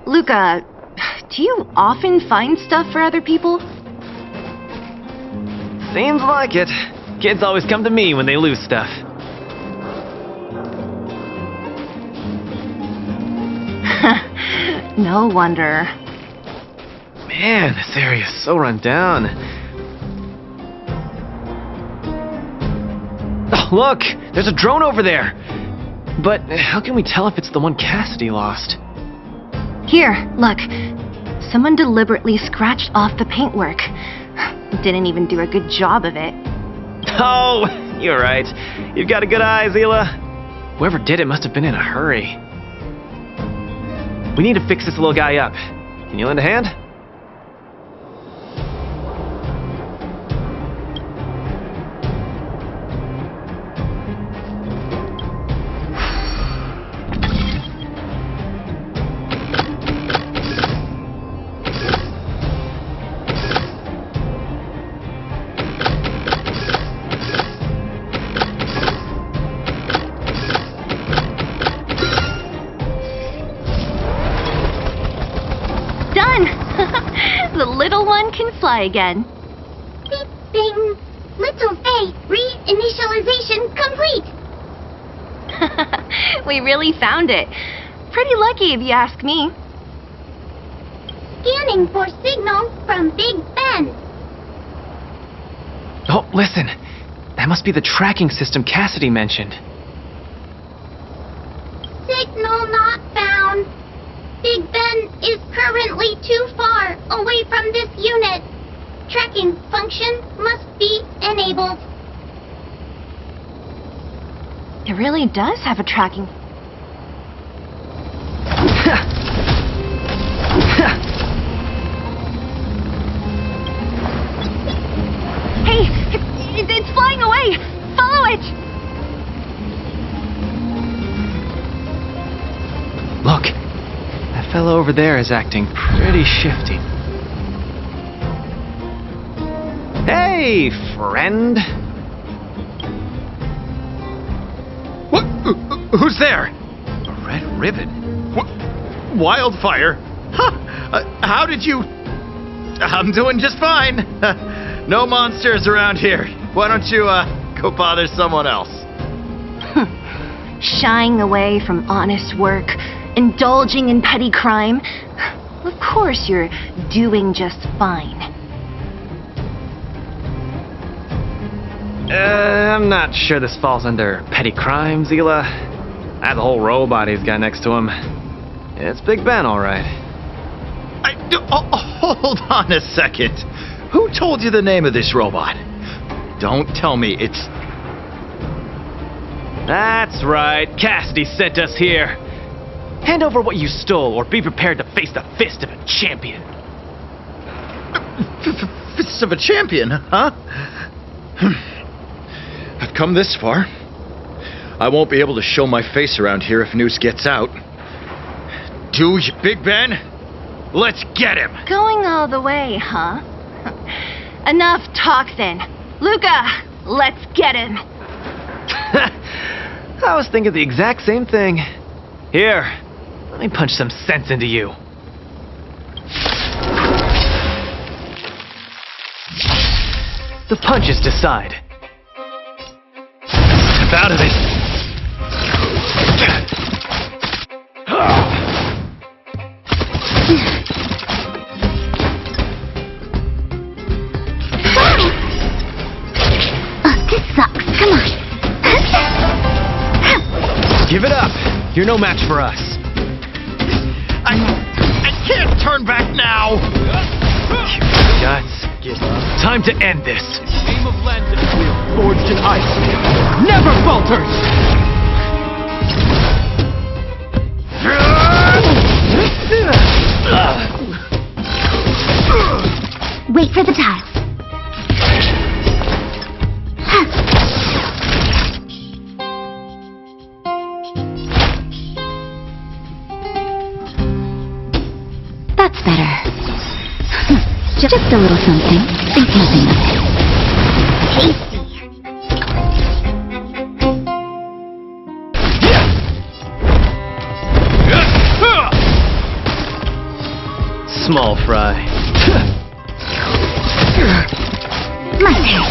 Luca, do you often find stuff for other people? Seems like it. Kids always come to me when they lose stuff. No wonder. Man, this area is so run down. Oh, look! There's a drone over there! But how can we tell if it's the one Cassidy lost? Here, look. Someone deliberately scratched off the paintwork. Didn't even do a good job of it. Oh, you're right. You've got a good eye, Zila. Whoever did it must have been in a hurry. We need to fix this little guy up. Can you lend a hand? The little one can fly again. Beep, bing. Little Faye, reinitialization complete. We really found it. Pretty lucky if you ask me. Scanning for signal from Big Ben. Oh, listen. That must be the tracking system Cassidy mentioned. Signal not found. Big Ben is currently too far away from this unit. Tracking function must be enabled. It really does have a tracking. Hey, it's flying away! Follow it! Look, that fellow over there is acting pretty shifty. Hey, friend! What? Who's there? A red ribbon? What? Wildfire? Huh? How did you... I'm doing just fine. No monsters around here. Why don't you, go bother someone else? Shying away from honest work, indulging in petty crime. Of course you're doing just fine. I'm not sure this falls under petty crime, Zila. That whole robot he's got next to him. It's Big Ben, all right. Hold on a second. Who told you the name of this robot? Don't tell me it's... That's right. Cassidy sent us here. Hand over what you stole, or be prepared to face the fist of a champion. Fist of a champion, huh? I've come this far. I won't be able to show my face around here if news gets out. Do you, Big Ben? Let's get him! Going all the way, huh? Enough talk then. Luca, let's get him. I was thinking the exact same thing. Here, let me punch some sense into you. The punches decide. Step out of it! This sucks. Come on. Give it up. You're no match for us. I can't turn back now. Guts. Time to end this. Aim of Landa, forged in ice, never falters. Wait for the tiles. That's better. Just a little something. Think nothing of it. Tasty. Small fry. My turn.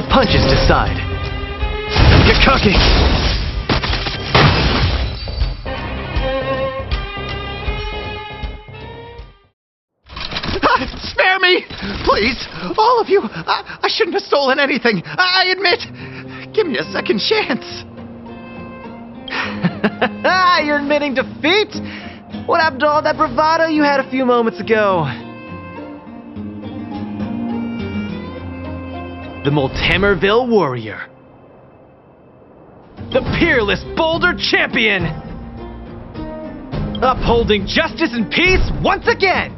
the punches decide. Get cocky! Spare me! Please! All of you! I shouldn't have stolen anything! I admit! Give me a second chance! You're admitting defeat? What happened to all that bravado you had a few moments ago? The Multamerville Warrior. The peerless Boulder Champion! Upholding justice and peace once again!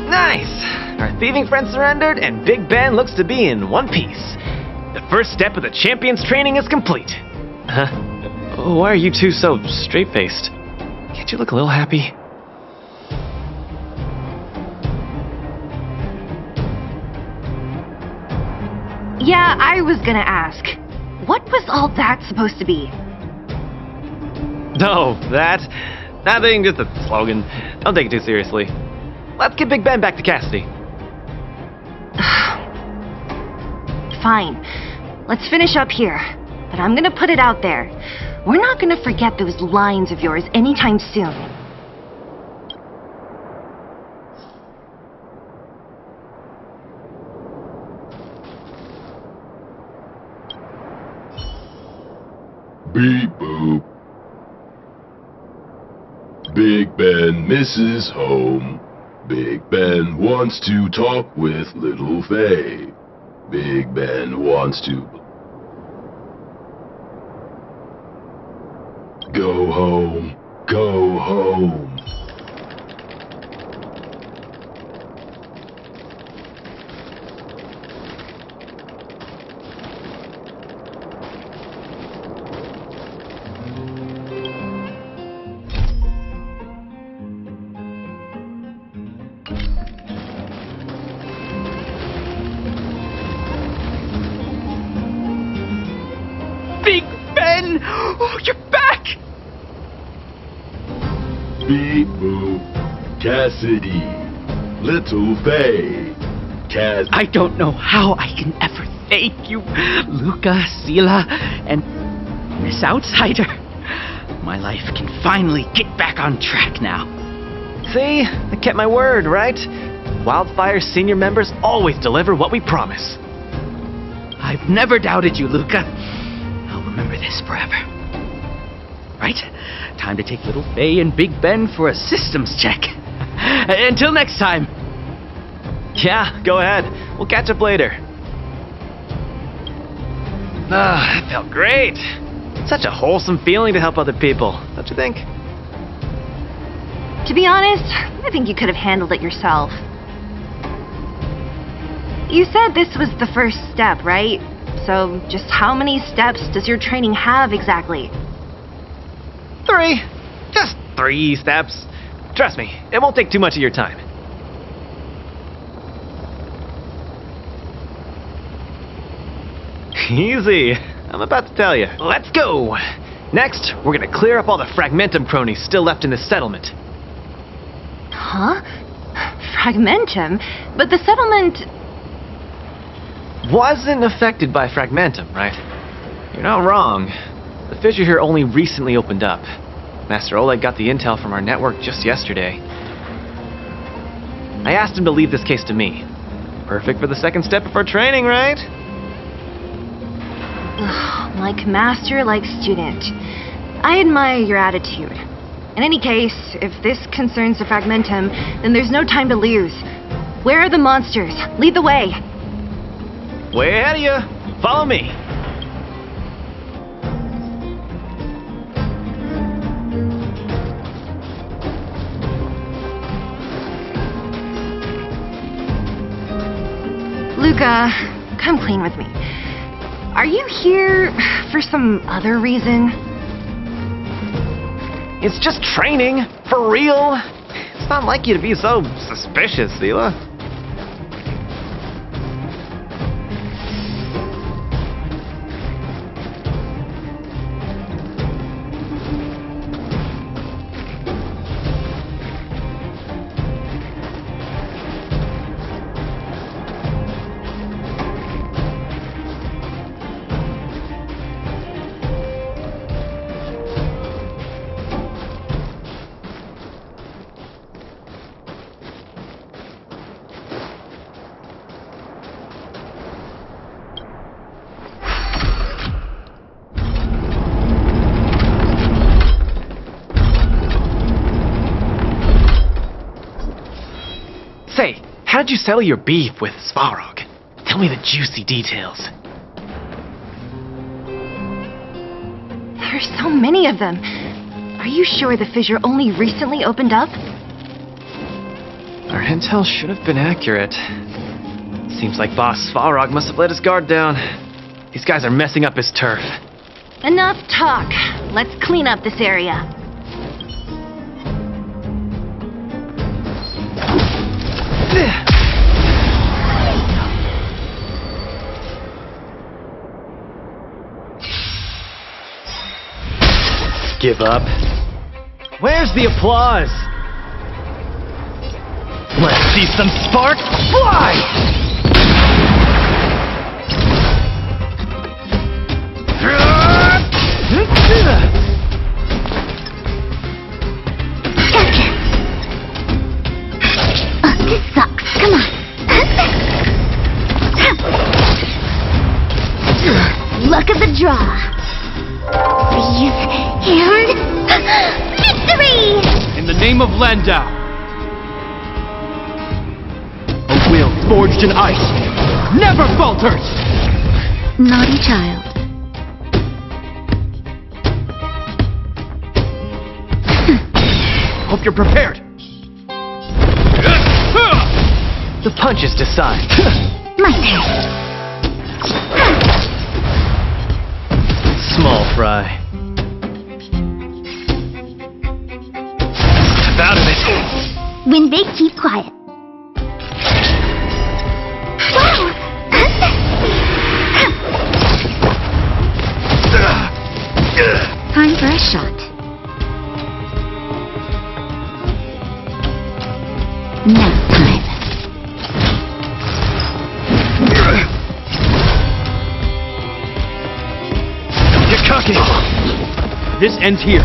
Nice! Our thieving friend surrendered, and Big Ben looks to be in one piece. The first step of the champion's training is complete. Huh? Why are you two so straight-faced? Can't you look a little happy? Yeah, I was gonna ask. What was all that supposed to be? No, that... Nothing, just a slogan. Don't take it too seriously. Let's get Big Ben back to Cassidy. Fine. Let's finish up here. But I'm gonna put it out there. We're not gonna forget those lines of yours anytime soon. Beep boop. Big Ben misses home. Big Ben wants to talk with Little Faye. Big Ben wants to go home, go home. Big Ben! Oh, you're back! Beep boop. Cassidy. Little Faye. I don't know how I can ever thank you, Luca, Sela, and Miss Outsider. My life can finally get back on track now. See? I kept my word, right? Wildfire's senior members always deliver what we promise. I've never doubted you, Luca. I'll remember this forever. Right? Time to take Little Faye and Big Ben for a systems check. Until next time. Yeah, go ahead. We'll catch up later. That felt great. Such a wholesome feeling to help other people, don't you think? To be honest, I think you could have handled it yourself. You said this was the first step, right? So, just how many steps does your training have exactly? 3. Just 3 steps. Trust me, it won't take too much of your time. Easy. I'm about to tell you. Let's go! Next, we're gonna clear up all the Fragmentum cronies still left in this settlement. Huh? Fragmentum? But the settlement... wasn't affected by Fragmentum, right? You're not wrong. The fissure here only recently opened up. Master Oleg got the intel from our network just yesterday. I asked him to leave this case to me. Perfect for the second step of our training, right? Like master, like student. I admire your attitude. In any case, if this concerns the Fragmentum, then there's no time to lose. Where are the monsters? Lead the way. Way ahead of you. Follow me. Luca, come clean with me. Are you here for some other reason? It's just training. For real. It's not like you to be so suspicious, Sela. how'd you settle your beef with Svarog? Tell me the juicy details. There's so many of them. Are you sure the fissure only recently opened up? Our intel should have been accurate. Seems like Boss Svarog must have let his guard down. These guys are messing up his turf. Enough talk. Let's clean up this area. Give up? Where's the applause? Let's see some sparks fly! This sucks. Come on. Luck of the draw. Freeze and victory! In the name of Landau, a will forged in ice never falters! Naughty child. Hope you're prepared. The punches decide. My turn. Small fry. Step out of it. Win big, keep quiet. Wow! Time for a shot. Now time. Get cocky! This ends here.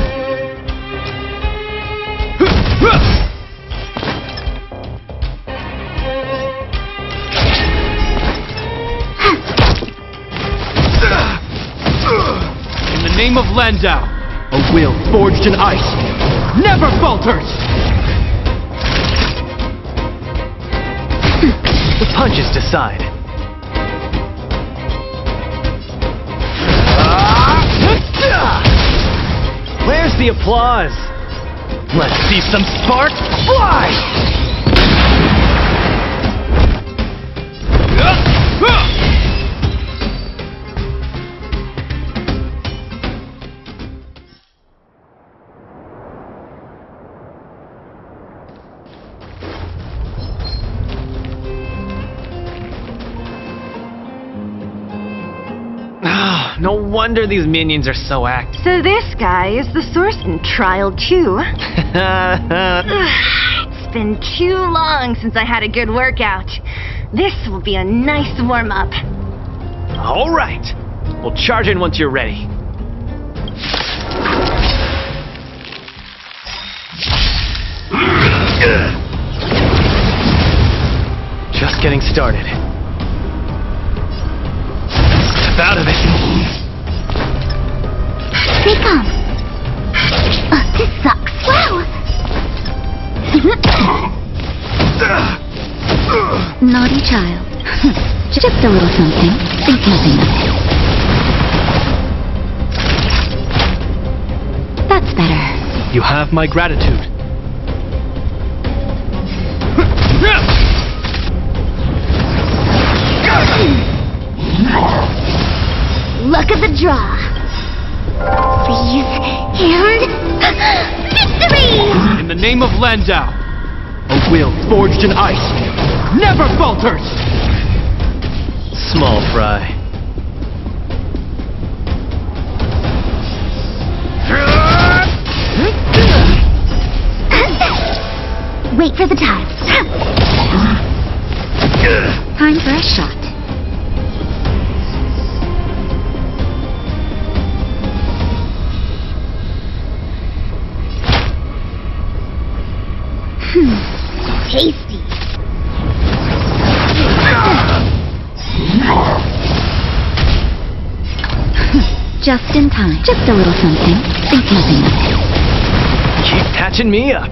In the name of Landau, a will forged in ice never falters! The punches decide. Where's the applause? Let's see some sparks fly! No wonder these minions are so active. So this guy is the source in Trial 2. It's been too long since I had a good workout. This will be a nice warm-up. All right. We'll charge in once you're ready. Just getting started. Step out of it. Stay calm. This sucks. Wow! Naughty child. Just a little something. Think nothing of it. That's better. You have my gratitude. Luck of the draw. Freeze and victory! In the name of Landau, a will forged in ice never falters! Small fry. Wait for the time. Time for a shot. Tasty. Just in time. Just a little something. Think nothing of it. Keep patching me up.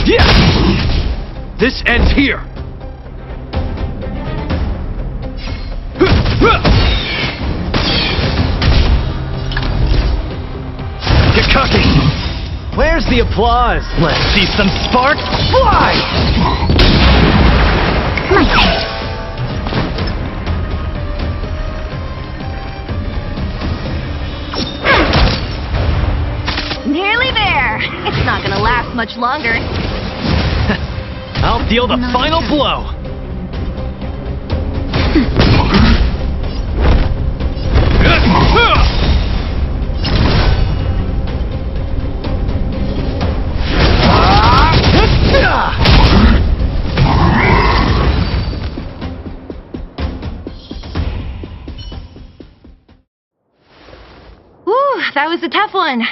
Yeah! This ends here! Get cocky! Where's the applause? Let's see some sparks fly! Nearly there. It's not gonna last much longer. I'll deal the final blow. Whew, that was a tough one.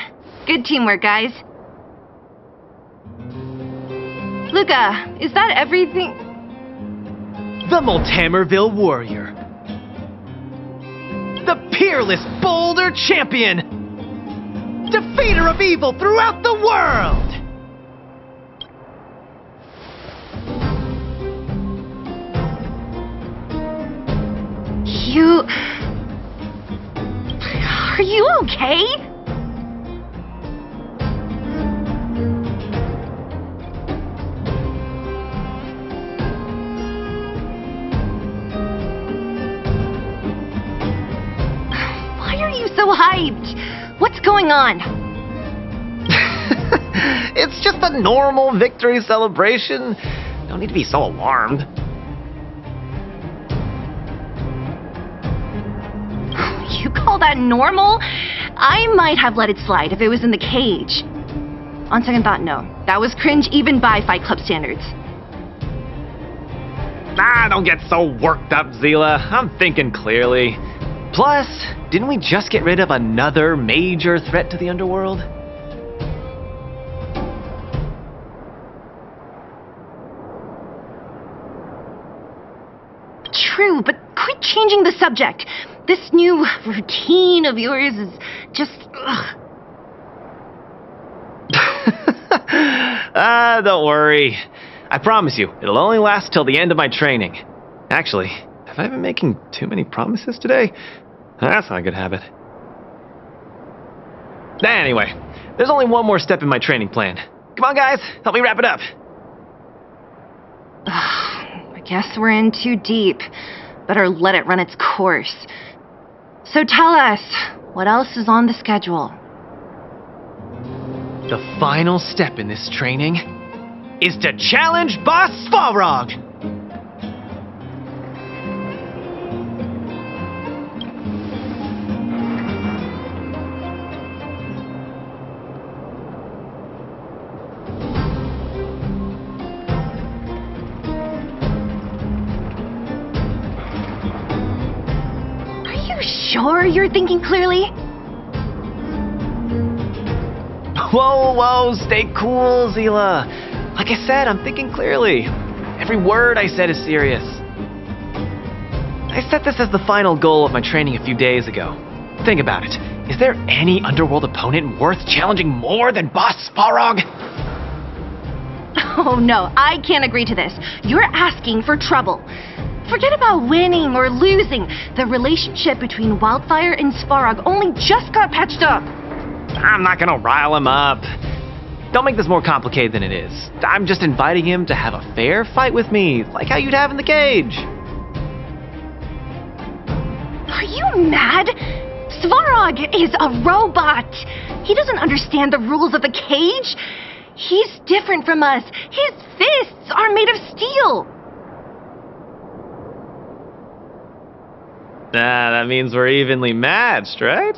Good teamwork, guys. Luca, is that everything? The Multamerville Warrior. The peerless Boulder Champion. Defeater of evil throughout the world. Are you okay? Why are you so hyped? What's going on? It's just a normal victory celebration. Don't need to be so alarmed. You call that normal? I might have let it slide if it was in the cage. On second thought, no. That was cringe even by Fight Club standards. Don't get so worked up, Zila. I'm thinking clearly. Plus, didn't we just get rid of another major threat to the underworld? True, but quit changing the subject. This new routine of yours is just... ugh. Don't worry. I promise you, it'll only last till the end of my training. Actually, have I been making too many promises today? That's not a good habit. Anyway, there's only one more step in my training plan. Come on, guys, help me wrap it up. I guess we're in too deep. Better let it run its course. So tell us, what else is on the schedule? The final step in this training is to challenge Boss Svarog! Sure you're thinking clearly? Whoa, stay cool, Zila. Like I said, I'm thinking clearly. Every word I said is serious. I set this as the final goal of my training a few days ago. Think about it. Is there any underworld opponent worth challenging more than Boss Svarog? Oh no, I can't agree to this. You're asking for trouble. Forget about winning or losing. The relationship between Wildfire and Svarog only just got patched up. I'm not gonna rile him up. Don't make this more complicated than it is. I'm just inviting him to have a fair fight with me, like how you'd have in the cage. Are you mad? Svarog is a robot. He doesn't understand the rules of the cage. He's different from us. His fists are made of steel. That means we're evenly matched, right?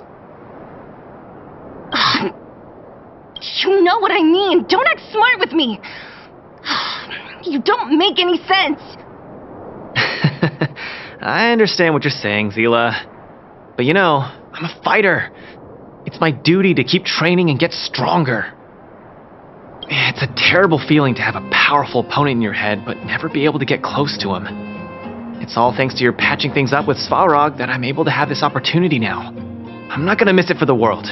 You know what I mean. Don't act smart with me. You don't make any sense. I understand what you're saying, Zila. But you know, I'm a fighter. It's my duty to keep training and get stronger. It's a terrible feeling to have a powerful opponent in your head, but never be able to get close to him. It's all thanks to your patching things up with Svarog that I'm able to have this opportunity now. I'm not gonna miss it for the world.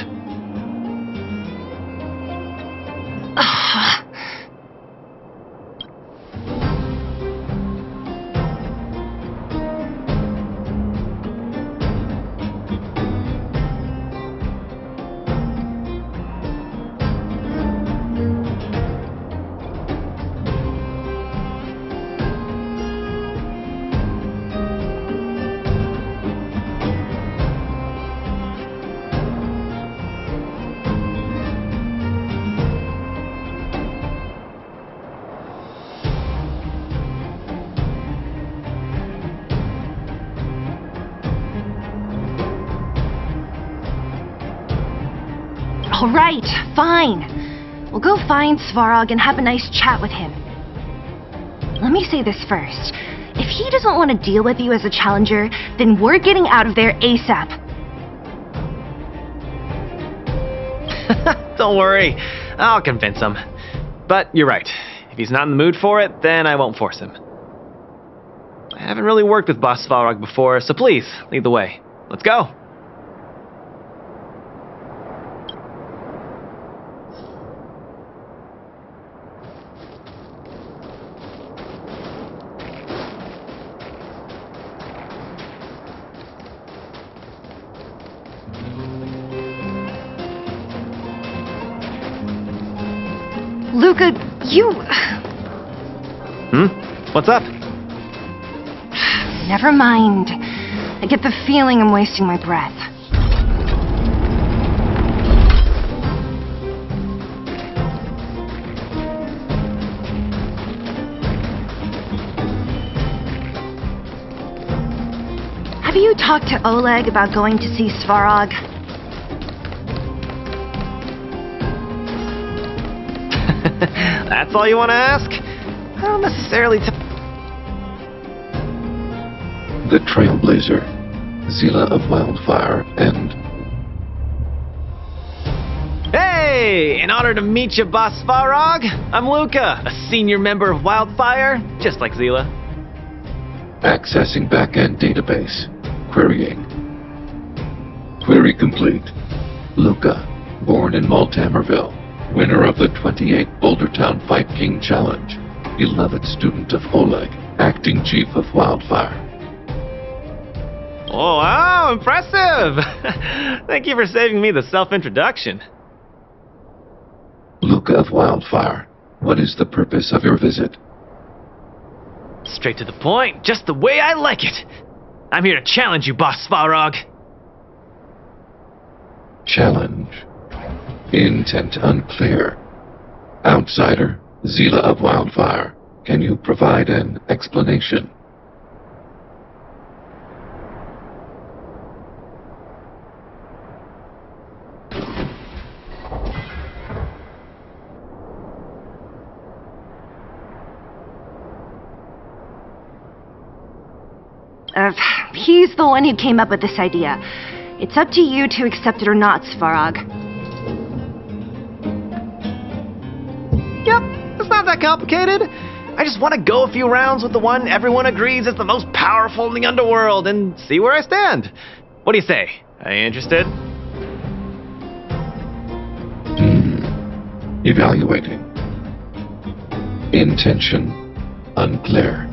Alright, fine. We'll go find Svarog and have a nice chat with him. Let me say this first. If he doesn't want to deal with you as a challenger, then we're getting out of there ASAP. Don't worry, I'll convince him. But you're right. If he's not in the mood for it, then I won't force him. I haven't really worked with Boss Svarog before, so please, lead the way. Let's go! Luca, you... What's up? Never mind. I get the feeling I'm wasting my breath. Have you talked to Oleg about going to see Svarog? That's all you want to ask? I don't necessarily The Trailblazer, Zila of Wildfire, and... Hey! In honor to meet you, Boss Svarog, I'm Luca, a senior member of Wildfire, just like Zila. Accessing backend database. Querying. Query complete. Luca, born in Multamerville, winner of the 28th Bouldertown Fight King Challenge, beloved student of Oleg, acting chief of Wildfire. Oh, wow, impressive! Thank you for saving me the self-introduction. Luca of Wildfire, what is the purpose of your visit? Straight to the point, just the way I like it. I'm here to challenge you, Boss Svarog. Challenge. Intent unclear. Outsider, Zila of Wildfire, can you provide an explanation? He's the one who came up with this idea. It's up to you to accept it or not, Svarog. Yep, it's not that complicated. I just want to go a few rounds with the one everyone agrees is the most powerful in the underworld and see where I stand. What do you say? Are you interested? Evaluating. Intention unclear.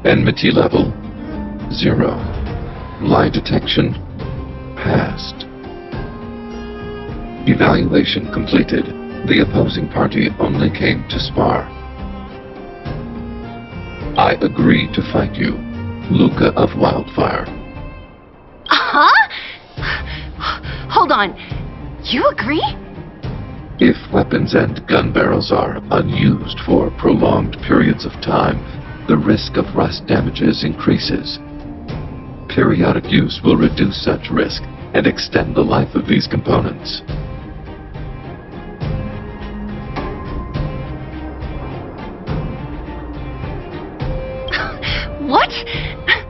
Enmity level 0. Lie detection passed. Evaluation completed. The opposing party only came to spar. I agree to fight you, Luca of Wildfire. Huh? Hold on. You agree? If weapons and gun barrels are unused for prolonged periods of time, the risk of rust damages increases. Periodic use will reduce such risk and extend the life of these components. What?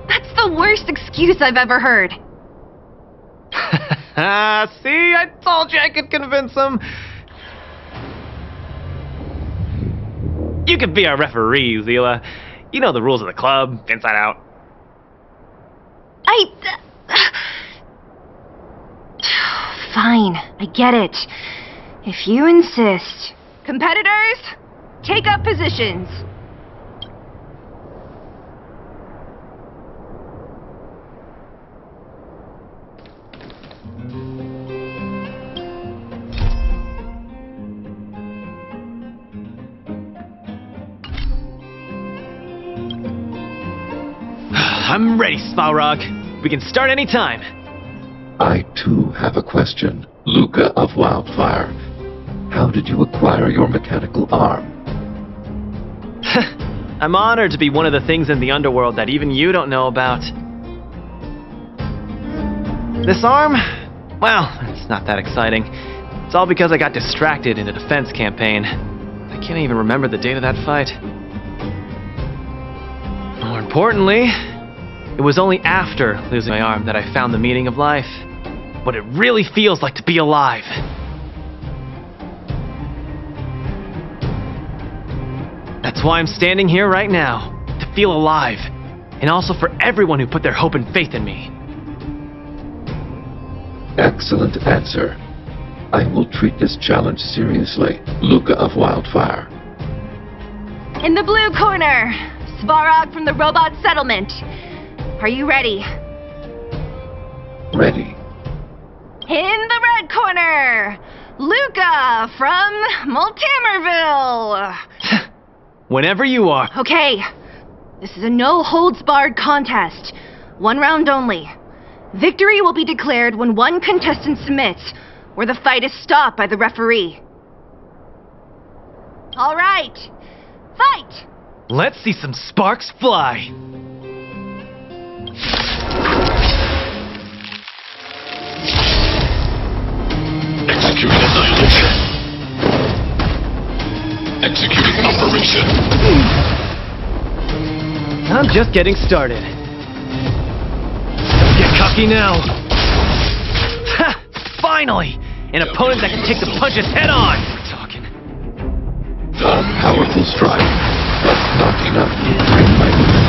That's the worst excuse I've ever heard. See, I told you I could convince him. You could be our referee, Zila. You know the rules of the club, inside out. Fine, I get it. If you insist. Competitors, take up positions. I'm ready, Svarog. We can start any time. I too have a question, Luca of Wildfire. How did you acquire your mechanical arm? I'm honored to be one of the things in the underworld that even you don't know about. This arm? Well, it's not that exciting. It's all because I got distracted in a defense campaign. I can't even remember the date of that fight. More importantly, it was only after losing my arm that I found the meaning of life. What it really feels like to be alive. That's why I'm standing here right now, to feel alive, and also for everyone who put their hope and faith in me. Excellent answer. I will treat this challenge seriously. Luca of Wildfire. In the blue corner, Svarog from the Robot Settlement. Are you ready? Ready. In the red corner, Luca from Multamerville. Whenever you are. Okay, this is a no-holds-barred contest. 1 round only. Victory will be declared when one contestant submits, or the fight is stopped by the referee. All right, fight! Let's see some sparks fly. Executing annihilation. Executing operation. I'm just getting started. Don't get cocky now. Ha! Finally! An opponent that can take the punches head on! We're talking. A powerful strike, but not enough to break my will.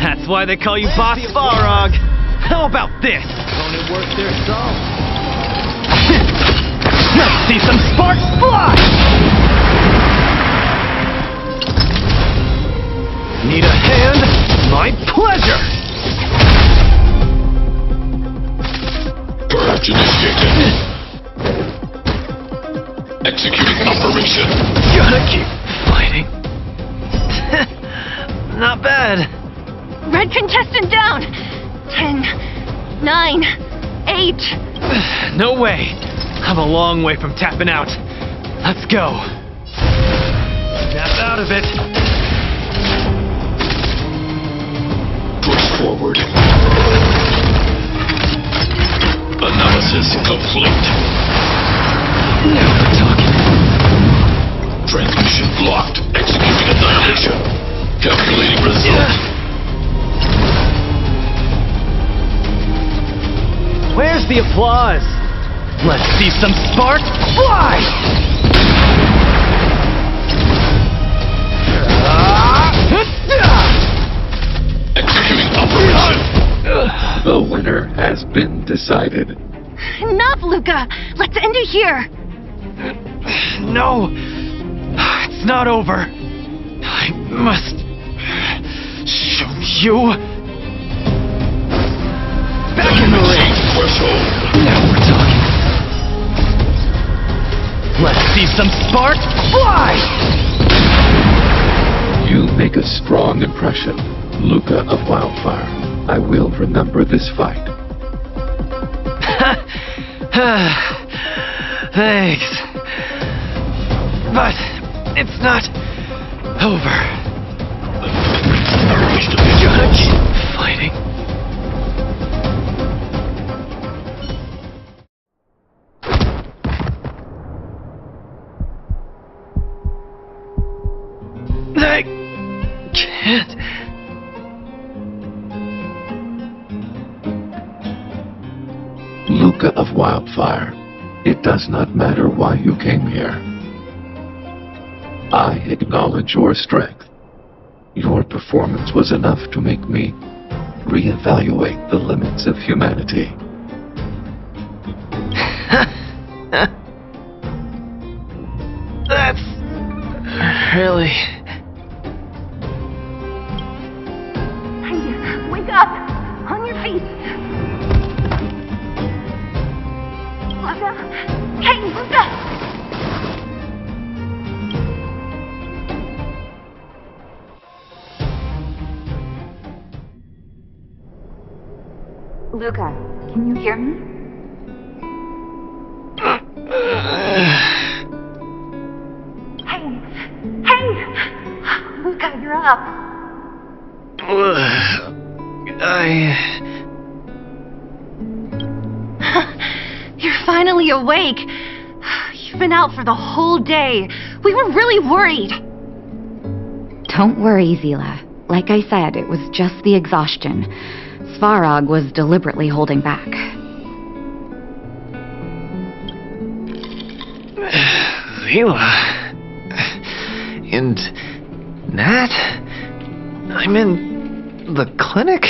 That's why they call you Boss Svarog. How about this? Opponent worth their salt. Let's see some sparks fly! Need a hand? My pleasure! Purge initiated. Executing operation. Gotta keep fighting. Not bad. Red contestant down. 10, 9, 8. No way. I'm a long way from tapping out. Let's go. Snap out of it. Push forward. Analysis complete. Now we're talking. Transmission blocked. Executing annihilation. Calculating result. Where's the applause? Let's see some sparks fly! Executing operation. The winner has been decided. Enough, Luca! Let's end it here! No! It's not over. I must show you. Back in the ring. Threshold. Now we're talking. Let's see some sparks fly! You make a strong impression, Luca of Wildfire. I will remember this fight. Thanks. But it's not over. Gotta keep fighting. I can't. Luca of Wildfire, it does not matter why you came here. I acknowledge your strength. Your performance was enough to make me reevaluate the limits of humanity. That's really... Wake up! On your feet! Luca! Hey, Luca! Luca, can you hear me? Hey! Luca, you're up! finally awake. You've been out for the whole day. We were really worried. Don't worry, Zila. Like I said, it was just the exhaustion. Svarog was deliberately holding back. Zila... And... Nat? I'm in... the clinic?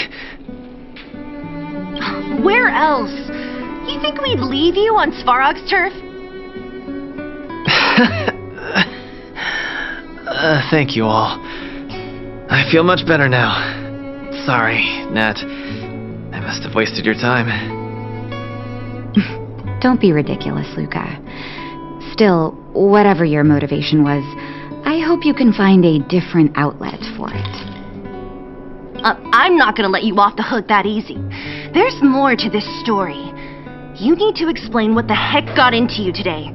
Where else? You think we'd leave you on Svarog's turf? Thank you all. I feel much better now. Sorry, Nat. I must have wasted your time. Don't be ridiculous, Luca. Still, whatever your motivation was, I hope you can find a different outlet for it. I'm not gonna let you off the hook that easy. There's more to this story. You need to explain what the heck got into you today.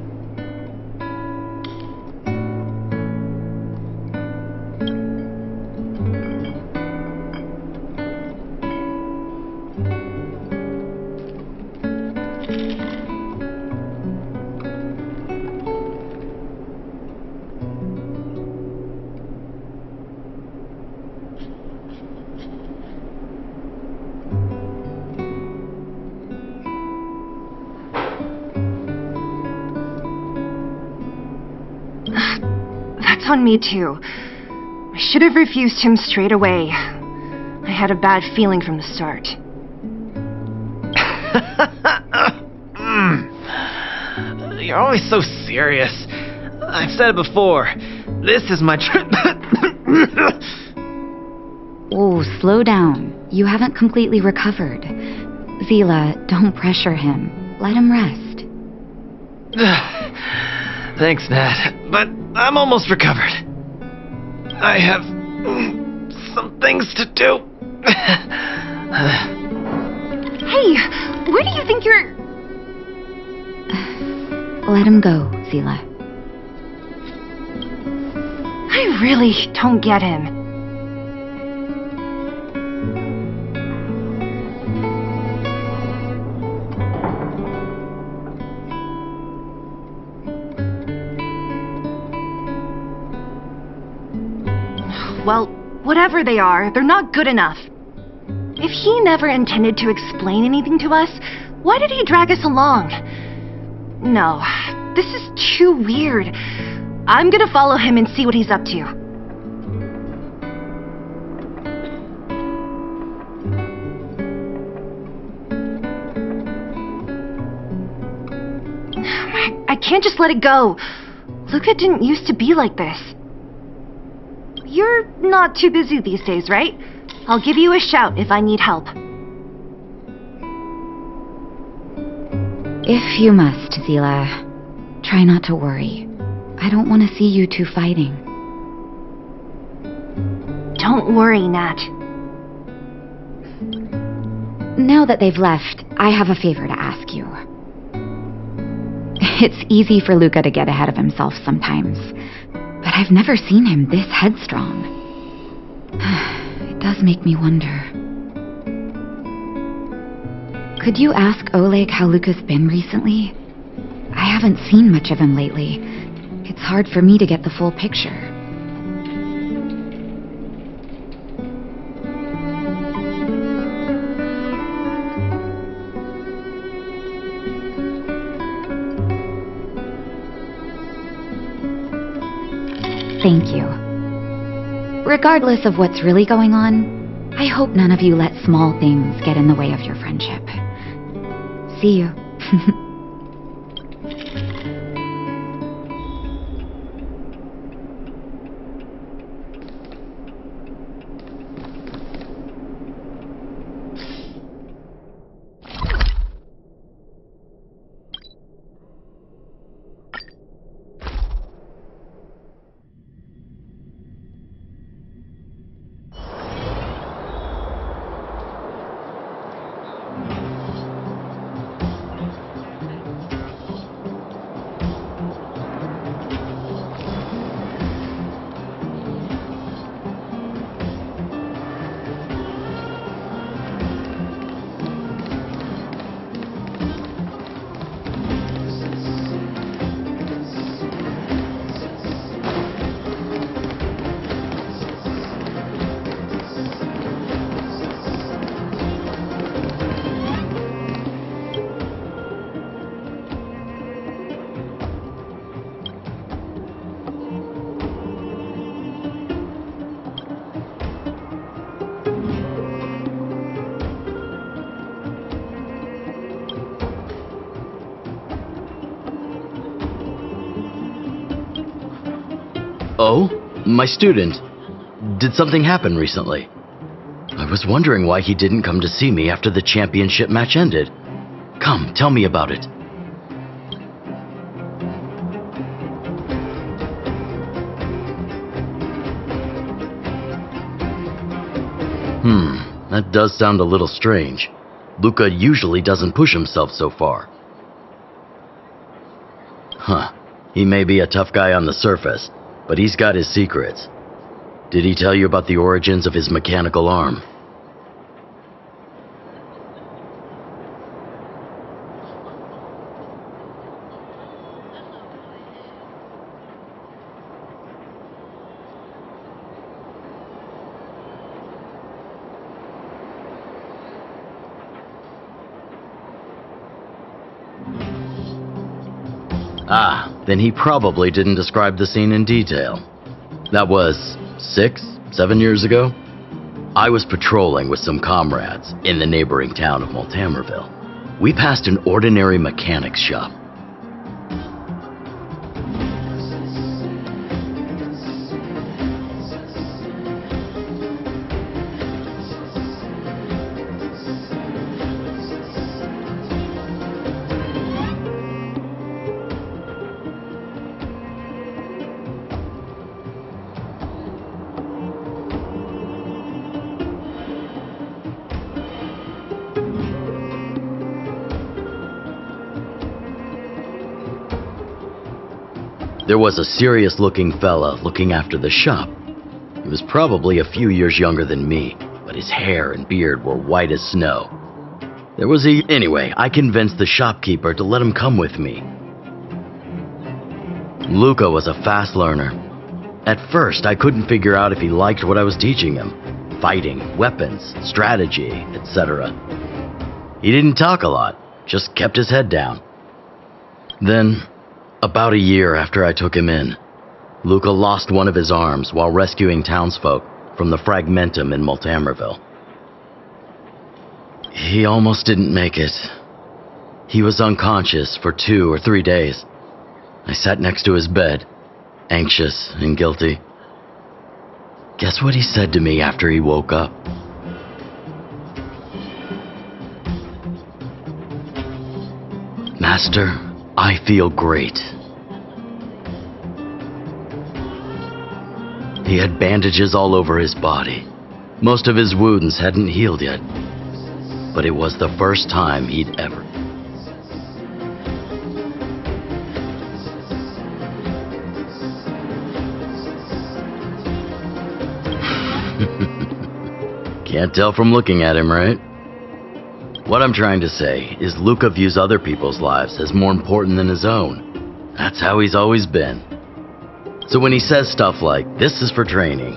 On me too. I should have refused him straight away. I had a bad feeling from the start. You're always so serious. I've said it before. This is my Oh, slow down. You haven't completely recovered. Zila, don't pressure him. Let him rest. Thanks, Nat. But I'm almost recovered. I have some things to do. Hey, where do you think you're... Let him go, Zila. I really don't get him. Well, whatever they are, they're not good enough. If he never intended to explain anything to us, why did he drag us along? No, this is too weird. I'm gonna follow him and see what he's up to. I can't just let it go. Luca didn't used to be like this. You're not too busy these days, right? I'll give you a shout if I need help. If you must, Zila, try not to worry. I don't want to see you two fighting. Don't worry, Nat. Now that they've left, I have a favor to ask you. It's easy for Luca to get ahead of himself sometimes. But I've never seen him this headstrong. It does make me wonder. Could you ask Oleg how Luca's been recently? I haven't seen much of him lately. It's hard for me to get the full picture. Thank you. Regardless of what's really going on, I hope none of you let small things get in the way of your friendship. See you. Oh? My student. Did something happen recently? I was wondering why he didn't come to see me after the championship match ended. Come, tell me about it. That does sound a little strange. Luca usually doesn't push himself so far. Huh. He may be a tough guy on the surface, but he's got his secrets. Did he tell you about the origins of his mechanical arm? Ah, then he probably didn't describe the scene in detail. That was 7 years ago. I was patrolling with some comrades in the neighboring town of Multamerville. We passed an ordinary mechanic's shop. There was a serious-looking fella looking after the shop. He was probably a few years younger than me, but his hair and beard were white as snow. Anyway, I convinced the shopkeeper to let him come with me. Luca was a fast learner. At first, I couldn't figure out if he liked what I was teaching him. Fighting, weapons, strategy, etc. He didn't talk a lot, just kept his head down. Then, about a year after I took him in, Luca lost one of his arms while rescuing townsfolk from the Fragmentum in Multamerville. He almost didn't make it. He was unconscious for 2 or 3 days. I sat next to his bed, anxious and guilty. Guess what he said to me after he woke up? Master, I feel great. He had bandages all over his body. Most of his wounds hadn't healed yet, but it was the first time he'd ever. Can't tell from looking at him, right? What I'm trying to say is Luca views other people's lives as more important than his own. That's how he's always been. So when he says stuff like, "This is for training,"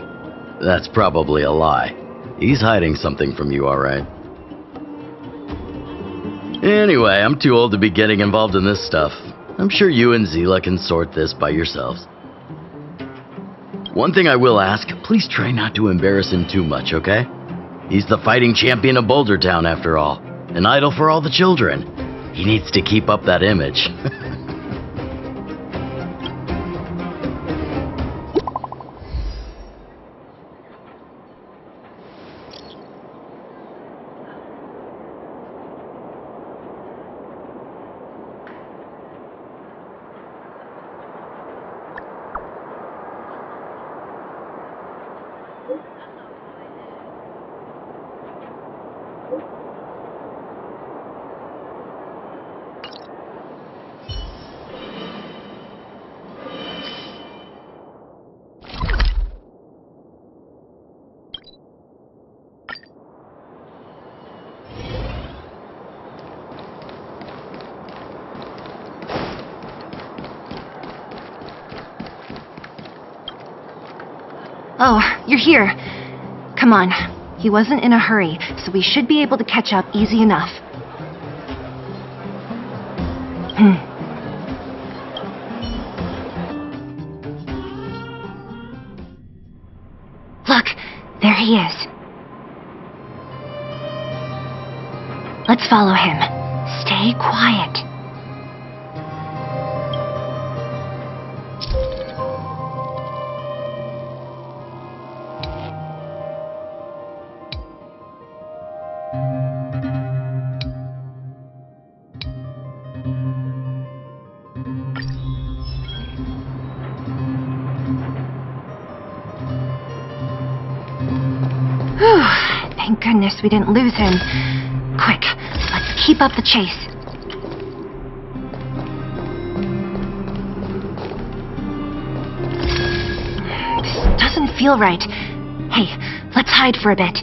that's probably a lie. He's hiding something from you, alright? Anyway, I'm too old to be getting involved in this stuff. I'm sure you and Zila can sort this by yourselves. One thing I will ask, please try not to embarrass him too much, okay? He's the fighting champion of Boulder Town, after all. An idol for all the children. He needs to keep up that image. Oh, you're here. Come on. He wasn't in a hurry, so we should be able to catch up easy enough. Look, there he is. Let's follow him. Stay quiet. goodness we didn't lose him. Quick, let's keep up the chase. This doesn't feel right. Hey, let's hide for a bit.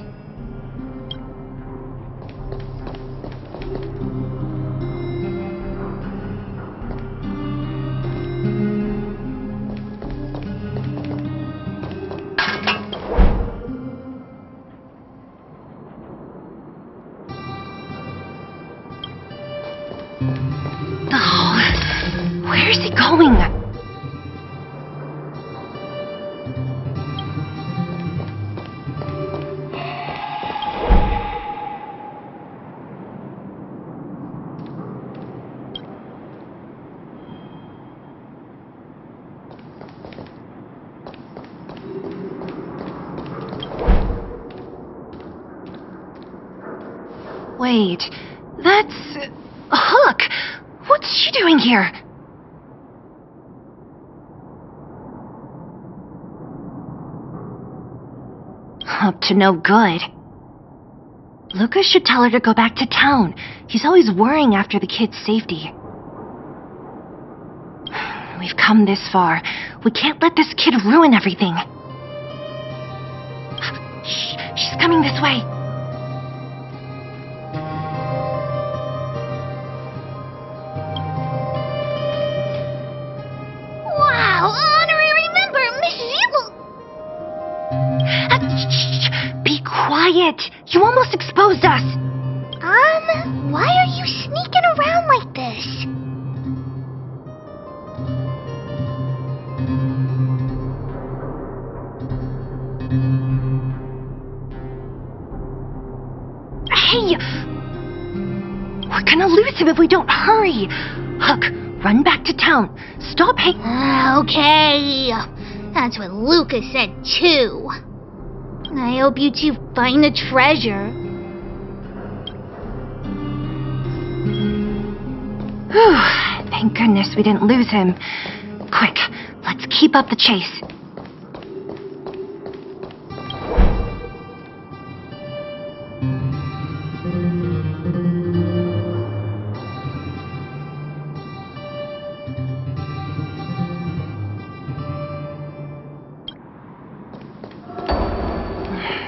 Where's he going? Wait, that's Hook. What's she doing here? Up to no good. Lucas should tell her to go back to town. He's always worrying after the kid's safety. We've come this far. We can't let this kid ruin everything. Shh, she's coming this way. Wow, honorary member, Mrs. Be quiet! You almost exposed us! Why are you sneaking around like this? Hey! We're gonna lose him if we don't hurry! Hook, run back to town. Stop Okay. That's what Lucas said too. I hope you two find the treasure. Whew, thank goodness we didn't lose him. Quick, let's keep up the chase.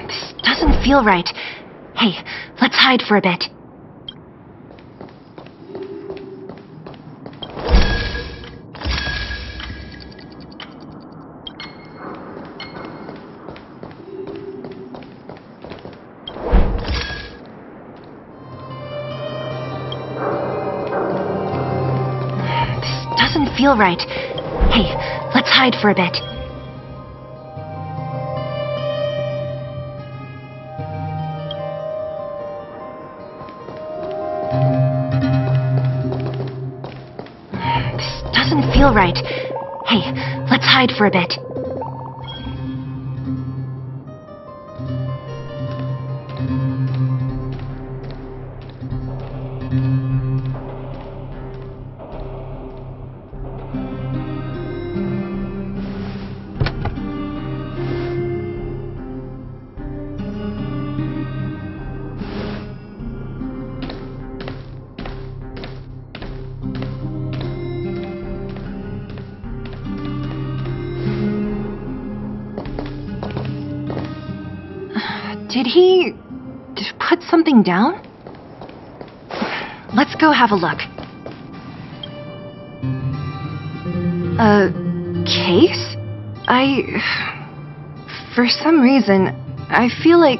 This doesn't feel right. Hey, let's hide for a bit. Doesn't feel right. Hey, let's hide for a bit. This doesn't feel right. Hey, let's hide for a bit. Did he put something down? Let's go have a look. A case? For some reason, I feel like...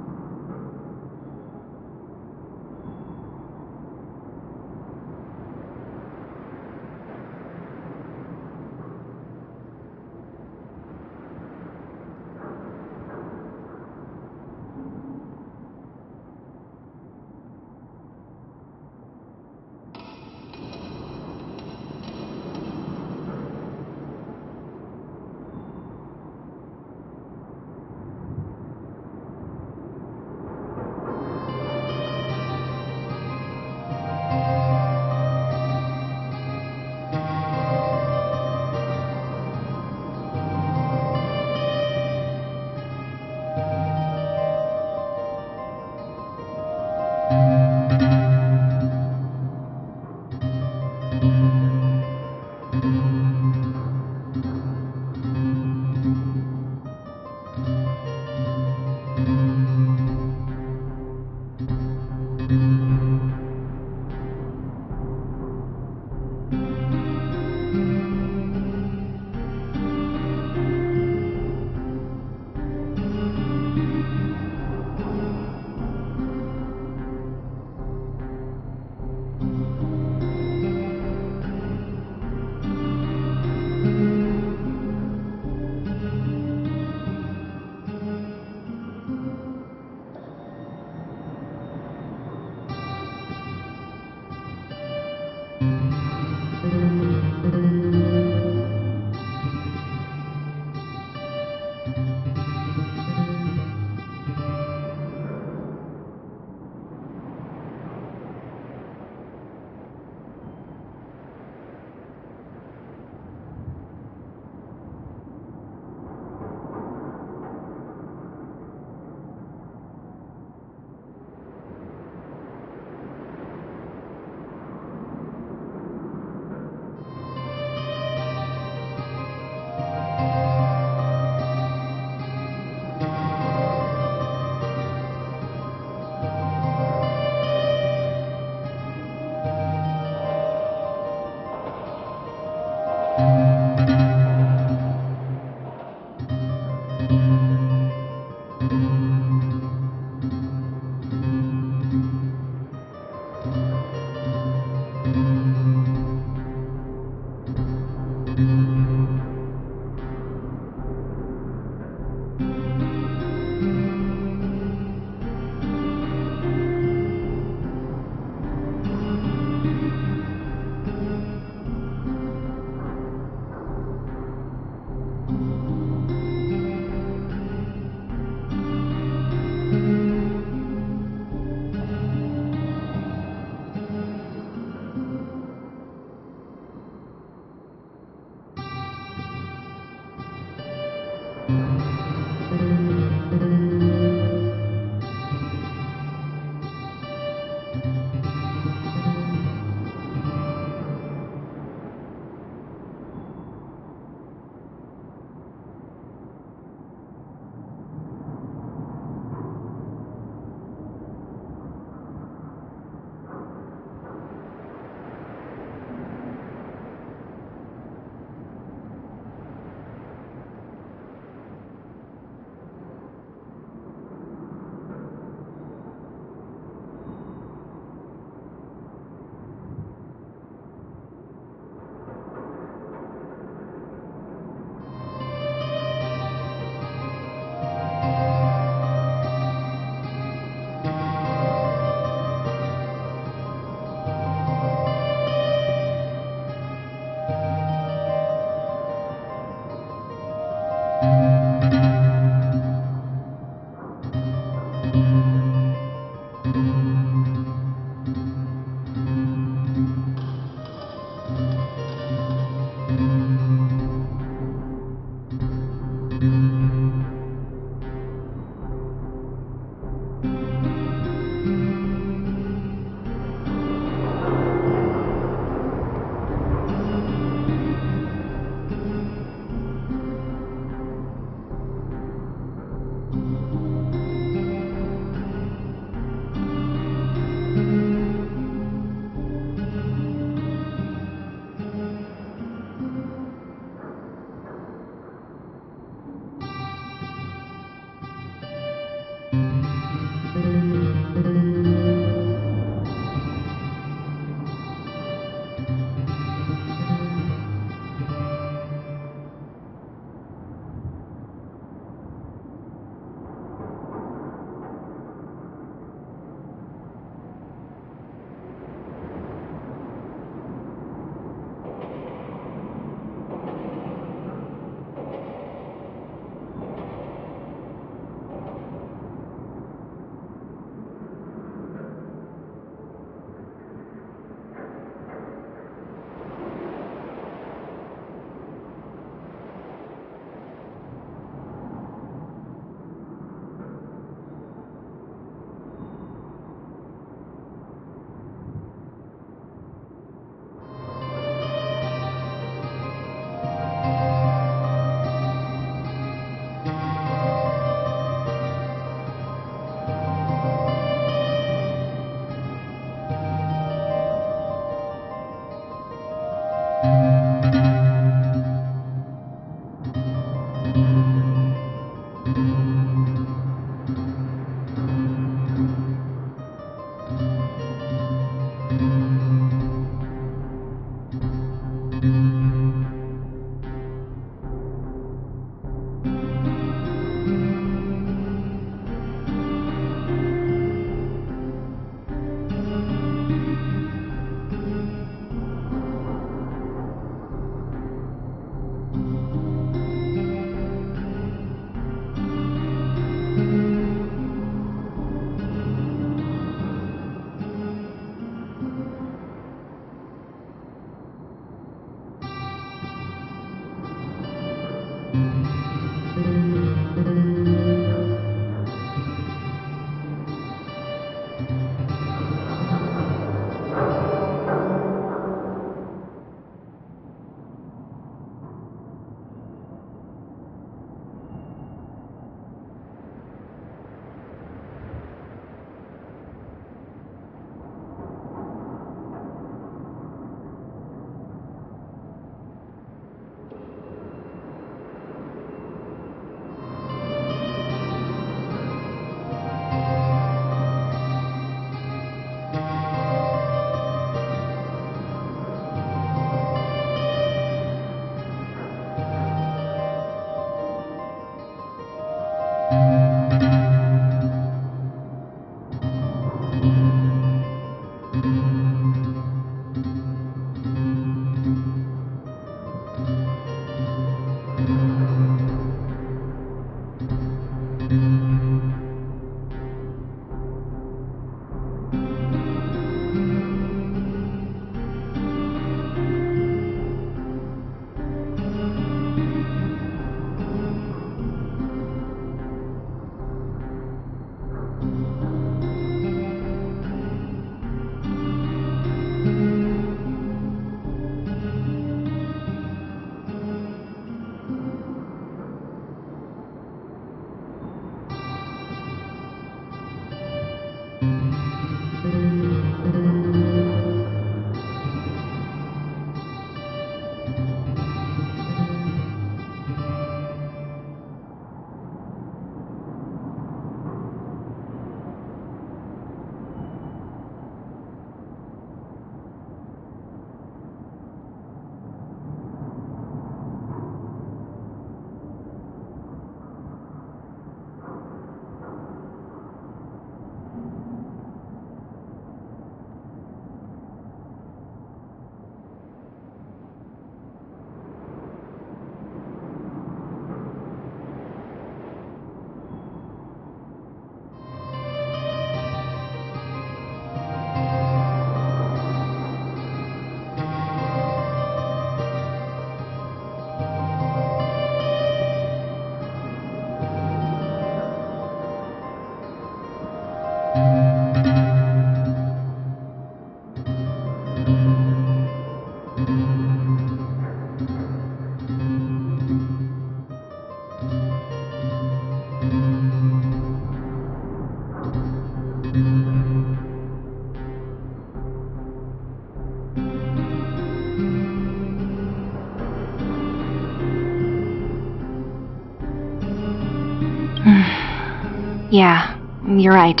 Yeah, you're right.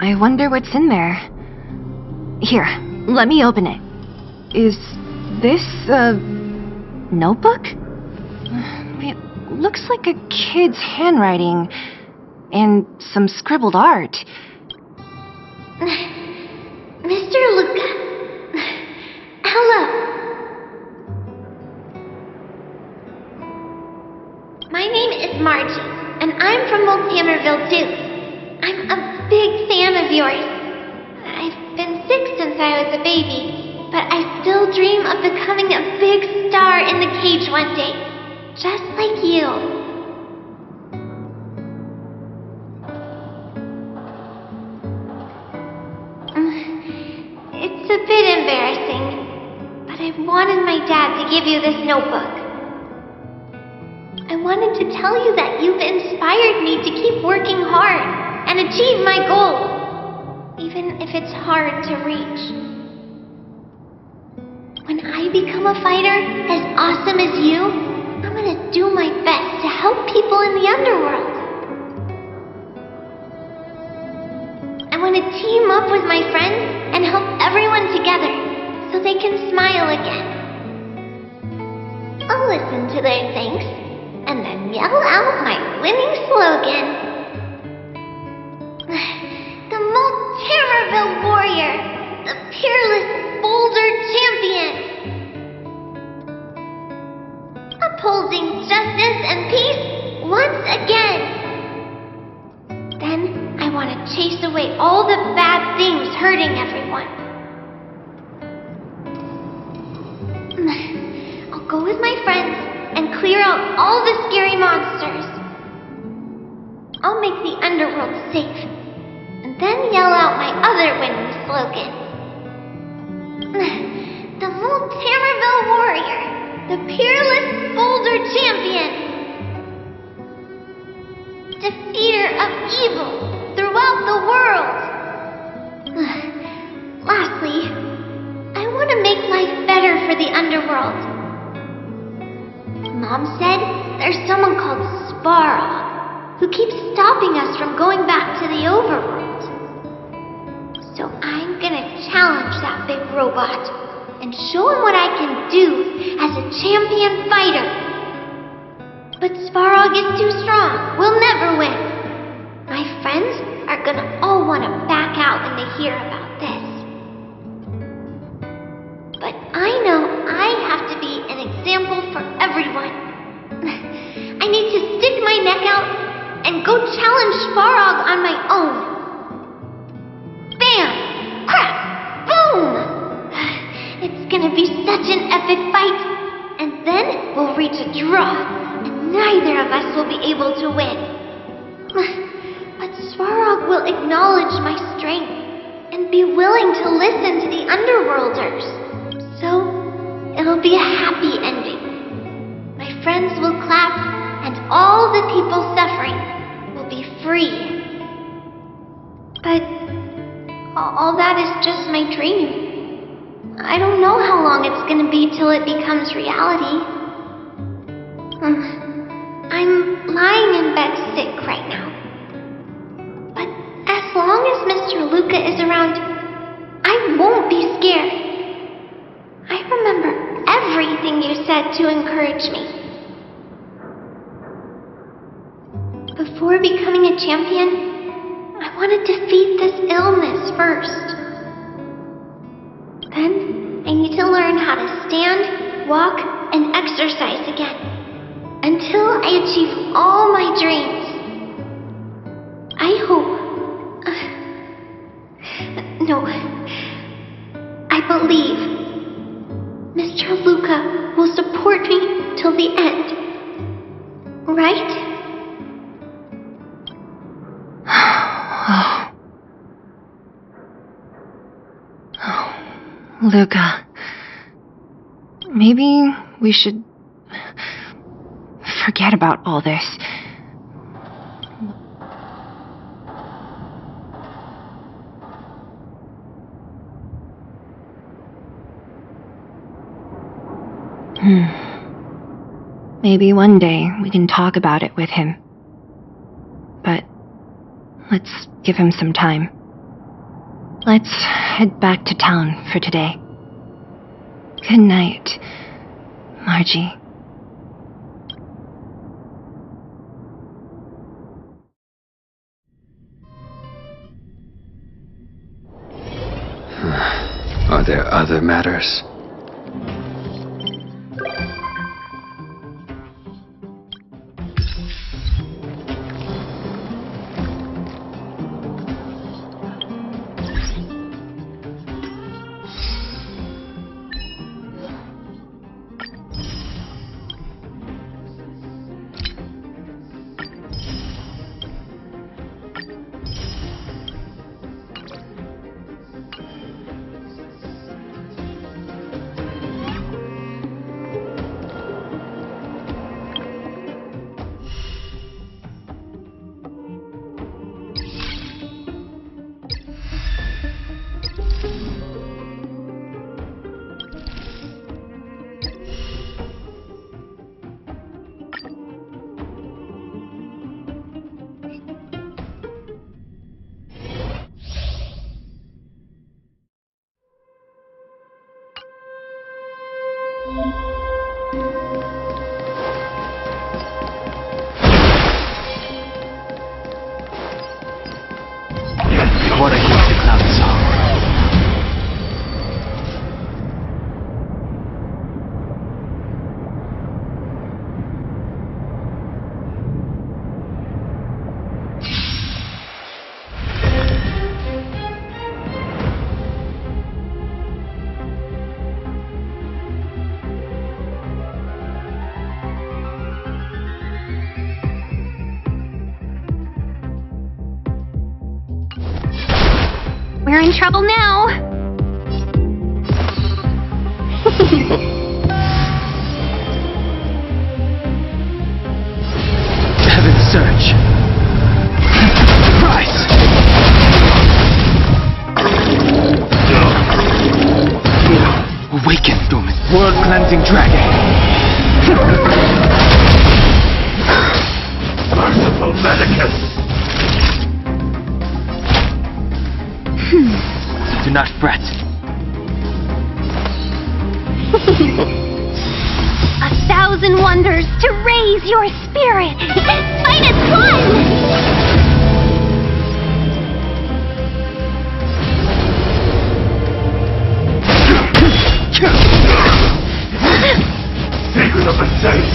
I wonder what's in there. Here, let me open it. Is this a notebook? It looks like a kid's handwriting and some scribbled art. Mr. Luca. Hello. My name is Margie. And I'm from Multamerville, too. I'm a big fan of yours. I've been sick since I was a baby, but I still dream of becoming a big star in the cage one day, just like you. It's a bit embarrassing, but I wanted my dad to give you this notebook. I wanted to tell you that you've inspired me to keep working hard and achieve my goal, even if it's hard to reach. When I become a fighter as awesome as you, I'm gonna do my best to help people in the underworld. I want to team up with my friends and help everyone together so they can smile again. I'll listen to their thanks and then yell out my winning slogan. The Multamerville Warrior, the peerless boulder champion. Upholding justice and peace once again. Then I want to chase away all the bad things hurting everyone. I'll go with my friends and clear out all the scary monsters. I'll make the underworld safe, and then yell out my other winning slogan. The Multamerville Warrior, the peerless boulder champion. Defeater of evil throughout the world. Lastly, I want to make life better for the underworld. Mom said there's someone called Sparrow who keeps stopping us from going back to the overworld. So I'm gonna challenge that big robot and show him what I can do as a champion fighter. But Sparrow is too strong. We'll never win. My friends are gonna all want to back out when they hear about this. But I know I have to be an example for everyone. I need to stick my neck out and go challenge Sparrow on my own. Bam! Crap! Boom! It's gonna be such an epic fight. And then we'll reach a draw, and neither of us will be able to win. But Sparrow will acknowledge my strength and be willing to listen to the Underworlders. So, it'll be a happy ending. My friends will clap, and all the people suffering will be free. But all that is just my dream. I don't know how long it's gonna be till it becomes reality. I'm lying in bed sick right now. But as long as Mr. Luca is around, I won't be scared. I remember everything you said to encourage me. Before becoming a champion, I want to defeat this illness first. Then I need to learn how to stand, walk, and exercise again until I achieve all my dreams. I hope... No. I believe Mr. Luca will support me till the end. Right? Luca, maybe we should forget about all this. Maybe one day we can talk about it with him. But let's give him some time. Let's head back to town for today. Good night, Margie. Are there other matters? What I hear the cloud song. We're in trouble now. Heaven Surge. Rise! Awaken, Doom. World-cleansing dragon. Merciful Medicus. Do not fret. 1,000 wonders to raise your spirit. Fight as one! Secret of the saints.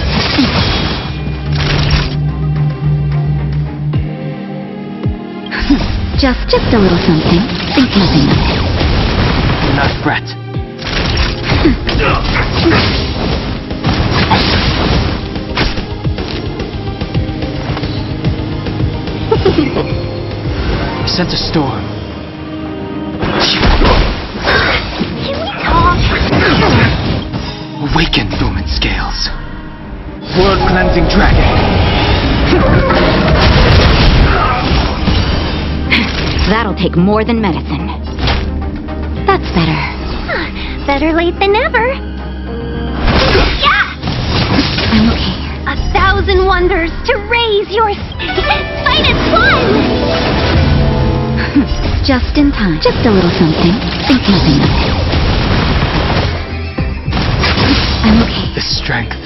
Just a little something. Think nothing of it. Do not fret. Sense a storm. Can we talk? Awaken, Doom Scales. World-cleansing dragon. That'll take more than medicine. That's better. Better late than never. Yeah! I'm okay. 1,000 wonders to raise your fight as one! Just in time. Just a little something. Think nothing of it. I'm okay. The strength.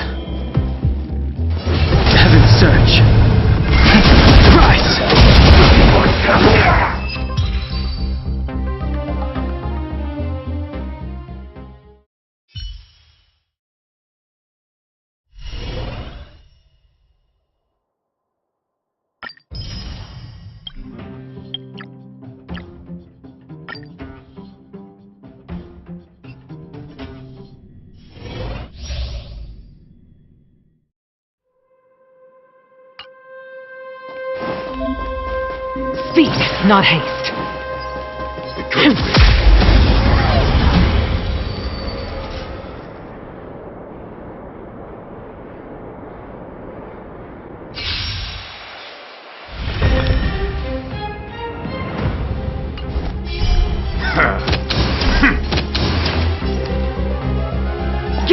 Heaven Surge. Rise! Speed, not haste.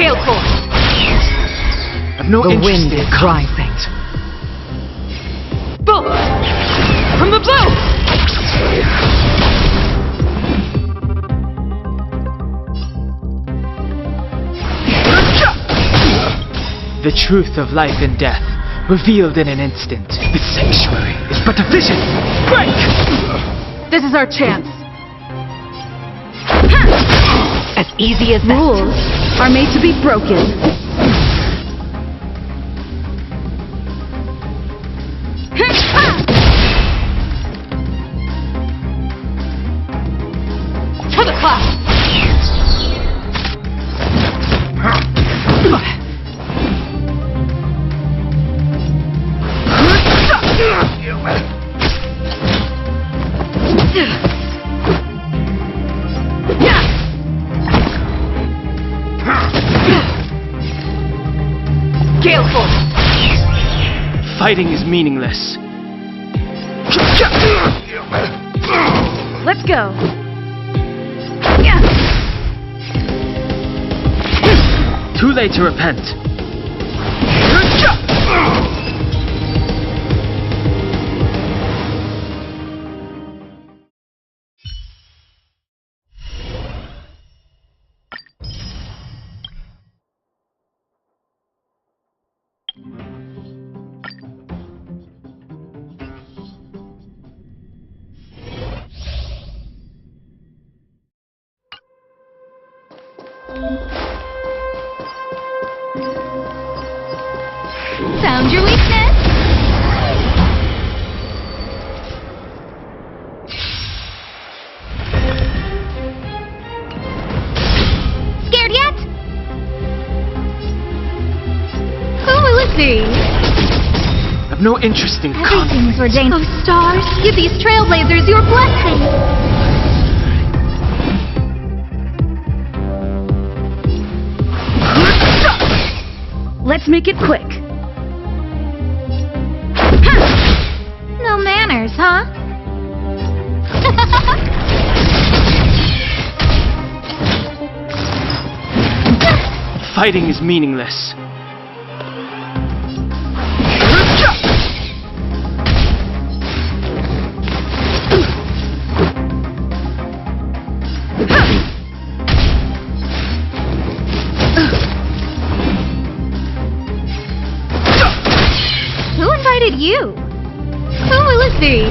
Gale force! I've no The interest wind in is conflict. rising. Boom! From the blue! The truth of life and death, revealed in an instant. The sanctuary is but a vision. Break! This is our chance. As easy as that. Rules are made to be broken. To the cloud! Gale force! Fighting is meaningless. Let's go. Too late to repent. Found your weakness? Scared yet? Who will it be? I've no interest in conflict. Everything's ordained. Oh, stars, give these trailblazers your blessing. Let's make it quick. No manners, huh? Fighting is meaningless. Who invited you? Who will it be?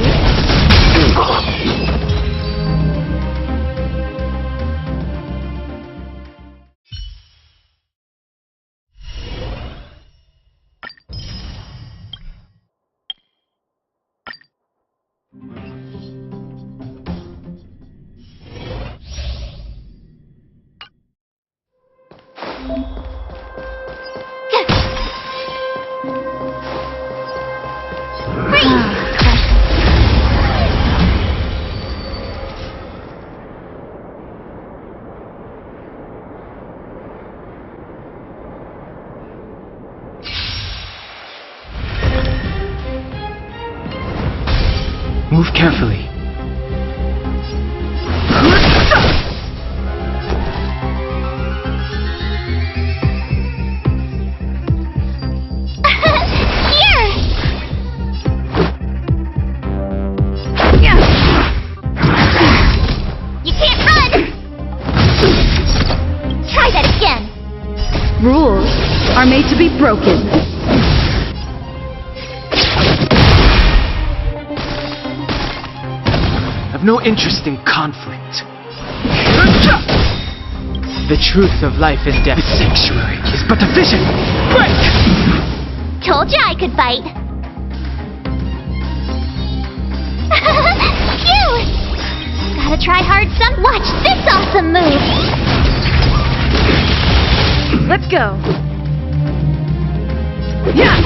Move carefully. You can't run! Try that again! Rules are made to be broken. I've no interest in conflict. The truth of life and death. The sanctuary is but a vision. Break! Told you I could fight. Phew! Gotta try hard some. Watch this awesome move! Let's go. Yeah!